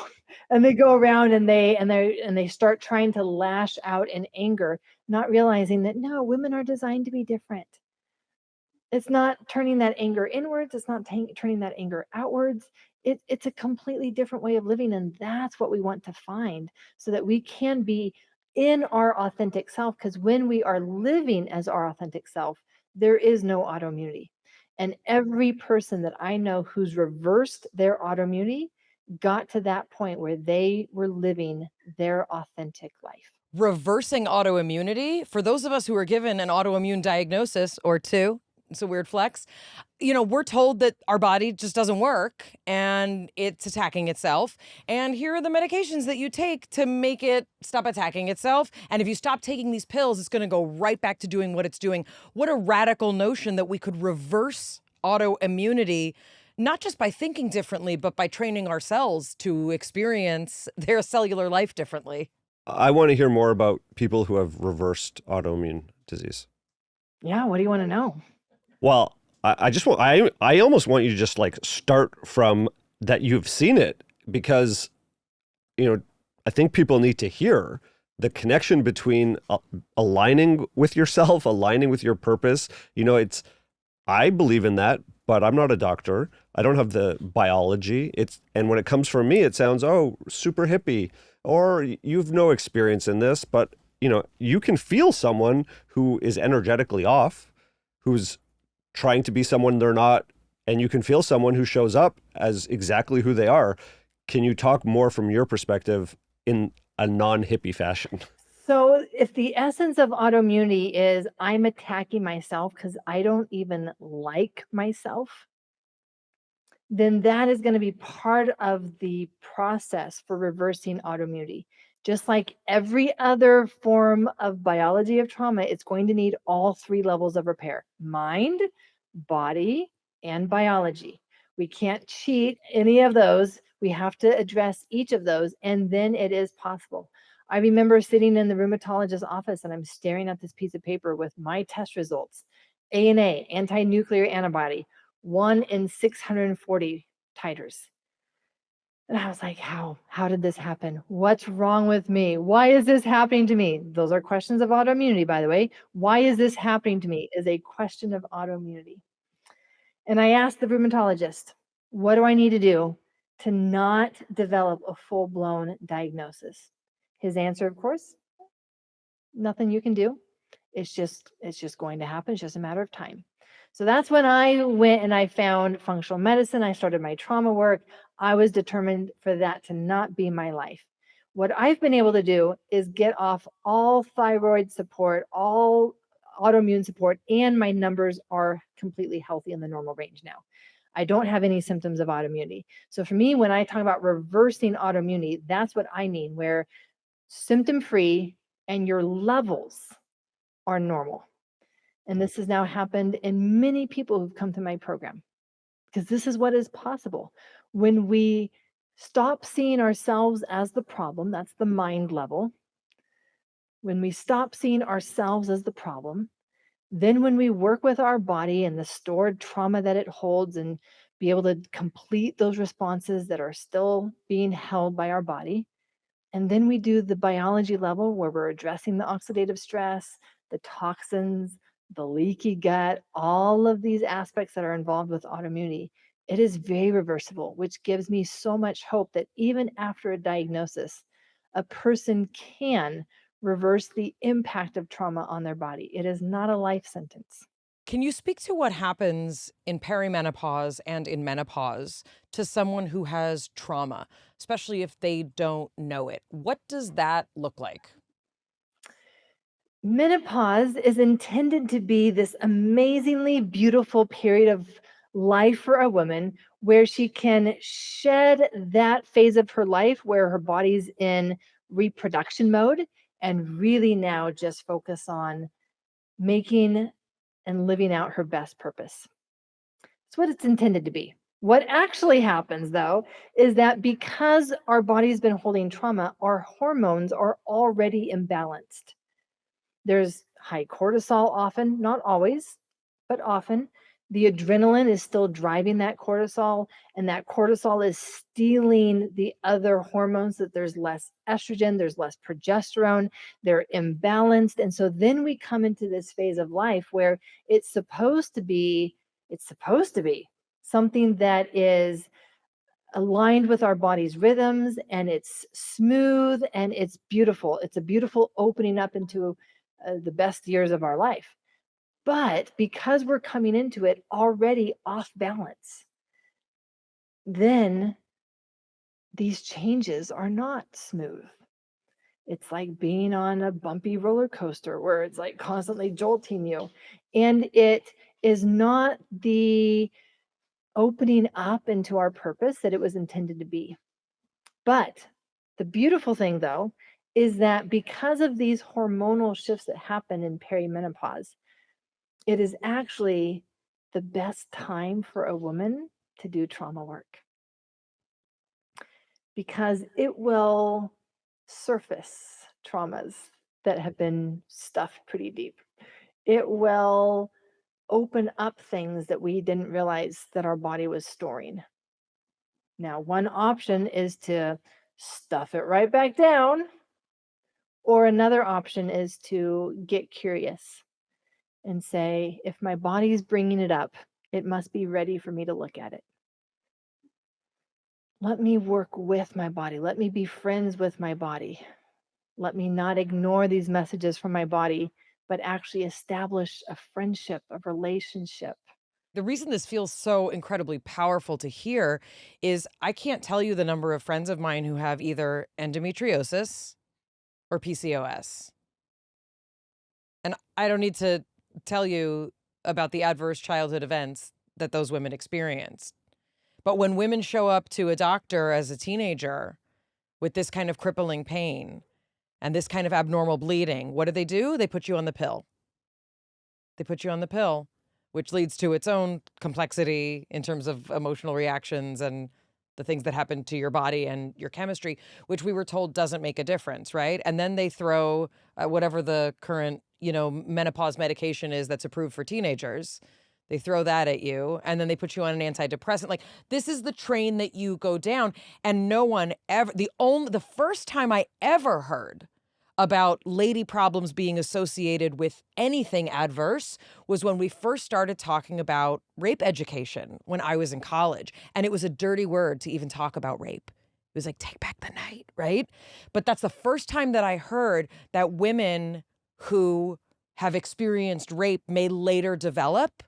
And they go around and they start trying to lash out in anger, not realizing that no, women are designed to be different. It's not turning that anger inwards. It's not turning that anger outwards. It's a completely different way of living. And that's what we want to find, so that we can be in our authentic self. Because when we are living as our authentic self, there is no autoimmunity. And every person that I know who's reversed their autoimmunity got to that point where they were living their authentic life. Reversing autoimmunity, for those of us who are given an autoimmune diagnosis or two, it's a weird flex, we're told that our body just doesn't work and it's attacking itself. And here are the medications that you take to make it stop attacking itself. And if you stop taking these pills, it's going to go right back to doing what it's doing. What a radical notion that we could reverse autoimmunity, not just by thinking differently, but by training ourselves to experience their cellular life differently. I want to hear more about people who have reversed autoimmune disease. Yeah, what do you want to know? Well, I almost want you to just like start from that you've seen it, because, I think people need to hear the connection between aligning with yourself, aligning with your purpose. I believe in that, but I'm not a doctor. I don't have the biology. And when it comes from me, it sounds, oh, super hippie, or you've no experience in this, but you can feel someone who is energetically off, who's trying to be someone they're not, and you can feel someone who shows up as exactly who they are. Can you talk more from your perspective in a non-hippie fashion? So if the essence of autoimmunity is I'm attacking myself because I don't even like myself, then that is going to be part of the process for reversing autoimmunity. Just like every other form of biology of trauma, it's going to need all three levels of repair: mind, body, and biology. We can't cheat any of those. We have to address each of those, and then it is possible. I remember sitting in the rheumatologist's office and I'm staring at this piece of paper with my test results: ANA, anti-nuclear antibody, 1 in 640 titers. And I was like, how did this happen? What's wrong with me? Why is this happening to me? Those are questions of autoimmunity, by the way. Why is this happening to me is a question of autoimmunity. And I asked the rheumatologist, what do I need to do to not develop a full-blown diagnosis? His answer, of course, nothing you can do. It's just going to happen. It's just a matter of time. So that's when I went and I found functional medicine. I started my trauma work. I was determined for that to not be my life. What I've been able to do is get off all thyroid support, all autoimmune support, and my numbers are completely healthy in the normal range now. I don't have any symptoms of autoimmunity. So for me, when I talk about reversing autoimmunity, that's what I mean, where symptom-free and your levels are normal. And this has now happened in many people who've come to my program, because this is what is possible when we Stop seeing ourselves as the problem. That's the mind level. When we stop seeing ourselves as the problem, then when we work with our body and the stored trauma that it holds and be able to complete those responses that are still being held by our body, and then we do the biology level where we're addressing the oxidative stress, the toxins, the leaky gut, all of these aspects that are involved with autoimmunity. It is very reversible, which gives me so much hope that even after a diagnosis, a person can reverse the impact of trauma on their body. It is not a life sentence. Can you speak to what happens in perimenopause and in menopause to someone who has trauma, especially if they don't know it? What does that look like? Menopause is intended to be this amazingly beautiful period of life for a woman where she can shed that phase of her life where her body's in reproduction mode and really now just focus on making and living out her best purpose. It's what it's intended to be. What actually happens, though, is that because our body's been holding trauma, our hormones are already imbalanced. There's high cortisol often, not always, but often. The adrenaline is still driving that cortisol, and that cortisol is stealing the other hormones that there's less estrogen, there's less progesterone, they're imbalanced. And so then we come into this phase of life where it's supposed to be something that is aligned with our body's rhythms, and it's smooth and it's beautiful. It's a beautiful opening up into the best years of our life. But because we're coming into it already off balance, then these changes are not smooth. It's like being on a bumpy roller coaster where it's like constantly jolting you. And it is not the opening up into our purpose that it was intended to be. But the beautiful thing, though, is that because of these hormonal shifts that happen in perimenopause, it is actually the best time for a woman to do trauma work because it will surface traumas that have been stuffed pretty deep. It will open up things that we didn't realize that our body was storing. Now, one option is to stuff it right back down, or another option is to get curious and say, if my body's bringing it up, it must be ready for me to look at it. Let me work with my body. Let me be friends with my body. Let me not ignore these messages from my body, but actually establish a friendship, a relationship. The reason this feels so incredibly powerful to hear is I can't tell you the number of friends of mine who have either endometriosis or PCOS. And I don't need to tell you about the adverse childhood events that those women experienced. But when women show up to a doctor as a teenager with this kind of crippling pain and this kind of abnormal bleeding, what do? They put you on the pill. They put you on the pill, which leads to its own complexity in terms of emotional reactions and the things that happen to your body and your chemistry, which we were told doesn't make a difference, right? And then they throw whatever the current, menopause medication is that's approved for teenagers. They throw that at you, and then they put you on an antidepressant. Like, this is the train that you go down, and no one ever, the first time I ever heard about lady problems being associated with anything adverse was when we first started talking about rape education when I was in college. And it was a dirty word to even talk about rape. It was like, take back the night, right? But that's the first time that I heard that women who have experienced rape may later develop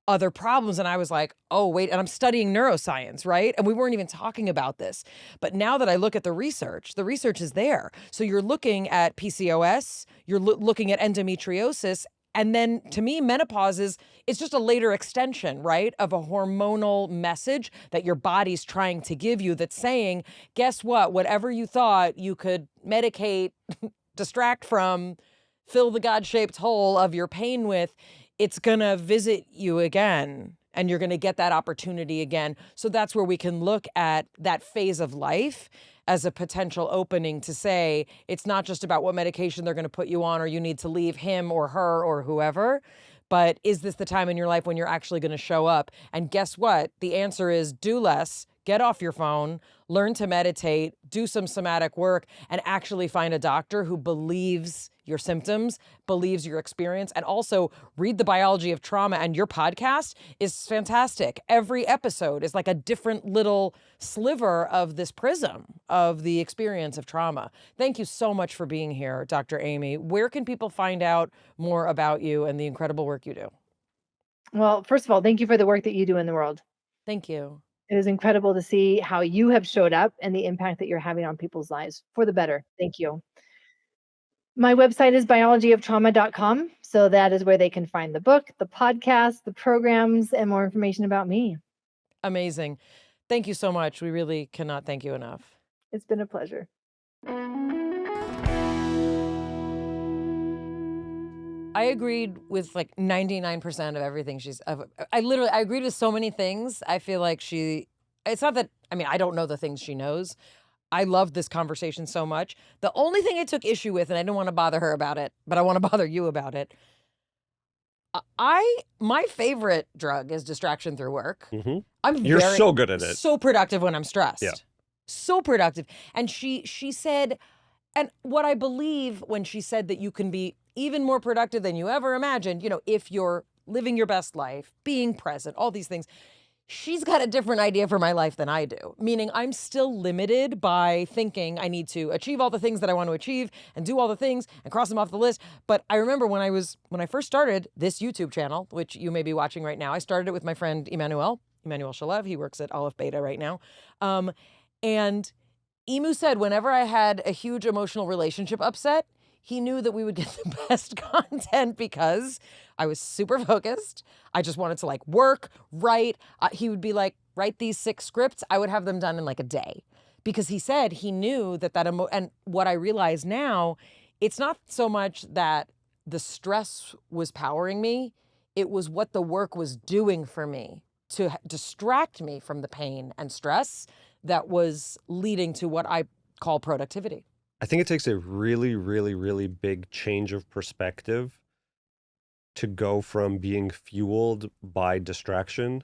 other problems. And I was like, oh, wait, and I'm studying neuroscience, right? And we weren't even talking about this. But now that I look at the research is there. So you're looking at PCOS, you're looking at endometriosis, and then to me, menopause it's just a later extension, right, of a hormonal message that your body's trying to give you that's saying, guess what? Whatever you thought you could medicate, distract from, fill the God-shaped hole of your pain with, it's gonna visit you again. and you're going to get that opportunity again. So that's where we can look at that phase of life as a potential opening to say, it's not just about what medication they're going to put you on or you need to leave him or her or whoever, but is this the time in your life when you're actually going to show up? And guess what? The answer is do less, get off your phone, learn to meditate, do some somatic work, and actually find a doctor who believes your symptoms, believes your experience, and also read The Biology of Trauma. And your podcast is fantastic. Every episode is like a different little sliver of this prism of the experience of trauma. Thank you so much for being here, Dr. Aimie. Where can people find out more about you and the incredible work you do? Well, first of all, thank you for the work that you do in the world. Thank you. It is incredible to see how you have showed up and the impact that you're having on people's lives for the better. Thank you. My website is biologyoftrauma.com. So that is where they can find the book, the podcast, the programs, and more information about me. Amazing. Thank you so much. We really cannot thank you enough. It's been a pleasure. I agreed with like 99% of everything I agreed with so many things. I feel like it's not that, I don't know the things she knows. I love this conversation so much. The only thing I took issue with, and I don't want to bother her about it, but I want to bother you about it. My favorite drug is distraction through work. Mm-hmm. You're so good at it. So productive when I'm stressed. Yeah. So productive. And she said, and what I believe when she said that you can be even more productive than you ever imagined, if you're living your best life, being present, all these things. She's got a different idea for my life than I do, meaning I'm still limited by thinking I need to achieve all the things that I want to achieve and do all the things and cross them off the list. But I remember when I first started this YouTube channel, which you may be watching right now, I started it with my friend Emmanuel Shalev. He works at Aleph Beta right now. And Emu said whenever I had a huge emotional relationship upset, he knew that we would get the best content because I was super focused. I just wanted to work, write. He would be like, write these 6 scripts. I would have them done in like a day because he said he knew and what I realize now, it's not so much that the stress was powering me. It was what the work was doing for me to distract me from the pain and stress that was leading to what I call productivity. I think it takes a really, really, really big change of perspective to go from being fueled by distraction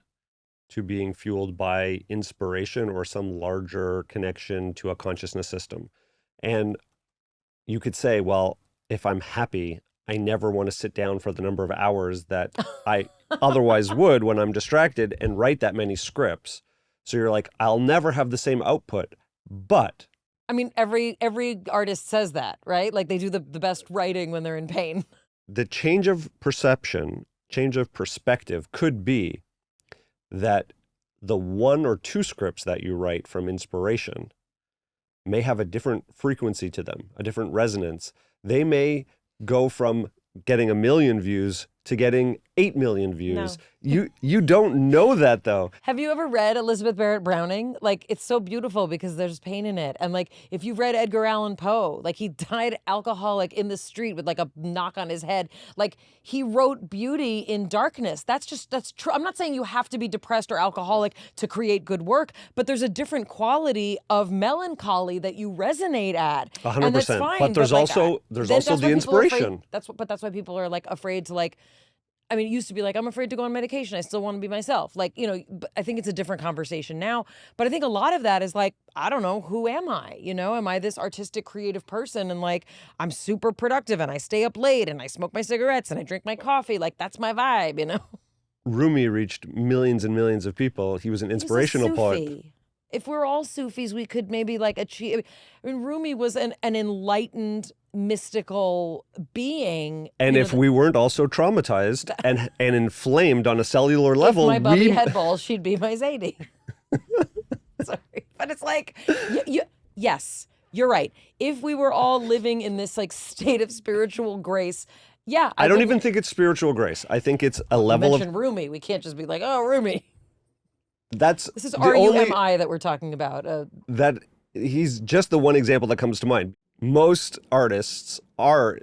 to being fueled by inspiration or some larger connection to a consciousness system. And you could say, well, if I'm happy, I never want to sit down for the number of hours that I otherwise would when I'm distracted and write that many scripts. So you're like, I'll never have the same output, but... every artist says that, right? Like they do the best writing when they're in pain. The change of perception, change of perspective could be that the 1 or 2 scripts that you write from inspiration may have a different frequency to them, a different resonance. They may go from getting 1 million views to getting 8 million views. No. You don't know that though. Have you ever read Elizabeth Barrett Browning? It's so beautiful because there's pain in it. And if you've read Edgar Allan Poe, he died alcoholic in the street with a knock on his head. He wrote beauty in darkness. That's true. I'm not saying you have to be depressed or alcoholic to create good work, but there's a different quality of melancholy that you resonate at. 100%. And that's fine, but there's also the inspiration. That's why people are afraid to it used to be I'm afraid to go on medication. I still want to be myself. But I think it's a different conversation now. But I think a lot of that is I don't know, who am I? Am I this artistic, creative person? And I'm super productive and I stay up late and I smoke my cigarettes and I drink my coffee. That's my vibe, Rumi reached millions and millions of people. He was an inspirational poet. If we're all Sufis, we could maybe achieve. Rumi was an enlightened, mystical being. And if we weren't also traumatized and inflamed on a cellular level, if my bubby had balls, she'd be my Zadie. Sorry, but it's yes, you're right. If we were all living in this state of spiritual grace. Yeah, I don't even think it's spiritual grace. I think it's a level of Rumi. We can't just be oh, Rumi. This is RUMI that we're talking about. That he's just the one example that comes to mind. Most artists are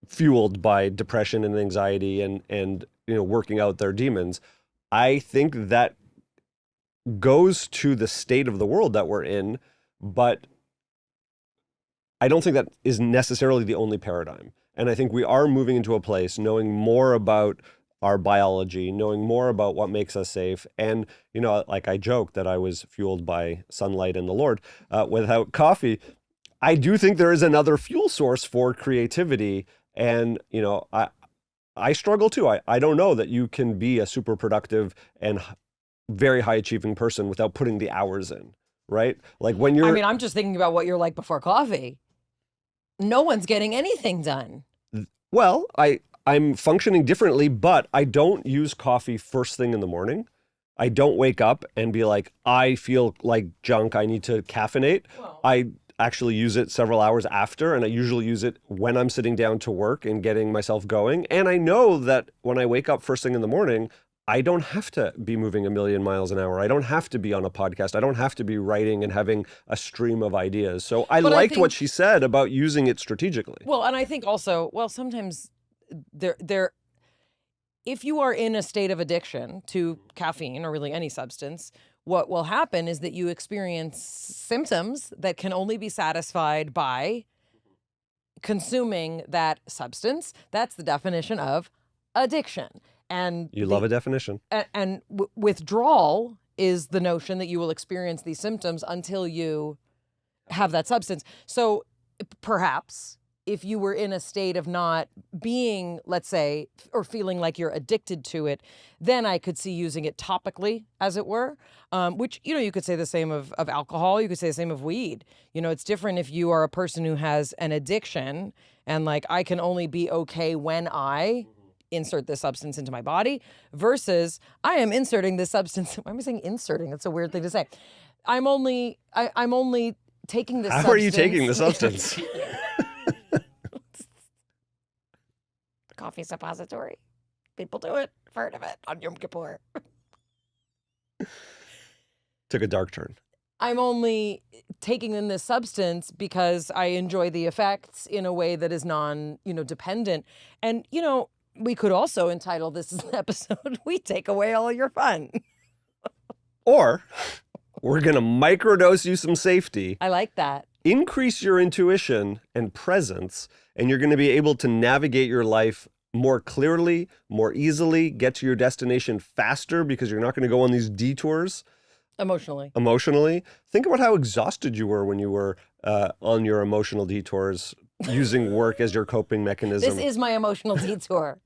fueled by depression and anxiety and working out their demons. I think that goes to the state of the world that we're in, but I don't think that is necessarily the only paradigm. And I think we are moving into a place knowing more about our biology, knowing more about what makes us safe. And, like I joke that I was fueled by sunlight and the Lord. Without coffee, I do think there is another fuel source for creativity. And, I struggle too. I don't know that you can be a super productive and very high achieving person without putting the hours in, right? Like when you're... I mean, I'm just thinking about what you're like before coffee. No one's getting anything done. Well, I'm functioning differently, but I don't use coffee first thing in the morning. I don't wake up and be like, I feel like junk, I need to caffeinate. Well, I actually use it several hours after, and I usually use it when I'm sitting down to work and getting myself going. And I know that when I wake up first thing in the morning, I don't have to be moving a million miles an hour. I don't have to be on a podcast. I don't have to be writing and having a stream of ideas. So I liked what she said about using it strategically. Well, and I think also, sometimes if you are in a state of addiction to caffeine or really any substance, what will happen is that you experience symptoms that can only be satisfied by consuming that substance. That's the definition of addiction. And you love a definition. And withdrawal is the notion that you will experience these symptoms until you have that substance. So perhaps if you were in a state of not being, let's say, or feeling like you're addicted to it, then I could see using it topically, as it were, which, you could say the same of alcohol. You could say the same of weed. It's different if you are a person who has an addiction and like, I can only be okay when I insert this substance into my body versus I am inserting this substance. Why am I saying inserting? That's a weird thing to say. I'm only taking this substance. How are you taking the substance? Coffee suppository. People do it. I've heard of it on Yom Kippur. Took a dark turn. I'm only taking in this substance because I enjoy the effects in a way that is dependent. And, we could also entitle this episode, We Take Away All Your Fun. Or we're going to microdose you some safety. I like that. Increase your intuition and presence, and you're going to be able to navigate your life more clearly, more easily, get to your destination faster because you're not going to go on these detours. Emotionally. Think about how exhausted you were when you were on your emotional detours, using work as your coping mechanism. This is my emotional detour.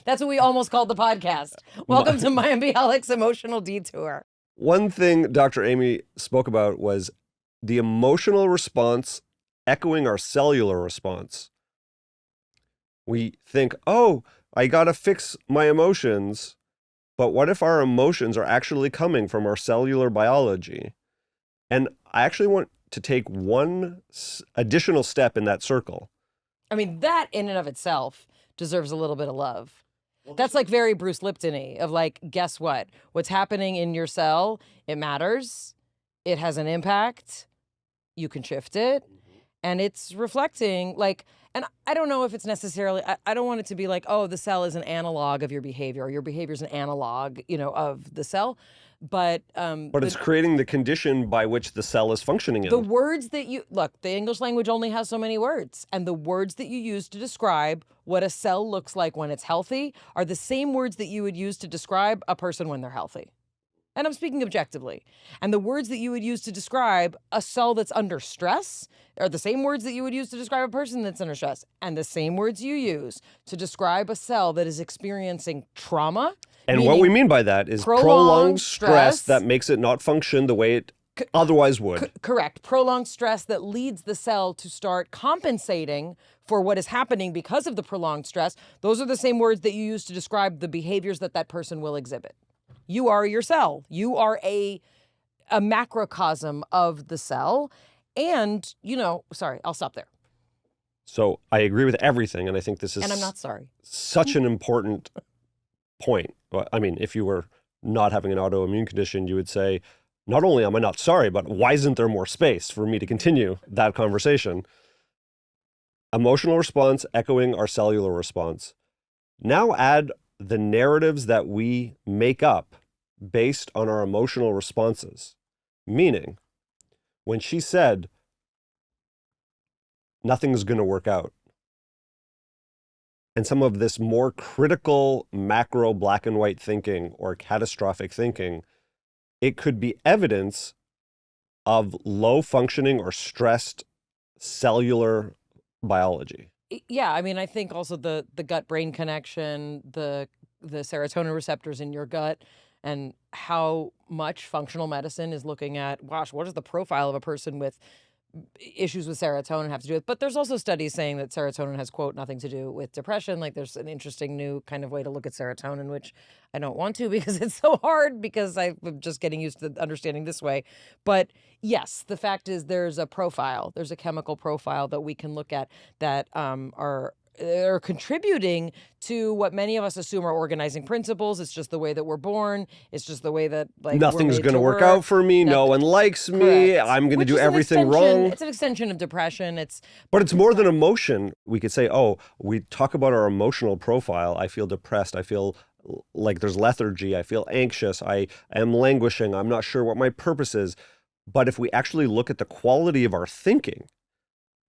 That's what we almost called the podcast. Welcome to Mayim Bialik's emotional detour. One thing Dr. Aimie spoke about was the emotional response echoing our cellular response. We think, oh, I got to fix my emotions. But what if our emotions are actually coming from our cellular biology? And I actually want to take one additional step in that circle. I mean, that in and of itself deserves a little bit of love. That's like very Bruce Lipton-y of like, guess what? What's happening in your cell, it matters. It has an impact. You can shift it. And it's reflecting like, and I don't know if it's necessarily, I don't want it to be like, oh, the cell is an analog of your behavior, or your behavior is an analog, of the cell. But it's creating the condition by which the cell is functioning in. The words that look, the English language only has so many words. And the words that you use to describe what a cell looks like when it's healthy are the same words that you would use to describe a person when they're healthy. And I'm speaking objectively. And the words that you would use to describe a cell that's under stress are the same words that you would use to describe a person that's under stress. And the same words you use to describe a cell that is experiencing trauma. And what we mean by that is prolonged stress that makes it not function the way it otherwise would. Correct. Prolonged stress that leads the cell to start compensating for what is happening because of the prolonged stress. Those are the same words that you use to describe the behaviors that that person will exhibit. You are your cell. You are a macrocosm of the cell. And, sorry, I'll stop there. So I agree with everything. And I think this is and I'm not sorry. Such an important point. I mean, if you were not having an autoimmune condition, you would say, not only am I not sorry, but why isn't there more space for me to continue that conversation? Emotional response echoing our cellular response. Now add the narratives that we make up based on our emotional responses. Meaning, when she said, nothing's going to work out, and some of this more critical macro black and white thinking or catastrophic thinking, it could be evidence of low functioning or stressed cellular biology. Yeah, I mean, I think also the gut-brain connection, the serotonin receptors in your gut, and how much functional medicine is looking at, gosh, what is the profile of a person with issues with serotonin have to do with? But there's also studies saying that serotonin has, quote, nothing to do with depression. Like, there's an interesting new kind of way to look at serotonin, which I don't want to because it's so hard, because I'm just getting used to understanding this way. But yes, the fact is there's a profile, there's a chemical profile that we can look at that are contributing to what many of us assume are organizing principles. It's just the way that we're born. It's just the way that, like, nothing's going to work out for me. No one likes me. Correct. I'm going to do Which is everything wrong. It's an extension of depression. But it's more than emotion. We could say, oh, we talk about our emotional profile. I feel depressed. I feel like there's lethargy. I feel anxious. I am languishing. I'm not sure what my purpose is. But if we actually look at the quality of our thinking,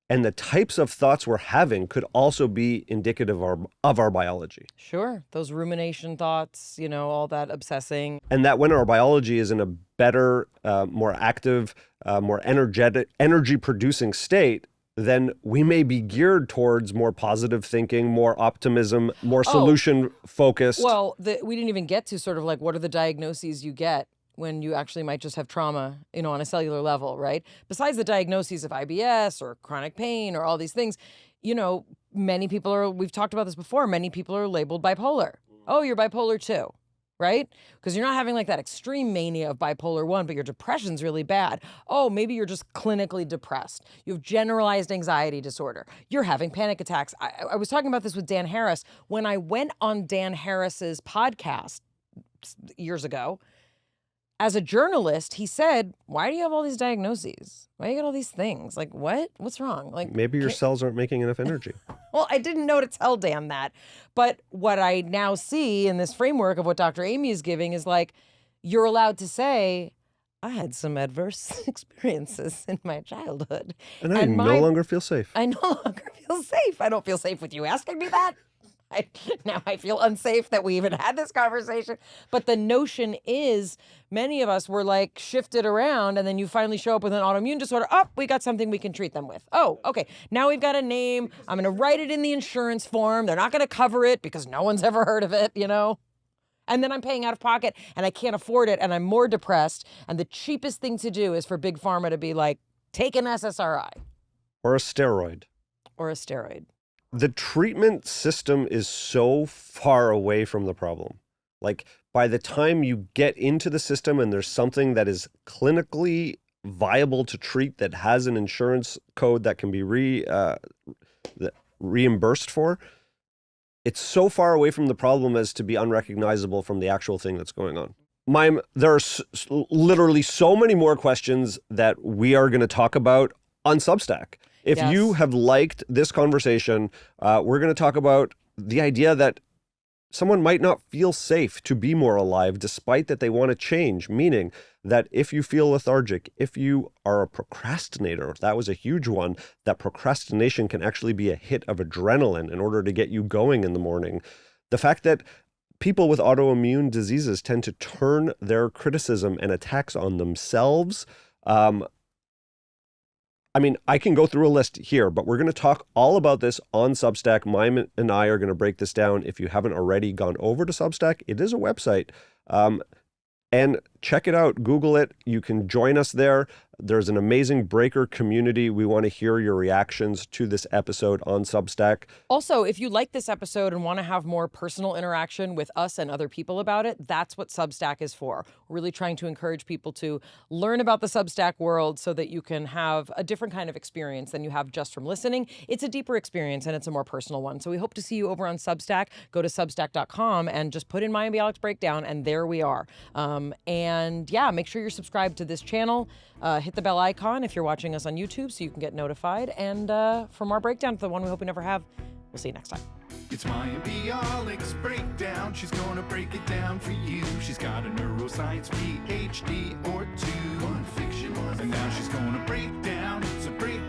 and the types of thoughts we're having could also be indicative of our biology. Sure. Those rumination thoughts, all that obsessing. And that when our biology is in a better, more active, more energetic, energy-producing state, then we may be geared towards more positive thinking, more optimism, more solution-focused. Well, we didn't even get to sort of like, what are the diagnoses you get when you actually might just have trauma, on a cellular level, right? Besides the diagnoses of IBS or chronic pain or all these things, many people we've talked about this before, many people are labeled bipolar. Oh, you're bipolar too, right? Because you're not having like that extreme mania of bipolar 1, but your depression's really bad. Oh, maybe you're just clinically depressed. You have generalized anxiety disorder. You're having panic attacks. I was talking about this with Dan Harris. When I went on Dan Harris's podcast years ago, as a journalist, he said, why do you have all these diagnoses? Why do you get all these things? Like, what? What's wrong? Like, maybe your cells aren't making enough energy. Well, I didn't know to tell Dan that. But what I now see in this framework of what Dr. Aimie is giving is like, you're allowed to say, I had some adverse experiences in my childhood. And I no longer feel safe. I no longer feel safe. I don't feel safe with you asking me that. Now I feel unsafe that we even had this conversation. But the notion is many of us were like shifted around, and then you finally show up with an autoimmune disorder. Oh, we got something we can treat them with. Oh, okay. Now we've got a name. I'm going to write it in the insurance form. They're not going to cover it because no one's ever heard of it, And then I'm paying out of pocket and I can't afford it and I'm more depressed. And the cheapest thing to do is for Big Pharma to be like, take an SSRI. Or a steroid. The treatment system is so far away from the problem. Like, by the time you get into the system and there's something that is clinically viable to treat, that has an insurance code that can be reimbursed for, it's so far away from the problem as to be unrecognizable from the actual thing that's going on. Mayim, there are literally so many more questions that we are going to talk about on Substack. If you have liked this conversation, we're going to talk about the idea that someone might not feel safe to be more alive despite that they want to change, meaning that if you feel lethargic, if you are a procrastinator, that was a huge one, that procrastination can actually be a hit of adrenaline in order to get you going in the morning. The fact that people with autoimmune diseases tend to turn their criticism and attacks on themselves. I can go through a list here, but we're going to talk all about this on Substack. Mayim and I are going to break this down. If you haven't already gone over to Substack, it is a website. And check it out. Google it. You can join us there. There's an amazing breaker community. We want to hear your reactions to this episode on Substack. Also, if you like this episode and want to have more personal interaction with us and other people about it, that's what Substack is for. We're really trying to encourage people to learn about the Substack world so that you can have a different kind of experience than you have just from listening. It's a deeper experience and it's a more personal one. So we hope to see you over on Substack. Go to substack.com and just put in Mayim Bialik Breakdown, and there we are. Make sure you're subscribed to this channel. Hit the bell icon if you're watching us on YouTube so you can get notified. And for more breakdowns, the one we hope we never have, we'll see you next time. It's Mayim Bialik's Breakdown. She's gonna break it down for you. She's got a neuroscience PhD or two. One fiction, one and now she's gonna break down. So break